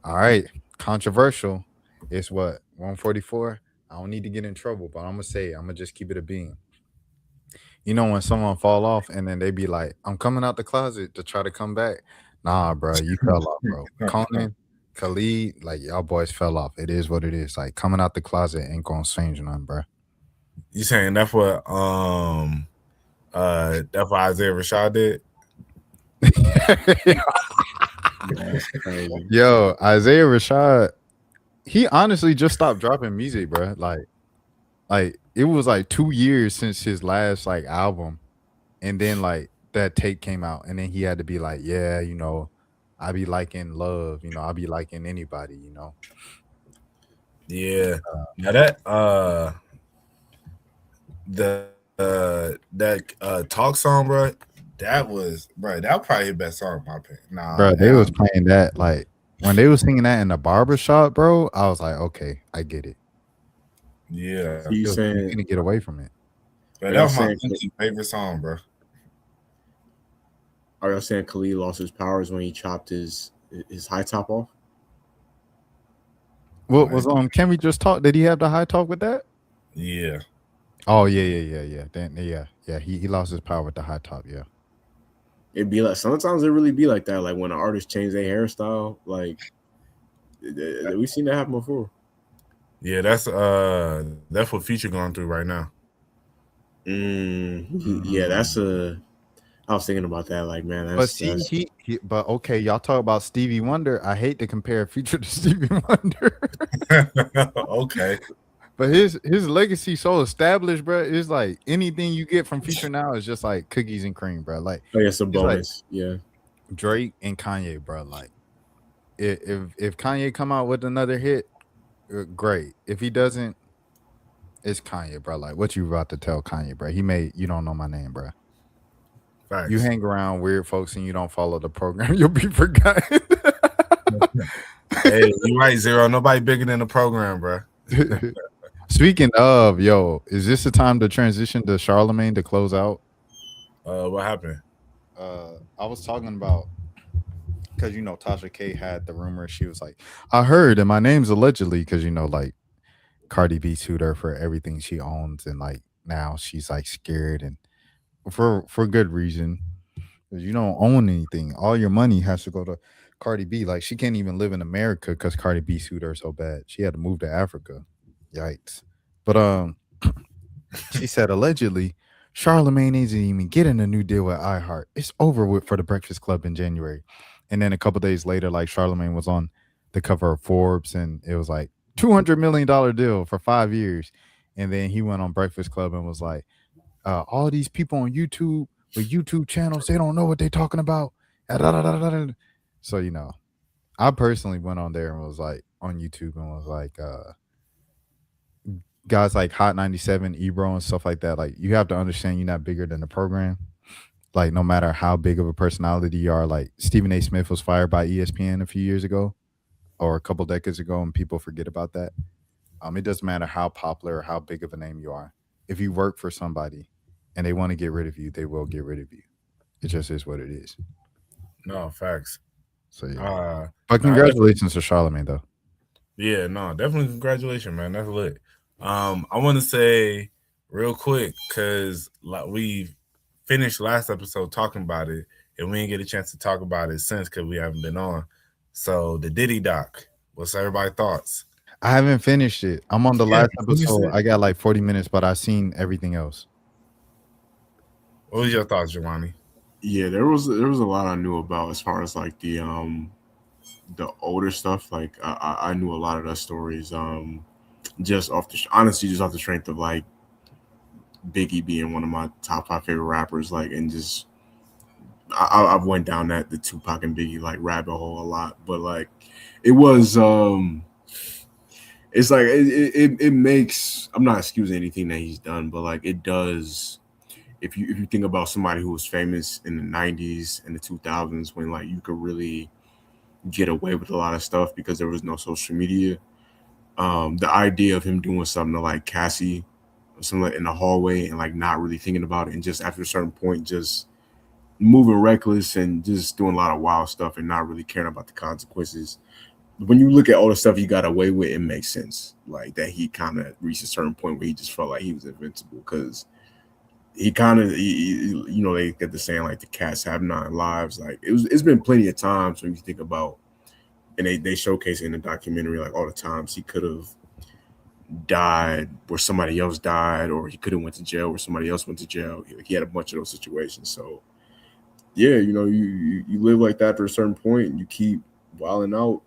all right, controversial. It's what, 144? I don't need to get in trouble, but I'm gonna say it. I'm gonna just keep it a bean. You know when someone fall off and then they be like, I'm coming out the closet to try to come back. Nah, bro, you fell off, bro. Conan, Khalid, like y'all boys fell off. It is what it is. Like coming out the closet ain't gonna change nothing, bro. You saying that's what Isaiah Rashad did? Yo, Isaiah Rashad, he honestly just stopped dropping music, bro. Like it was like 2 years since his last like album, and then like that tape came out, and then he had to be like, yeah, you know, I be liking love, you know, I be liking anybody, you know. Yeah. Now that that talk song, bro, that was probably his best song in my opinion. Nah, Bro, they was playing that like when they was singing that in the barbershop, bro. I was like, okay, I get it. Yeah, So you saying gonna get away from it. but that was my favorite song, bro. Are y'all saying Khalid lost his powers when he chopped his high top off? What was Can We Just Talk? Did he have the high talk with that? Yeah. Oh yeah. Then yeah. He lost his power with the high top. Yeah. It'd be like sometimes it really be like that. Like when an artist change their hairstyle, like we've seen that happen before. Yeah, that's what Future going through right now. Yeah, that's I was thinking about that. Like, man, But see, but okay, y'all talk about Stevie Wonder. I hate to compare Future to Stevie Wonder. Okay. But his legacy so established, bro. It's like anything you get from Future now is just like cookies and cream, bro. Like, oh yeah, some bonus. Like yeah, Drake and Kanye, bro. Like, if Kanye come out with another hit, great. If he doesn't, it's Kanye, bro. Like, what you about to tell Kanye, bro? You don't know my name, bro. Facts. You hang around weird folks and you don't follow the program, you'll be forgotten. Hey, you right, Zero. Nobody bigger than the program, bro. Speaking of, yo, is this the time to transition to Charlemagne to close out? What happened? I was talking about because you know Tasha K had the rumor. She was like, I heard, and my name's allegedly because you know, like Cardi B sued her for everything she owns, and like now she's like scared and for good reason. Because you don't own anything. All your money has to go to Cardi B. Like she can't even live in America because Cardi B sued her so bad. She had to move to Africa. Yikes. But she said allegedly Charlemagne isn't even getting a new deal with iHeart. It's over with for the Breakfast Club in January. And then a couple days later, like Charlemagne was on the cover of Forbes and it was like $200 million deal for 5 years. And then he went on Breakfast Club and was like, all these people on YouTube with YouTube channels, they don't know what they're talking about. So, you know, I personally went on there and was like on YouTube and was like, guys like Hot 97, Ebro, and stuff like that. Like, you have to understand you're not bigger than the program. Like, no matter how big of a personality you are, like Stephen A. Smith was fired by ESPN a few years ago or a couple decades ago, and people forget about that. It doesn't matter how popular or how big of a name you are. If you work for somebody and they want to get rid of you, they will get rid of you. It just is what it is. No, facts. So yeah. But congratulations to Charlamagne, though. Yeah, no, definitely congratulations, man. That's lit. I want to say real quick, because like we finished last episode talking about it, and we didn't get a chance to talk about it since because we haven't been on. So the Diddy doc, what's everybody's thoughts? I haven't finished it. I'm on the last episode. I got like 40 minutes, but I've seen everything else. What was your thoughts, Giovanni? Yeah, there was a lot I knew about as far as like the older stuff. Like I knew a lot of those stories. Just off the strength of like Biggie being one of my top 5 favorite rappers. Like, and just I've went down the Tupac and Biggie like rabbit hole a lot. But like it was it's like it makes, I'm not excusing anything that he's done, but like it does. If you think about somebody who was famous in the 90s and the 2000s when like you could really get away with a lot of stuff because there was no social media, the idea of him doing something to like Cassie, something in the hallway and like not really thinking about it, and just after a certain point just moving reckless and just doing a lot of wild stuff and not really caring about the consequences. When you look at all the stuff he got away with, it makes sense. Like that he kind of reached a certain point where he just felt like he was invincible because he kind of, you know, they get the saying like the cats have 9 lives. Like it's been plenty of times when you think about, and they showcase it in the documentary, like all the times he could have died where somebody else died, or he could have went to jail where somebody else went to jail. He had a bunch of those situations. So yeah, you know, you live like that for a certain point and you keep wilding out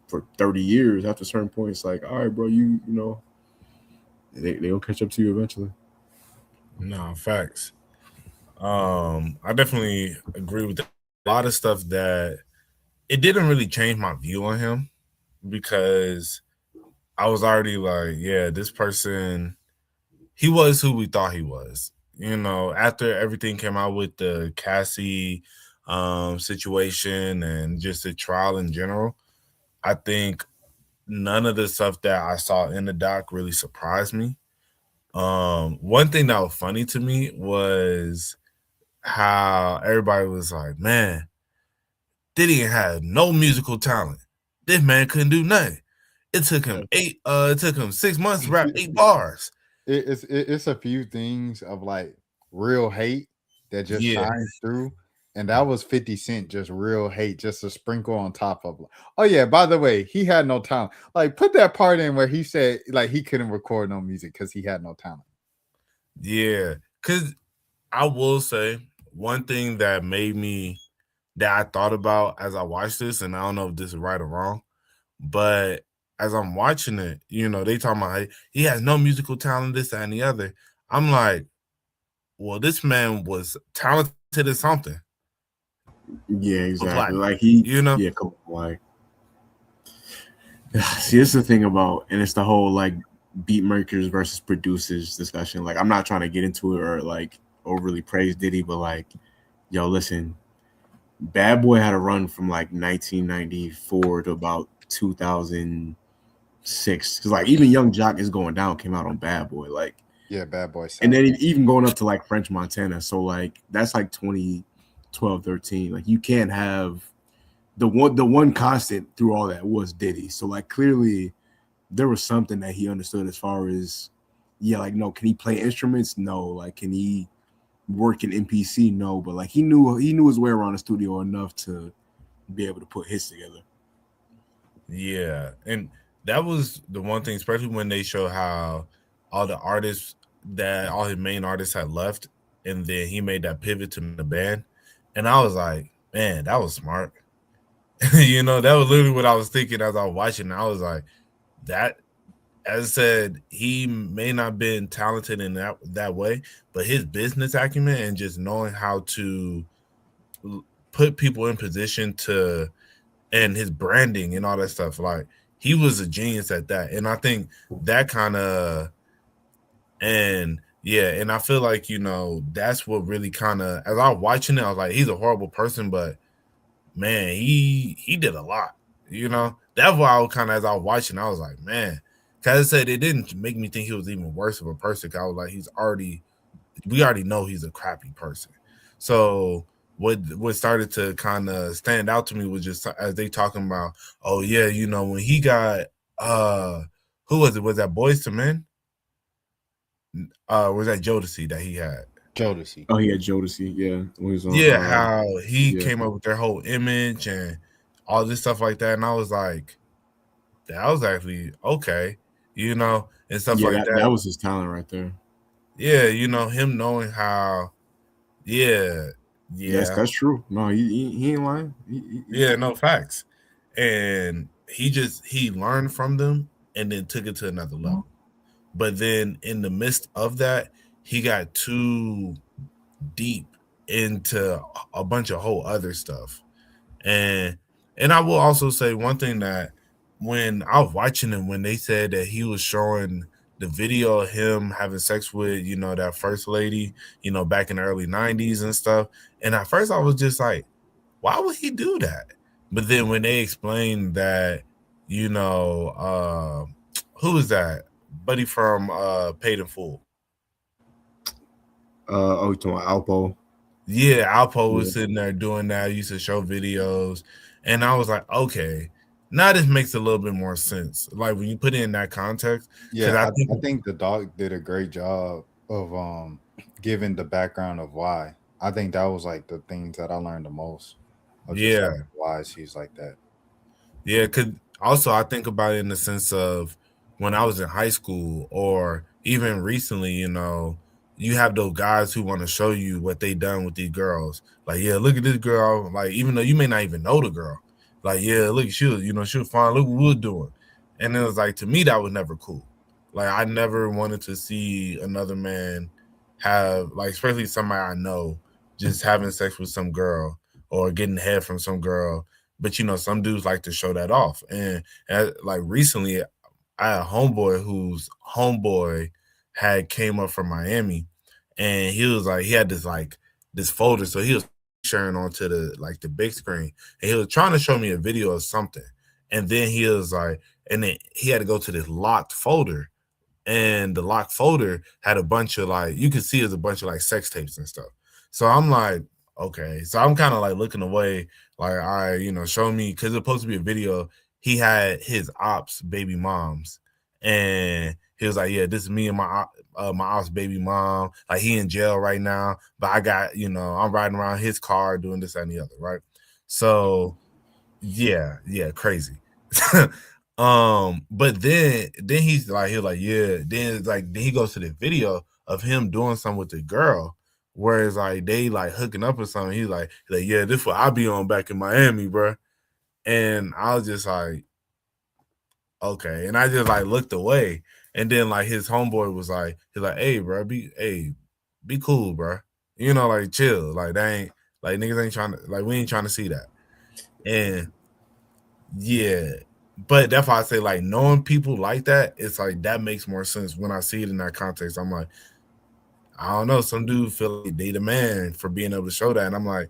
for 30 years. After a certain point, it's like, all right, bro, you know, they'll catch up to you eventually. No, facts. I definitely agree with a lot of stuff that it didn't really change my view on him because I was already like, yeah, this person, he was who we thought he was. You know, after everything came out with the Cassie situation and just the trial in general, I think none of the stuff that I saw in the doc really surprised me. One thing that was funny to me was how everybody was like, man, Diddy had no musical talent. This man couldn't do nothing. It took him 6 months to rap 8 bars. It's a few things of like real hate that just shines through. And that was 50 Cent, just real hate, just a sprinkle on top of. Oh yeah, by the way, he had no talent. Like put that part in where he said like he couldn't record no music because he had no talent. Yeah, because I will say one thing that I thought about as I watched this, and I don't know if this is right or wrong, but as I'm watching it, you know, they talking about he has no musical talent, this, that, and the other. I'm like, well, this man was talented at something. Yeah, exactly. Like he, you know, yeah, come on, like. See, it's the thing about, and it's the whole like beat makers versus producers discussion. Like, I'm not trying to get into it or like overly praise Diddy, but like, yo, listen, Bad Boy had a run from like 1994 to about 2006. Because like even Young Jock is Going Down came out on Bad Boy. Like, yeah, Bad Boy. And then even going up to like French Montana. So like that's like 2012, 13. Like you can't have the one constant through all that was Diddy. So like clearly there was something that he understood as far as, yeah, like, no, can he play instruments? No. Like, can he work in MPC? No. But like he knew his way around the studio enough to be able to put hits together. Yeah. And that was the one thing, especially when they show how all his main artists had left, and then he made that pivot to the band. And I was like, man, that was smart. You know, that was literally what I was thinking as I was watching. I was like, that as I said, he may not been talented in that way, but his business acumen and just knowing how to put people in position to, and his branding and all that stuff, like he was a genius at that. And I think that kind of, and yeah, and I feel like, you know, that's what really kind of, as I was watching it, I was like, he's a horrible person, but man, he did a lot, you know. That's why I was kind of, as I was watching, I was like, man, because I said it didn't make me think he was even worse of a person. I was like, we already know he's a crappy person. So what started to kind of stand out to me was just as they talking about, oh yeah, you know, when he got who was it? Was that Boyz II Men? Was that Jodeci that he had? Jodeci. Oh, he had Jodeci. Yeah, when he was on, Yeah, how he yeah. came up with their whole image and all this stuff like that, and I was like, that was actually okay, you know, and stuff Yeah, like that. that was his talent right there. Yeah, you know, him knowing how, yeah, Yes, that's true. No, he ain't lying. Yeah, no facts. And he learned from them and then took it to another level. But then in the midst of that, he got too deep into a bunch of whole other stuff. And I will also say one thing, that when I was watching him, when they said that he was showing the video of him having sex with, you know, that first lady, you know, back in the early 90s and stuff. And at first I was just like, why would he do that? But then when they explained that, you know, who is that? Buddy from Paid in Full. Oh, you talking about Alpo? Yeah, Alpo was sitting there doing that. Used to show videos, and I was like, okay, now this makes a little bit more sense. Like when you put it in that context. Yeah, I think the dog did a great job of giving the background of why. I think that was like the things that I learned the most. Yeah, why he's like that. Yeah, because also I think about it in the sense of when I was in high school or even recently, you know, you have those guys who want to show you what they done with these girls. Like, yeah, look at this girl. Like, even though you may not even know the girl, like, yeah, look, she was fine. Look what we're doing. And it was like, to me, that was never cool. Like, I never wanted to see another man have, like, especially somebody I know, just having sex with some girl or getting head from some girl. But, you know, some dudes like to show that off. And like recently, I had a homeboy whose homeboy had came up from Miami, and he was like, he had this folder. So he was sharing onto the big screen, and he was trying to show me a video of something. And then he was like, and then he had to go to this locked folder. And the locked folder had a bunch of you could see it was a bunch of sex tapes and stuff. So I'm like, okay. So I'm kind of looking away, all right, you know, show me, because it's supposed to be a video. He had his ops baby moms, and he was like, yeah, this is me and my ops baby mom. Like, he in jail right now, but I got, you know, I'm riding around his car doing this and the other, right? So yeah, crazy. But then he's like, yeah. Then he goes to the video of him doing something with the girl, where it's like they hooking up or something. He's like, yeah, this what I be on back in Miami, bro. And I was just like, okay. And I just looked away. And then his homeboy was like, he's like, hey, bro, be cool, bro. You know, chill. That ain't niggas ain't trying to we ain't trying to see that. And yeah. But that's why I say knowing people like that, it's that makes more sense when I see it in that context. I'm like, I don't know, some dude feel like they the man for being able to show that. And I'm like,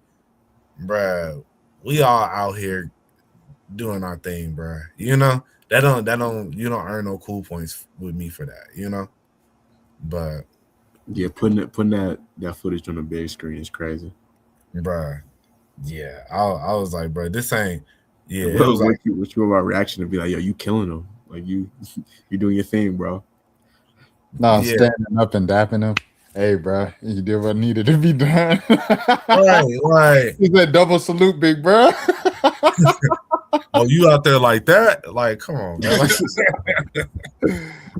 bruh, we all out here doing our thing, bruh. You know, you don't earn no cool points with me for that, you know? But yeah, putting that footage on the big screen is crazy. Bruh. Yeah. I was like, bruh, this ain't. Yeah, it was what you about reaction to be like, yo, you killing them. Like you doing your thing, bro. No, standing up and dapping him. Hey, bro, you did what needed to be done. Right. He said double salute, big bro. Oh, you out there like that? Like, come on, man.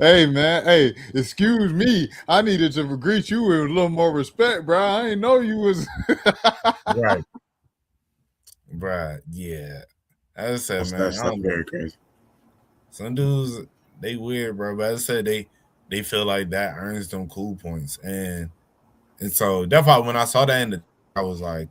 Hey, man. Hey, excuse me. I needed to greet you with a little more respect, bro. I didn't know you was right. Right. Yeah. As I said, man, that's very crazy. Some dudes, they weird, bro. But as I said, they feel like that earns them cool points, and so that's why when I saw that I was like,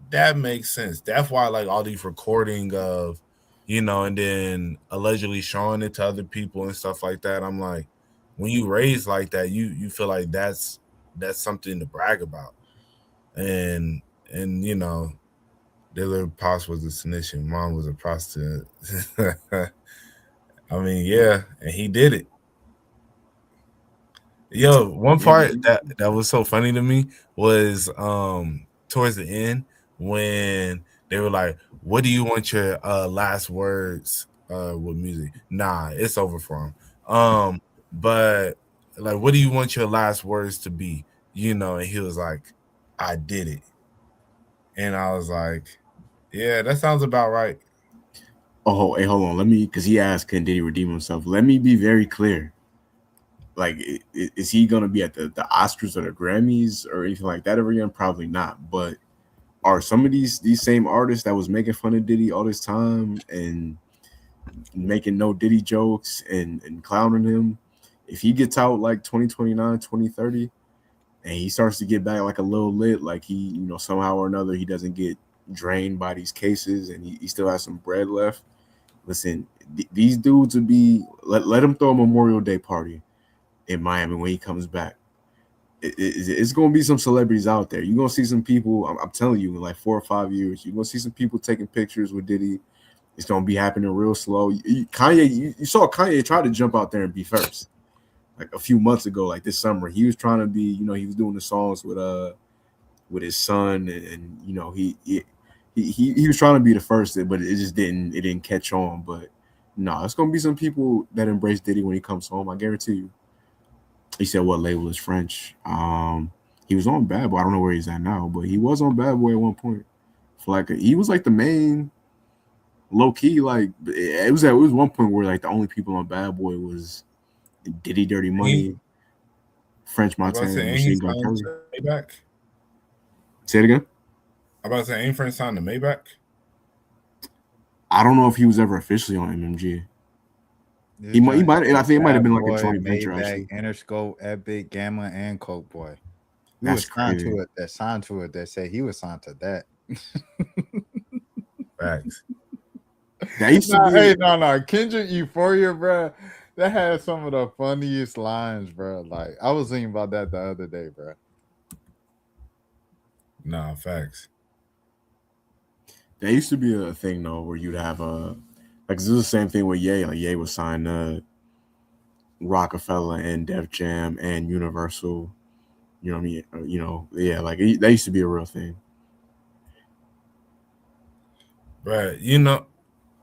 that makes sense. That's why like all these recording of, and then allegedly showing it to other people and stuff like that. I'm like, when you raise like that, you feel like that's something to brag about, and their little pops was a snitch and mom was a prostitute. I mean, yeah, and he did it. Yo, one part that was so funny to me was towards the end when they were like, "What do you want your last words with music?" Nah, it's over for him. But like, what do you want your last words to be? And he was like, "I did it," and I was like, "Yeah, that sounds about right." Oh, hey, hold on. Let me, because he asked, can Diddy redeem himself? Let me be very clear. Like, is he gonna be at the Oscars or the Grammys or anything like that ever again? Probably not. But are some of these same artists that was making fun of Diddy all this time and making no Diddy jokes and clowning him, if he gets out like 2029, 2030, and he starts to get back like a little lit, like he, somehow or another he doesn't get drained by these cases and he still has some bread left. Listen, these dudes would be let him throw a Memorial Day party in Miami when he comes back. It's going to be some celebrities out there. You're going to see some people, I'm telling you, in like 4 or 5 years, you're going to see some people taking pictures with Diddy. It's going to be happening real slow. Kanye, you saw Kanye try to jump out there and be first. Like a few months ago, like this summer, he was trying to be, he was doing the songs with his son, and he was trying to be the first, but it just didn't catch on. But no, it's gonna be some people that embrace Diddy when he comes home. I guarantee you. He said what label is French. He was on Bad Boy. I don't know where he's at now, but he was on Bad Boy at one point. For like he was like the main low key. Like it was one point where like the only people on Bad Boy was Diddy, Dirty Money, French Montana, and Machine Gun Kelly. Maybach? Say it again. I'm about to say, ain't French signed to Maybach? I don't know if he was ever officially on MMG. He might. I think it might have been like a joint venture. Actually, Interscope, Epic, Gamma, and Coke Boy. That's crazy. That signed to it. That said he was signed to that. Facts. That used to be. Hey, no. Kendrick Euphoria, bro. That had some of the funniest lines, bro. Like I was thinking about that the other day, bro. Nah, facts. There used to be a thing though where you'd have like this is the same thing with Ye. Like Ye was signed to Rockefeller and Def Jam and Universal. You know what I mean? Yeah, like that used to be a real thing. Right.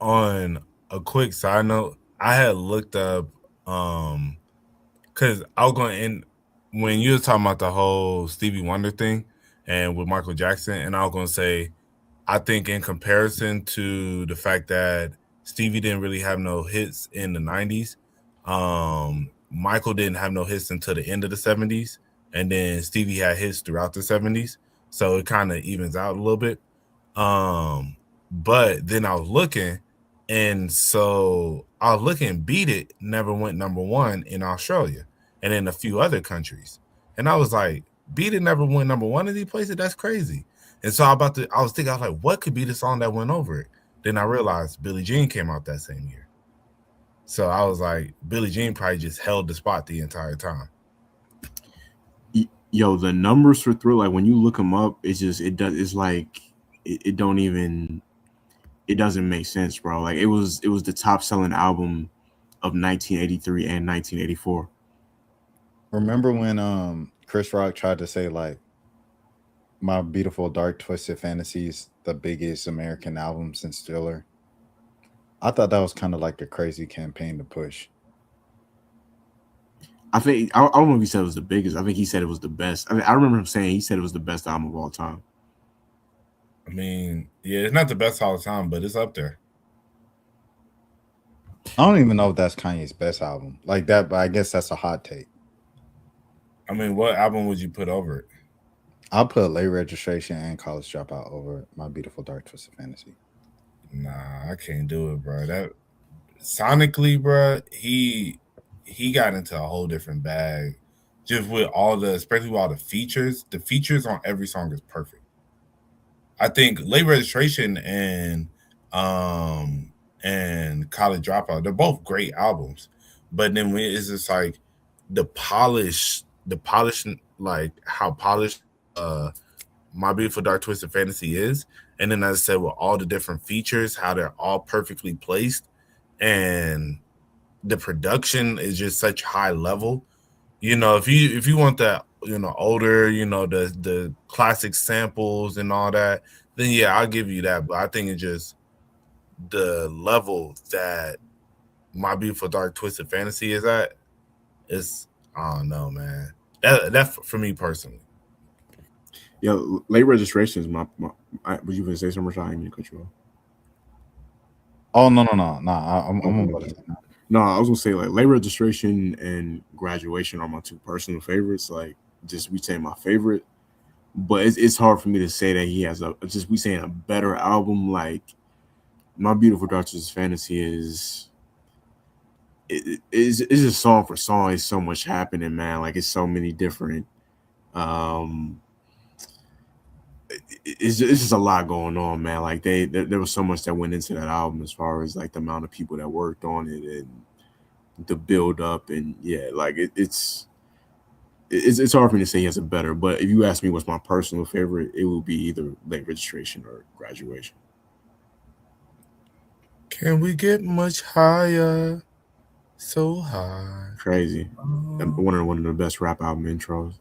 On a quick side note, I had looked up because I was going in when you were talking about the whole Stevie Wonder thing and with Michael Jackson, and I was going to say, I think in comparison to the fact that Stevie didn't really have no hits in the 90s, Michael didn't have no hits until the end of the 70s, and then Stevie had hits throughout the 70s, so it kind of evens out a little bit. But then I was looking, and so I was looking, Beat It never went number one in Australia and in a few other countries. And I was like, Beat It never went number one in these places? That's crazy. And so I was thinking, I was like, what could be the song that went over it? Then I realized Billie Jean came out that same year. So I was like, Billie Jean probably just held the spot the entire time. Yo, the numbers for Thriller, like when you look them up, it's like it doesn't make sense, bro. Like it was the top selling album of 1983 and 1984. Remember when Chris Rock tried to say like My Beautiful Dark Twisted Fantasies, the biggest American album since Thriller? I thought that was kind of like a crazy campaign to push. I don't know if he said it was the biggest. I think he said it was the best. I remember him saying he said it was the best album of all time. I mean, yeah, it's not the best all the time, but it's up there. I don't even know if that's Kanye's best album like that, but I guess that's a hot take. I mean, what album would you put over it? I'll put Late Registration and College Dropout over My Beautiful Dark Twisted Fantasy. Nah, I can't do it, bro. sonically, bro, he got into a whole different bag. Just with all the, especially with all the features. The features on every song is perfect. I think Late Registration and College Dropout, they're both great albums. But then when it's just like the polish, like how polished My Beautiful Dark Twisted Fantasy is. And then as I said, with all the different features, how they're all perfectly placed, and the production is just such high level. You know, if you want that, you know, older, you know, the classic samples and all that, then yeah, I'll give you that. But I think it's just the level that My Beautiful Dark Twisted Fantasy is at. It's, I don't know, man. That for me personally. Yeah, Late Registration is my was you gonna say something? I didn't mean to cut you off. Oh no. I'm about to say no. No, I was gonna say like Late Registration and Graduation are my two personal favorites. Like just we saying my favorite, but it's hard for me to say that he has a just we saying a better album. Like My Beautiful Dark Twisted Fantasy is it's just song for song. It's so much happening, man. Like it's so many different. It's just a lot going on, man. Like there was so much that went into that album as far as like the amount of people that worked on it and the build up, and yeah, like it's hard for me to say he has a better. But if you ask me what's my personal favorite, it will be either Late Registration or Graduation. Can we get much higher? So high. Crazy. One of the best rap album intros.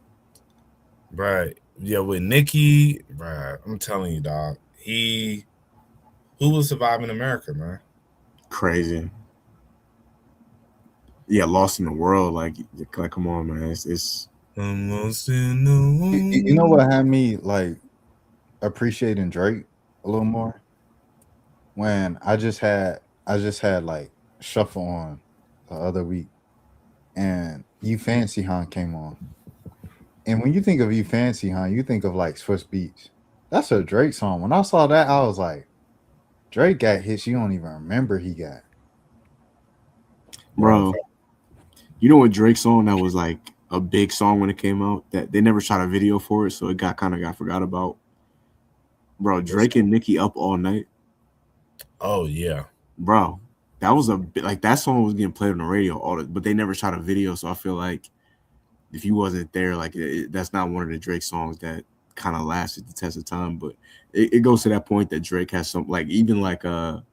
Right. Yeah, with Nicki, right. I'm telling you, dog. Who will survive in America, man? Crazy. Yeah, Lost in the World. Like come on, man. It's I'm lost in the world. You know what had me like appreciating Drake a little more? When I just had like Shuffle on the other week, and You Fancy Huh came on. And when you think of You Fancy Huh, you think of like Swiss Beats. That's a Drake song. When I saw that, I was like, Drake got hits you don't even remember he got. Bro, you know what Drake song that was like a big song when it came out that they never shot a video for it, so it got forgot about. Bro, Drake and Nicki Up All Night. Oh yeah, bro, that was a bit like that song was getting played on the radio but they never shot a video, so I feel like if you wasn't there, like that's not one of the Drake songs that kind of lasted the test of time. But it goes to that point that Drake has some like even like a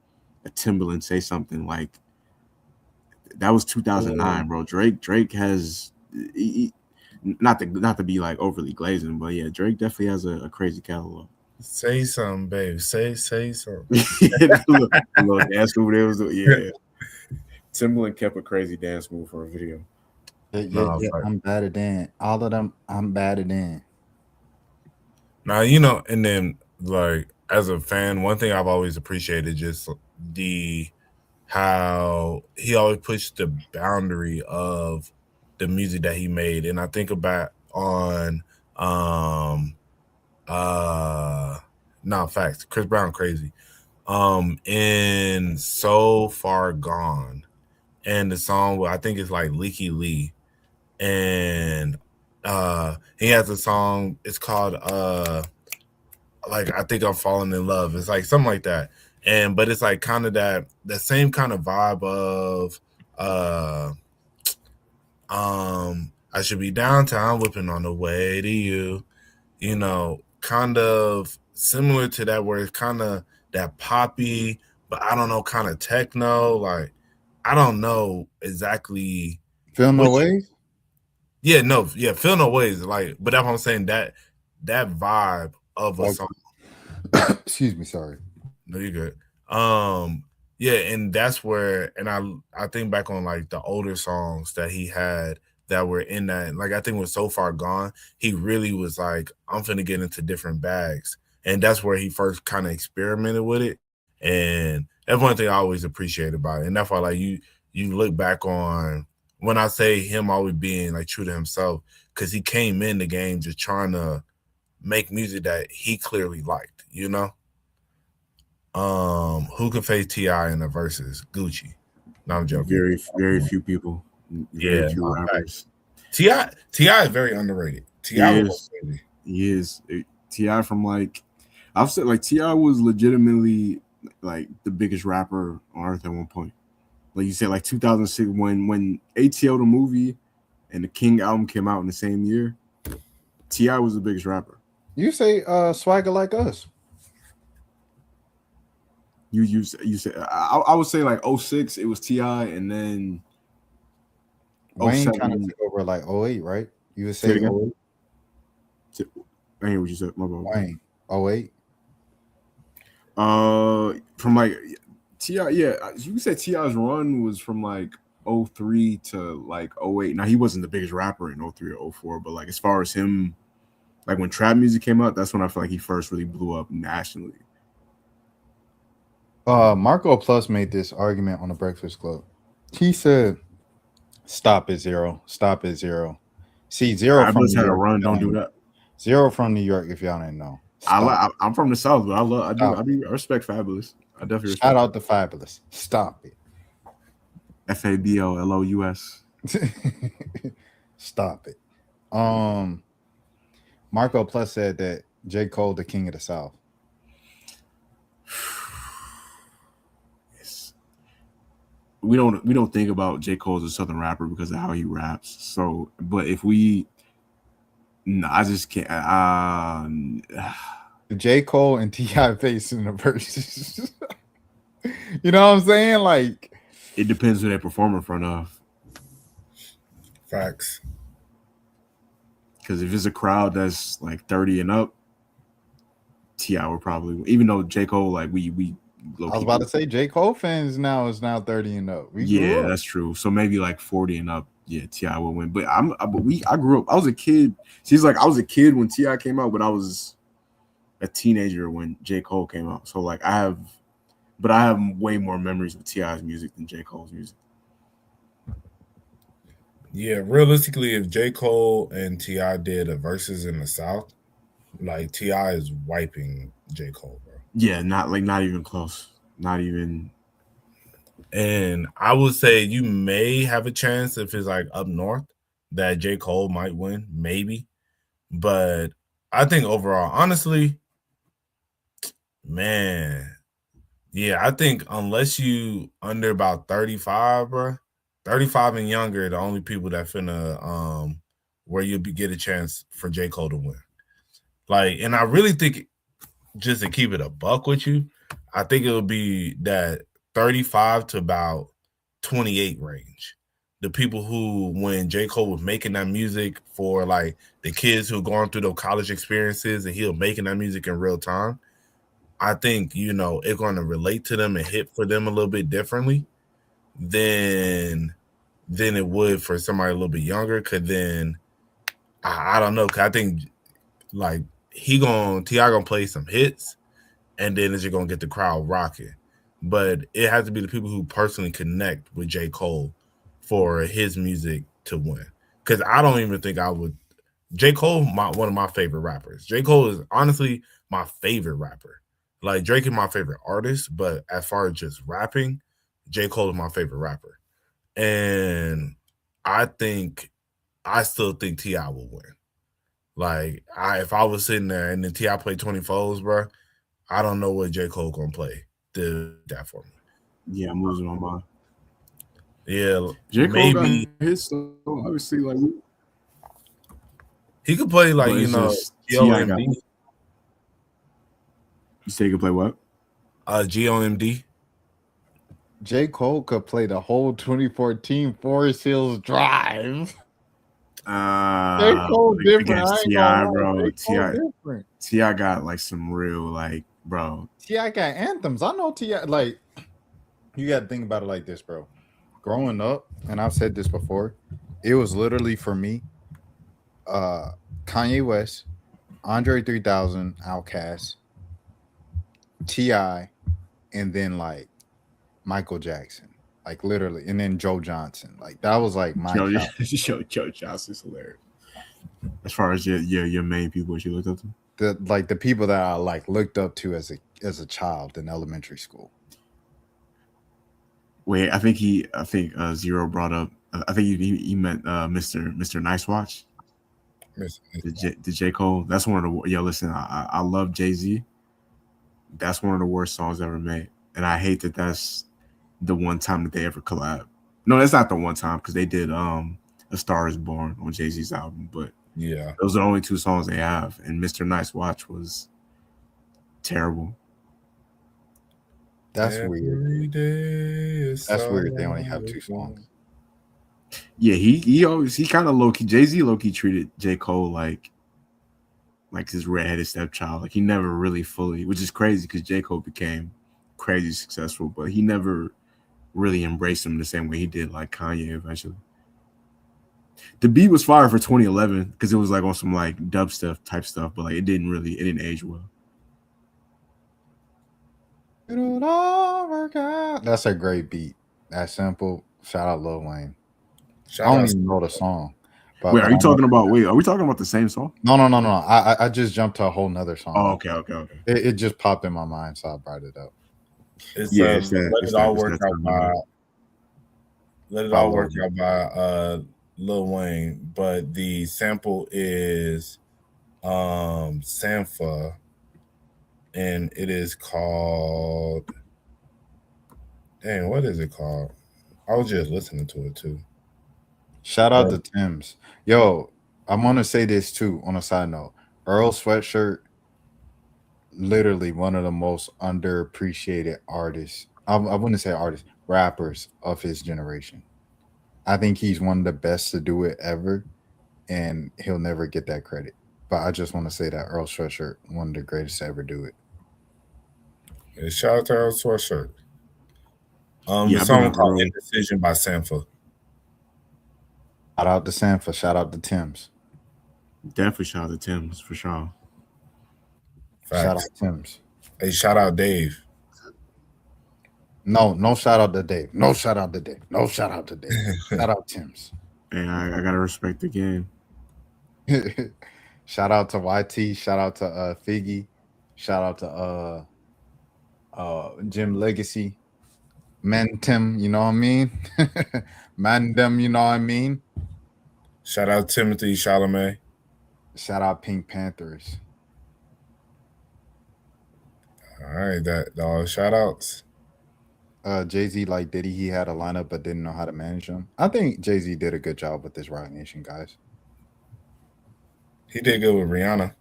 Timbaland Say Something, like that was 2009, bro. Drake has not to be like overly glazing, but yeah, Drake definitely has a crazy catalog. Say something, baby. Say something. little dance move there was yeah. Timbaland kept a crazy dance move for a video. Yeah, I'm bad at that. All of them, I'm bad at that. Now, you know, and then like as a fan, one thing I've always appreciated just how he always pushed the boundary of the music that he made. And I think about on facts, Chris Brown Crazy. In So Far Gone, and the song where I think it's like Leaky Lee. And he has a song, it's called like I Think I'm Falling in Love. It's like something like that. But it's like kind of that same kind of vibe of I should be downtown whipping on the way to you, you know, kind of similar to that, where it's kind of that poppy, but I don't know, kind of techno. Like I don't know exactly. Feel No Ways? Yeah, Feel No Ways. Like, but that's what I'm saying, that vibe of a song. Excuse me, sorry. No, you're good. Yeah, and that's where, and I think back on like the older songs that he had that were in that, like I think with So Far Gone, he really was like, I'm finna get into different bags. And that's where he first kind of experimented with it. And that's one thing I always appreciate about it. And that's why like you look back on, when I say him always being like true to himself, because he came in the game just trying to make music that he clearly liked, you know? Who could face T.I. in the verses? Gucci. No, I'm joking. Very few people. Very Yeah, few no, rappers. Ti is very underrated. Ti He was is. crazy. He is. Ti from like, I've said like Ti was legitimately like the biggest rapper on earth at one point. Like you said, like 2006 when ATL the movie and the King album came out in the same year. Ti was the biggest rapper. You say Swagger Like Us. You said I would say like 06 it was Ti, and then Wayne 07 kind of took over like 08, right? You would Say say it again? 08? I hear what you said. My bad. Wayne, 08? From like Ti, yeah, you said Ti's run was from like 03 to like 08. Now he wasn't the biggest rapper in 03 or 04, but like as far as him, like when trap music came out, that's when I feel like he first really blew up nationally. Marco Plus made this argument on the Breakfast Club. He said, "Stop at zero. Stop at zero. See, zero I from just New had a York. run. if y'all Don't do ain't- that. Zero from New York. If y'all didn't know, Stop. I'm from the South, but I Stop. respect Fabulous. I definitely respect Shout out to Fabulous. Stop it. FABOLOUS. Stop it. Marco Plus said that J. Cole the king of the South. We don't think about J. Cole as a Southern rapper because of how he raps. So, but if we, no, I just can't. J. Cole and T.I. face in the verses. You know what I'm saying? Like, it depends who they perform in front of. Facts. Because if it's a crowd that's like 30 and up, T.I. would probably, even though J. Cole, like we I was about to say J. Cole fans now 30 and up. Yeah, that's true. So maybe like 40 and up, yeah, T.I. will win. But I grew up. I was a kid. She's like I was a kid when T.I. came out, but I was a teenager when J. Cole came out. So like I have way more memories of T.I.'s music than J. Cole's music. Yeah, realistically, if J. Cole and T.I. did a versus in the South, like T.I. is wiping J. Cole, bro. Yeah, not even close. Not even. And I would say you may have a chance if it's like up north that J. Cole might win, maybe. But I think overall, honestly, man, yeah, I think unless you under about 35, bro, 35 and younger, the only people that finna where you'll get a chance for J. Cole to win. Like, and I really think, just to keep it a buck with you, I think it'll be that 35 to about 28 range. The people who, when J. Cole was making that music for like the kids who are going through those college experiences and he'll making that music in real time, I think, you know, it's going to relate to them and hit for them a little bit differently than it would for somebody a little bit younger. Cause then I don't know. Cause I think like T.I. gonna play some hits and then it's just gonna get the crowd rocking. But it has to be the people who personally connect with J. Cole for his music to win. Because I don't even think I would. J. Cole, one of my favorite rappers. J. Cole is honestly my favorite rapper. Like Drake is my favorite artist, but as far as just rapping, J. Cole is my favorite rapper. And I still think T.I. will win. Like if I was sitting there and then T.I. played 24s, bro, I don't know what J. Cole gonna play. Did that for me. Yeah, I'm losing my mind. Yeah, J. Cole maybe got his, so obviously, like he could play like GOMD. You say he could play what? GOMD. J. Cole could play the whole 2014 Forest Hills Drive. J. Cole different. T.I., bro. Different. T.I. got like some real like, bro. T.I. got anthems. I know T.I. like, you got to think about it like this, bro. Growing up, and I've said this before, it was literally for me, Kanye West, Andre 3000, Outkast, T.I., and then like Michael Jackson, like literally, and then Joe Johnson. Like that was like my Joe Johnson's hilarious. As far as your main people that you looked up to, the people that I like looked up to as a child in elementary school. Wait, I think Zero brought up. I think he meant Mr. Nice Watch. The J Cole. That's one of the Listen, I love Jay-Z. That's one of the worst songs ever made, and I hate that that's the one time that they ever collab. No, that's not the one time because they did A Star Is Born on Jay-Z's album, but Yeah, those are the only two songs they have, and Mr. Nice Watch was terrible. That's Every weird. day is That's weird. They only so have 2 songs. Yeah, he kind of low key. Jay-Z low key treated J. Cole like his redheaded stepchild. Like he never really fully, which is crazy because J. Cole became crazy successful, but he never really embraced him the same way he did like Kanye eventually. The beat was fire for 2011 because it was like on some like dubstep type stuff, but like it didn't age well. It'll all work out. That's a great beat. That simple. Shout out Lil Wayne. Shout I don't out even know the song. But Wait, are we talking about the same song? No. I just jumped to a whole nother song. Oh, okay. It just popped in my mind, so I brought it up. It's, Yeah, Let It All Work Out by Lil Wayne, but the sample is Sampha, and it is called. Dang, what is it called? I was just listening to it too. Shout out to Tim's. Yo, I'm gonna say this too on a side note. Earl Sweatshirt, literally one of the most underappreciated artists. I wouldn't say artists, rappers of his generation. I think he's one of the best to do it ever, and he'll never get that credit. But I just want to say that Earl Sweatshirt, one of the greatest to ever do it. And shout out to Earl Sweatshirt. Yeah, the song called Indecision by Sampha. Shout out to Sampha. Shout out to Tim's. Definitely shout out to Tim's for sure. Facts. Shout out to Tim's. Hey, shout out Dave. No shout out to Dave. No shout out to Dave. No shout out to Dave. Shout out Tim's. Hey, I gotta respect the game. Shout out to YT. Shout out to Figgy. Shout out to Jim Legacy. Man Tim, you know what I mean? Man them, you know what I mean? Shout out Timothy Chalamet. Shout out Pink Panthers. All right, that all shout outs. Jay-Z, like Diddy, he had a lineup but didn't know how to manage them. I think Jay-Z did a good job with this Roc Nation, guys. He did good with Rihanna.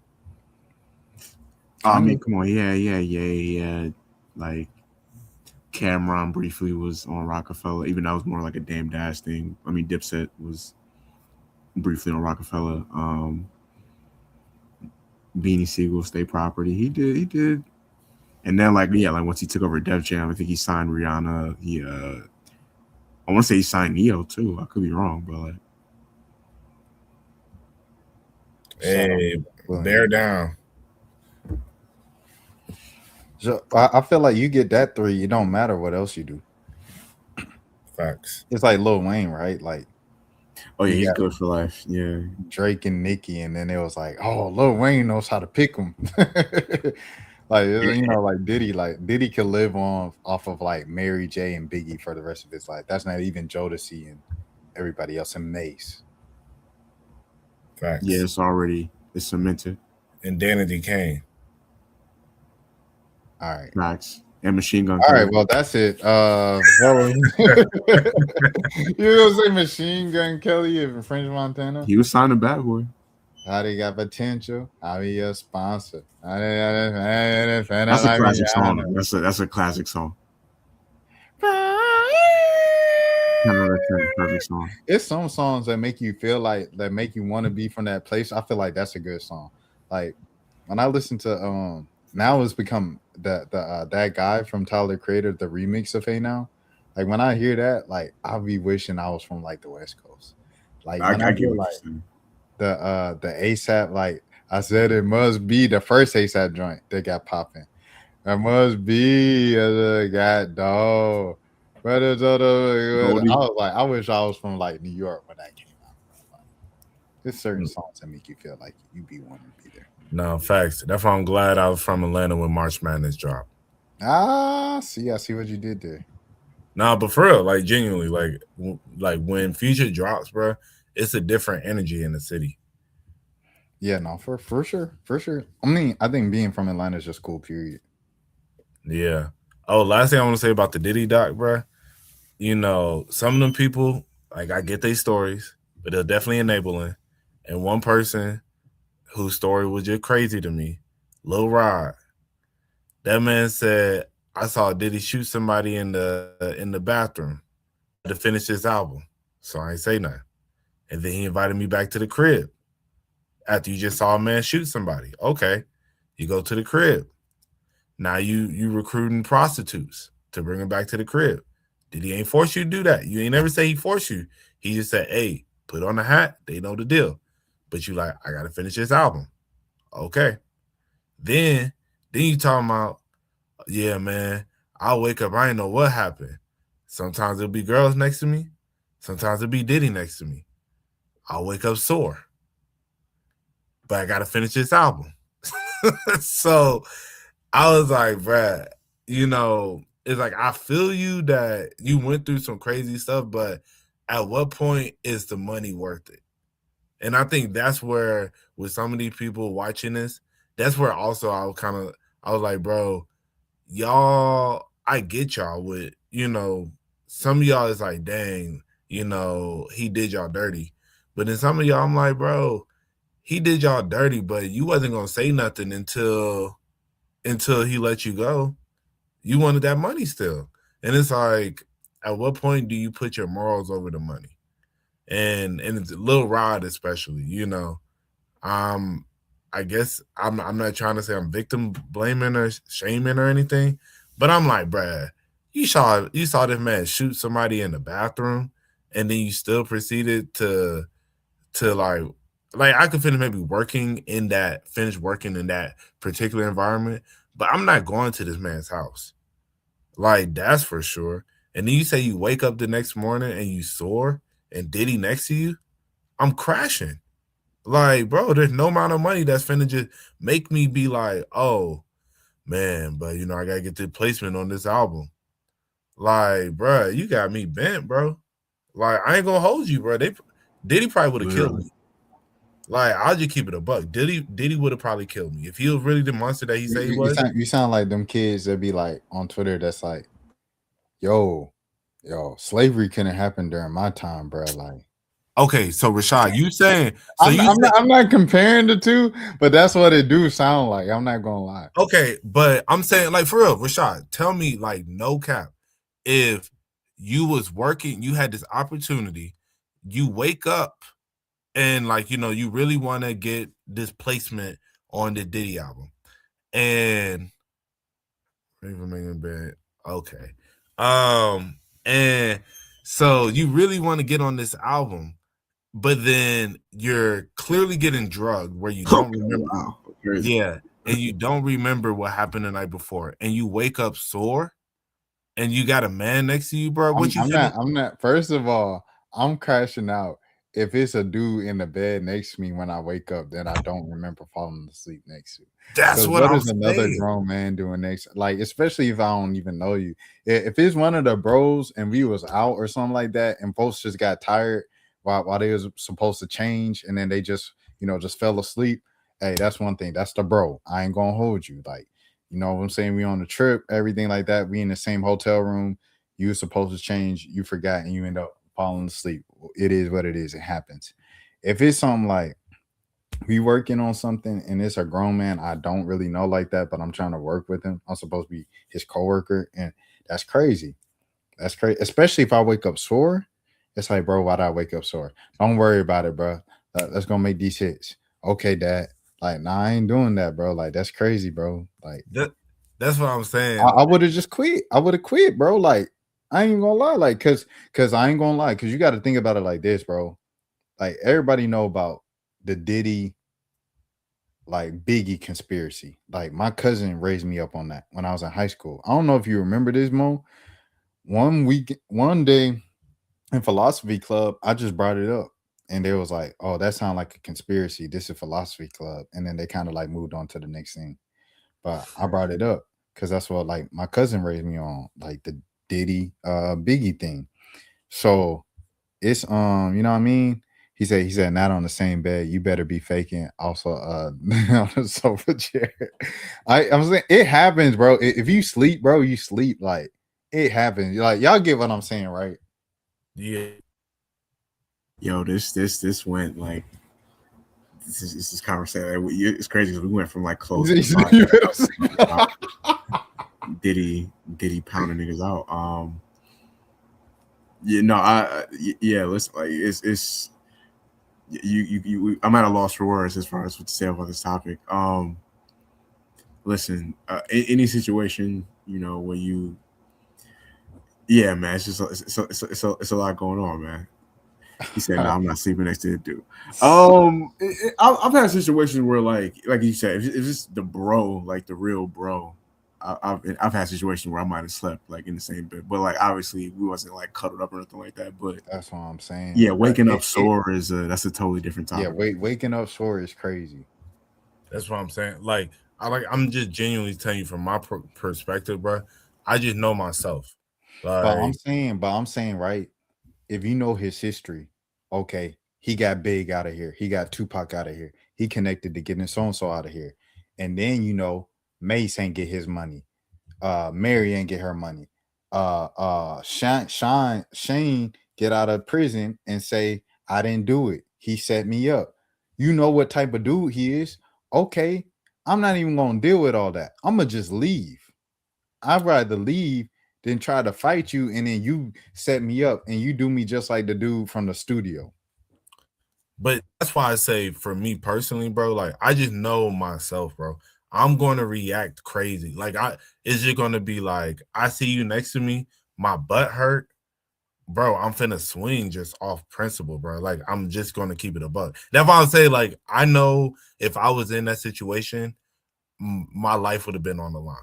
I mean, come on, yeah. Like Cameron briefly was on Rockefeller, even though it was more like a Dame Dash thing. I mean, Dipset was briefly on Rockefeller. Beanie Siegel, State Property. He did. And then like once he took over Def Jam, I think he signed Rihanna. I want to say he signed Neo too. I could be wrong, but like, hey, bear down. So I feel like you get that 3, it don't matter what else you do. Facts. It's like Lil Wayne, right? Like, oh yeah, he's good for life. Yeah, Drake and Nicki, and then it was like, oh, Lil Wayne knows how to pick them. Like, you know, like Diddy could live off of like Mary J and Biggie for the rest of his life. That's not even Jodeci and everybody else in Mace. Facts. Yeah, it's cemented. And Danity Kane. All right. Facts. And Machine Gun. All right, well, that's it. You gonna say Machine Gun Kelly and French Montana? He was signed a Bad Boy. How they got potential? How be your sponsor? That's a classic song. That's a classic song. Perfect song. It's some songs that make you feel like that make you want to be from that place. I feel like that's a good song. Like when I listen to now it's become that guy from Tyler Creator, the remix of Hey Now. Like when I hear that, like I'll be wishing I was from like the West Coast. Like I get like the ASAP, like I said, it must be the first ASAP joint that got popping. It must be got dog. But I was like, I wish I was from like New York when that came out. There's certain songs that make you feel like you be wanting to be there. No, facts. That's why I'm glad I was from Atlanta when March Madness dropped. I see what you did there. Nah, but for real, like genuinely, like when Future drops, bro, it's a different energy in the city. Yeah, no, for sure, for sure. I mean, I think being from Atlanta is just cool. Period. Yeah. Oh, last thing I want to say about the Diddy doc, bro. You know, some of them people, like I get their stories, but they're definitely enabling. And one person whose story was just crazy to me, Lil Rod. That man said, I saw Diddy shoot somebody in the bathroom to finish his album. So I ain't say nothing. And then he invited me back to the crib after you just saw a man shoot somebody. Okay. You go to the crib. Now you recruiting prostitutes to bring them back to the crib. Diddy ain't force you to do that. You ain't never say he forced you. He just said, hey, put on the hat. They know the deal. But you like, I gotta finish this album. Okay. Then you talking about, yeah, man, I'll wake up. I ain't know what happened. Sometimes it'll be girls next to me. Sometimes it'll be Diddy next to me. I'll wake up sore. But I gotta finish this album. So I was like, Brad, you know, it's like I feel you that you went through some crazy stuff, but at what point is the money worth it? And I think that's where, with some of these people watching this, that's where also I was like, bro, y'all, I get y'all with, you know, some of y'all is like, dang, you know, he did y'all dirty. But then some of y'all, I'm like, bro, he did y'all dirty, but you wasn't gonna say nothing until he let you go. You wanted that money still. And it's like, at what point do you put your morals over the money? And it's Lil Rod especially, you know. I guess I'm not trying to say I'm victim blaming or shaming or anything, but I'm like, Brad, you saw this man shoot somebody in the bathroom, and then you still proceeded to like I could finish working in that particular environment, but I'm not going to this man's house. Like, that's for sure. And then you say you wake up the next morning and you sore and Diddy next to you, I'm crashing. Like, bro, there's no amount of money that's finna just make me be like, oh, man, but, you know, I got to get the placement on this album. Like, bro, you got me bent, bro. Like, I ain't going to hold you, bro. Diddy probably would have killed me. Like, I'll just keep it a buck. Diddy would have probably killed me. If he was really the monster that he said he was. You sound like them kids that be like on Twitter that's like, yo, slavery couldn't happen during my time, bro. Like, okay, so Rashad, you saying I'm not comparing the two, but that's what it do sound like. I'm not gonna lie. Okay, but I'm saying, like, for real, Rashad, tell me, like, no cap, if you was working, you had this opportunity, you wake up and, like, you know, you really want to get this placement on the Diddy album, and okay, and so you really want to get on this album, but then you're clearly getting drugged where you don't remember. Wow. Yeah, and you don't remember what happened the night before, and you wake up sore, and you got a man next to you, bro. I'm not. First of all, I'm crashing out if it's a dude in the bed next to me when I wake up that I don't remember falling asleep next to. That's what I'm saying. Another grown man doing next, like, especially if I don't even know you. If it's one of the bros and we was out or something like that, and folks just got tired while they was supposed to change, and then they just, you know, just fell asleep. Hey, that's one thing. That's the bro. I ain't gonna hold you. Like, you know what I'm saying? We on the trip, everything like that. We in the same hotel room. You were supposed to change. You forgot, and you end up falling asleep. It is what it is. It happens. If it's something like we working on something and it's a grown man I don't really know like that, but I'm trying to work with him. I'm supposed to be his coworker, and that's crazy. That's crazy. Especially if I wake up sore. It's like, bro, why did I wake up sore? Don't worry about it, bro. Let's go make these hits. Okay, dad. Like, nah, I ain't doing that, bro. Like, that's crazy, bro. Like, that's what I'm saying. I would have just quit. I would have quit, bro. Like, I ain't gonna lie. Like, cause I ain't gonna lie. Cause you got to think about it like this, bro. Like, everybody know about the Diddy, like, Biggie conspiracy. Like, my cousin raised me up on that when I was in high school. I don't know if you remember this, Mo. One day in philosophy club, I just brought it up. And they was like, oh, that sounds like a conspiracy. This is philosophy club. And then they kind of like moved on to the next thing. But I brought it up because that's what, like, my cousin raised me on, like, the Diddy, Biggie thing. So it's you know what I mean? He said not on the same bed. You better be faking also on the sofa chair. I'm saying it happens, bro. If you sleep, bro, you sleep. Like it happens. Like y'all get what I'm saying, right? Yeah. Yo, this went like this conversation. It's crazy because we went from like close to Diddy pounding niggas out. Yeah, no, yeah, listen, like it's I'm at a loss for words as far as what to say about this topic. Listen, any situation, you know, where you, yeah, man, it's just it's a lot going on, man. He said, "No, I'm not sleeping next to the dude." I've had situations where, like you said, if it's the bro, like the real bro, I've had situations where I might have slept like in the same bed, but like obviously we wasn't like cuddled up or anything like that. But that's what I'm saying. Yeah, waking up sore is that's a totally different topic. Yeah, waking up sore is crazy. That's what I'm saying. I'm just genuinely telling you from my perspective, bro. I just know myself. Like, but I'm saying, right? If you know his history, okay, he got Big out of here. He got Tupac out of here. He connected to getting so and so out of here. And then you know, Mace ain't get his money. Mary ain't get her money. Shane get out of prison and say, I didn't do it. He set me up. You know what type of dude he is. Okay, I'm not even gonna deal with all that. I'm gonna just leave. I'd rather leave than try to fight you, and then you set me up and you do me just like the dude from the studio. But that's why I say, for me personally, bro, like I just know myself, bro. I'm going to react crazy. Like it's just going to be like, I see you next to me, my butt hurt, bro. I'm finna swing just off principle, bro. Like I'm just going to keep it a buck. That's why I say, like, I know if I was in that situation, my life would have been on the line,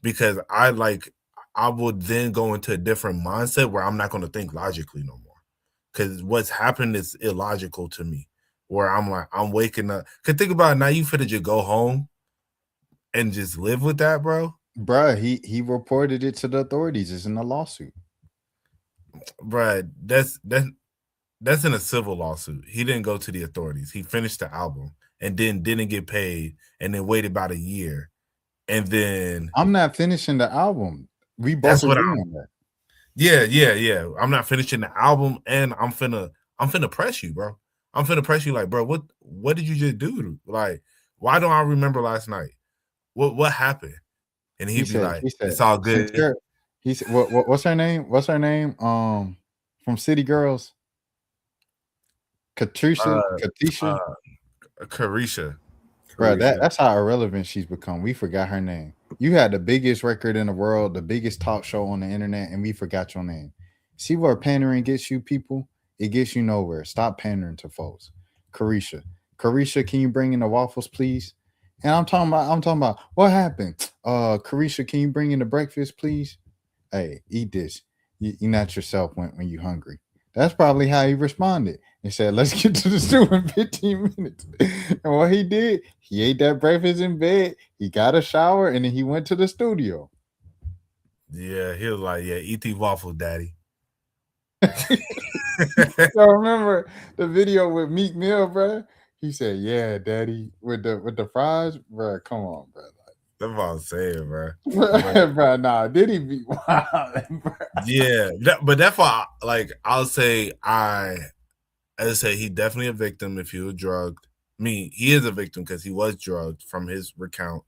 because I would then go into a different mindset where I'm not going to think logically no more. Because what's happened is illogical to me, where I'm like, I'm waking up. Cause think about it, now you finna just go home and just live with that, bro. Bruh, he reported it to the authorities. It's in a lawsuit. Bruh, that's in a civil lawsuit. He didn't go to the authorities. He finished the album and then didn't get paid and then waited about a year. And then I'm not finishing the album. We both agree on that. Yeah. I'm not finishing the album, and I'm finna press you, bro. I'm finna press you like, bro, what did you just do? Like, why don't I remember last night? What happened? And he'd be like, it's all good. He said, what's her name? What's her name? From City Girls. Katisha. Carisha. Bro, that's how irrelevant she's become. We forgot her name. You had the biggest record in the world, the biggest talk show on the internet, and we forgot your name. See where pandering gets you, people? It gets you nowhere. Stop pandering to folks. Carisha, can you bring in the waffles, please? And I'm talking about what happened. Carisha, can you bring in the breakfast, please? Hey, eat this. You're not yourself when you're hungry. That's probably how he responded. He said, let's get to the stew in 15 minutes. And what he did, he ate that breakfast in bed. He got a shower, and then he went to the studio. Yeah, he was like, yeah, eat these waffles, daddy. So remember the video with Meek Mill, bro? He said, yeah, daddy, with the fries, bro. Come on, bro. That's what I'm saying, bro. Bro, nah, did he be wild, bro? Yeah, but that's why, like, I'll say he definitely a victim if he was drugged. I mean, he is a victim because he was drugged from his recount,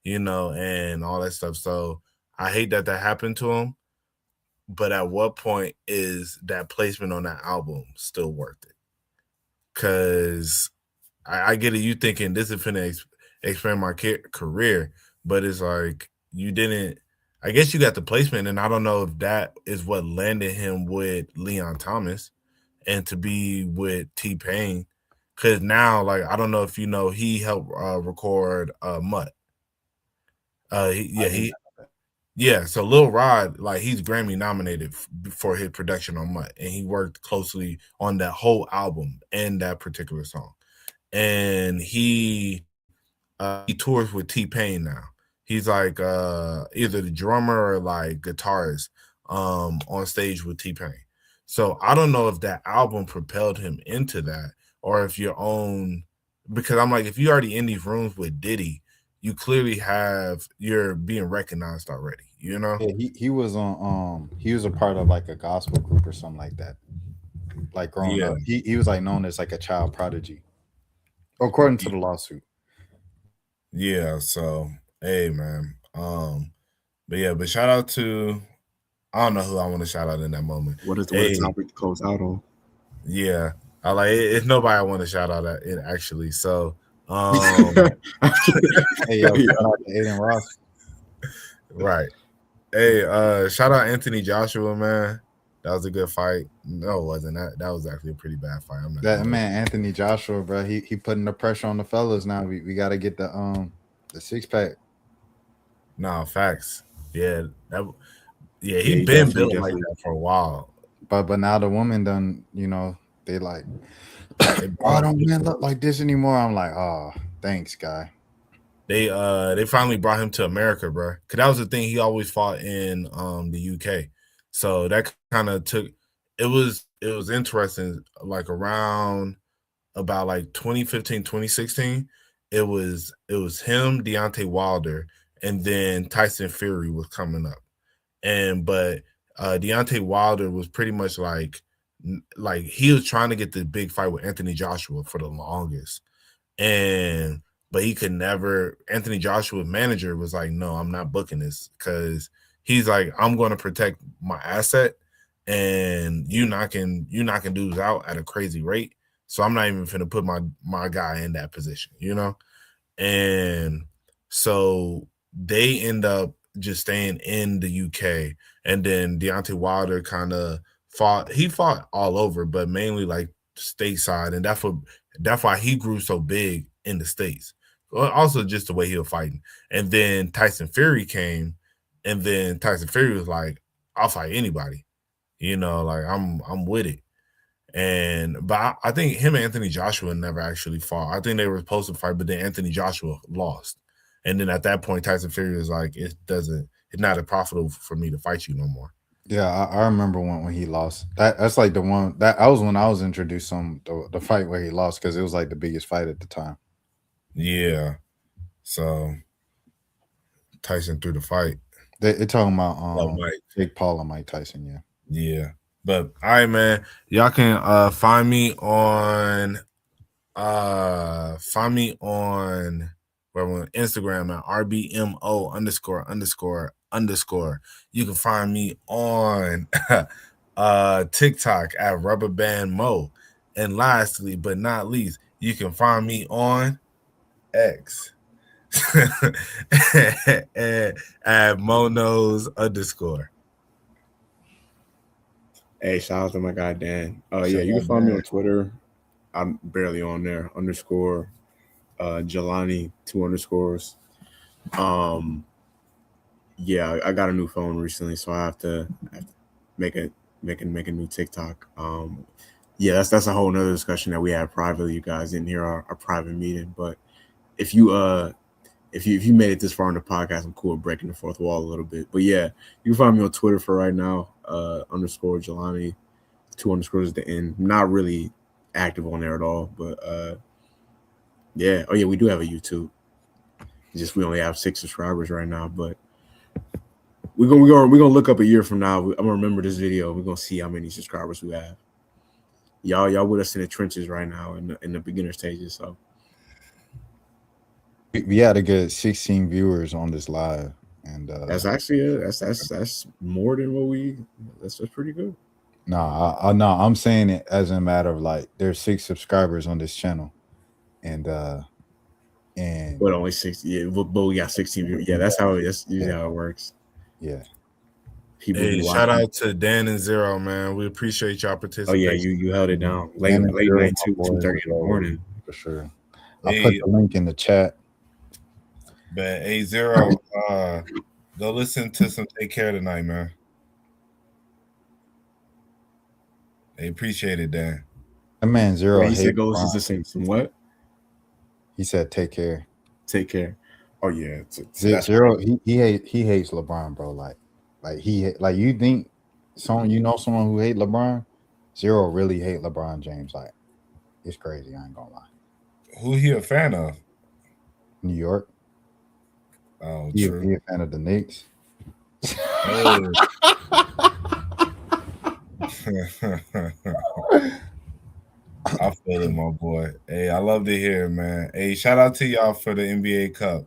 you know, and all that stuff. So I hate that happened to him. But at what point is that placement on that album still worth it? Because I get it. You thinking this is finna expand my career, but it's like you didn't. I guess you got the placement, and I don't know if that is what landed him with Leon Thomas and to be with T-Pain. Because now, like, I don't know if you know, he helped record Mutt. So Lil Rod, like, he's Grammy nominated for his production on Mutt, and he worked closely on that whole album and that particular song. And he tours with T-Pain now. He's like either the drummer or like guitarist on stage with T-Pain. So I don't know if that album propelled him into that, or if your own, because I'm like, if you already in these rooms with Diddy, you clearly you're being recognized already, you know? Yeah, he was on he was a part of like a gospel group or something like that. Like growing Yeah. up, he was like known as like a child prodigy, according to the lawsuit. Yeah, so hey man. But shout out to, I don't know who I want to shout out in that moment. What is Hey, the topic to close out on? yeah. I like it. It's nobody I want to shout out at it actually. So Hey, yo, shout out to Aiden Ross. right. Hey, shout out Anthony Joshua, man. That was a good fight. No, it wasn't. That was actually a pretty bad fight. I'm not That gonna- man, Anthony Joshua, bro. He putting the pressure on the fellas now. We got to get the 6-pack. Nah, facts. Yeah, Yeah, he he been definitely- built like that for a while. But now the woman done, they like, They oh, I don't man look like this anymore. I'm like, oh, thanks, guy. They finally brought him to America, bro. Cause that was the thing. He always fought in the UK. So that kind of it was interesting. Like around about like 2015, 2016, it was him, Deontay Wilder, and then Tyson Fury was coming up. But Deontay Wilder was pretty much like he was trying to get the big fight with Anthony Joshua for the longest. But he could never. Anthony Joshua's manager was like, no, I'm not booking this, because he's like, I'm going to protect my asset, and you knocking dudes out at a crazy rate. So I'm not even going to put my guy in that position, And so they end up just staying in the UK, and then Deontay Wilder kind of fought. He fought all over, but mainly like stateside, and that's why he grew so big in the States. Also, just the way he was fighting. And then Tyson Fury came, and then Tyson Fury was like, "I'll fight anybody," like I'm with it. But I think him and Anthony Joshua never actually fought. I think they were supposed to fight, but then Anthony Joshua lost. And then at that point, Tyson Fury was like, it's not profitable for me to fight you no more. Yeah, I remember when he lost. That's like the one that I was when I was introduced on the fight where he lost, because it was like the biggest fight at the time. Yeah. So Tyson threw the fight. They're talking about Mike. Jake Paul and Mike Tyson, yeah. Yeah. But all right, man. Y'all can find me on where we're on Instagram at RBMO___. You can find me on TikTok at RubberBandMo. And lastly, but not least, you can find me on X at Monos_. Hey, shout out to my guy Dan. Yeah, you can find me on Twitter. I'm barely on there. Jelani 2 underscores. Yeah, I got a new phone recently, so I have to make a new TikTok. Yeah, that's a whole nother discussion that we had privately. You guys didn't hear our private meeting, but if you made it this far in the podcast, I'm cool with breaking the fourth wall a little bit. But yeah, you can find me on Twitter for right now, _Jelani, 2 underscores at the end. I'm not really active on there at all, but yeah. Oh yeah, we do have a YouTube. Just we only have 6 subscribers right now, but we're gonna look up a year from now. I'm gonna remember this video. We're gonna see how many subscribers we have. Y'all with us in the trenches right now in the beginner stages. So we had a good 16 viewers on this live, and that's actually that's more than what that's pretty good. No, I'm saying it as a matter of like there's 6 subscribers on this channel, and but only 6. Yeah, but we got 16 viewers. Yeah, that's usually how it works. Yeah. Hey, shout out to Dan and Zero, man. We appreciate y'all participating. Oh yeah, you held it down late night, 2:30 in the morning for sure. I put the link in the chat. But hey, Zero, go listen to some Take Care tonight, man. They appreciate it, Dan. That man Zero. He said go listen to some what? He said take care. Take care. Oh yeah, Zero. He hates LeBron, bro. Like you think someone who hate LeBron? Zero really hate LeBron James. Like, it's crazy. I ain't gonna lie. Who he a fan of? New York. Oh, He true. a fan of the Knicks. Oh. I feel it, my boy. Hey, I love to hear it, man. Hey, shout out to y'all for the NBA Cup.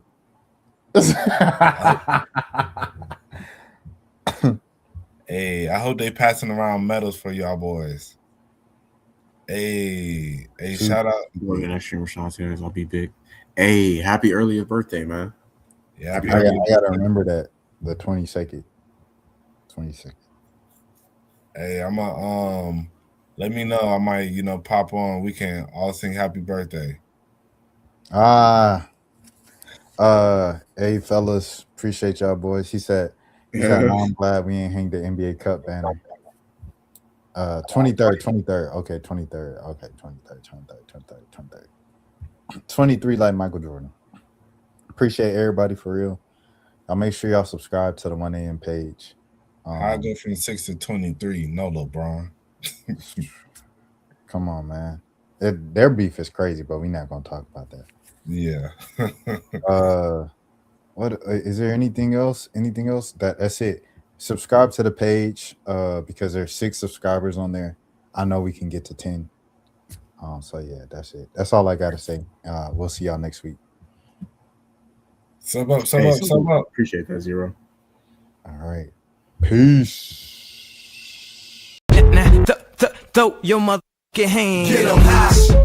Hey, I hope they passing around medals for y'all boys. Hey, shout out. Going next year, Rashawn I'll be big. Hey, happy earlier birthday, man. Yeah, Happy I earlier gotta remember that the 22nd. 22nd. Hey, I'm a let me know. I might, pop on. We can all sing happy birthday. Hey fellas, appreciate y'all boys. He said, "No, I'm glad we ain't hang the NBA Cup banner." 23rd. Okay, 23rd. Okay, 23rd. 23 like Michael Jordan. Appreciate everybody for real. I'll make sure y'all subscribe to the 1 a.m. page. I go from 6 to 23. No, LeBron. Come on, man. Their beef is crazy, but we're not gonna talk about that. Yeah. What is there anything else? That's it. Subscribe to the page because there's 6 subscribers on there. I know we can get to 10. So yeah, that's it. That's all I gotta say. We'll see y'all next week. Sub up. Appreciate that, Zero. All right. Peace. Now, throw your motherfucking hands. Get 'em high.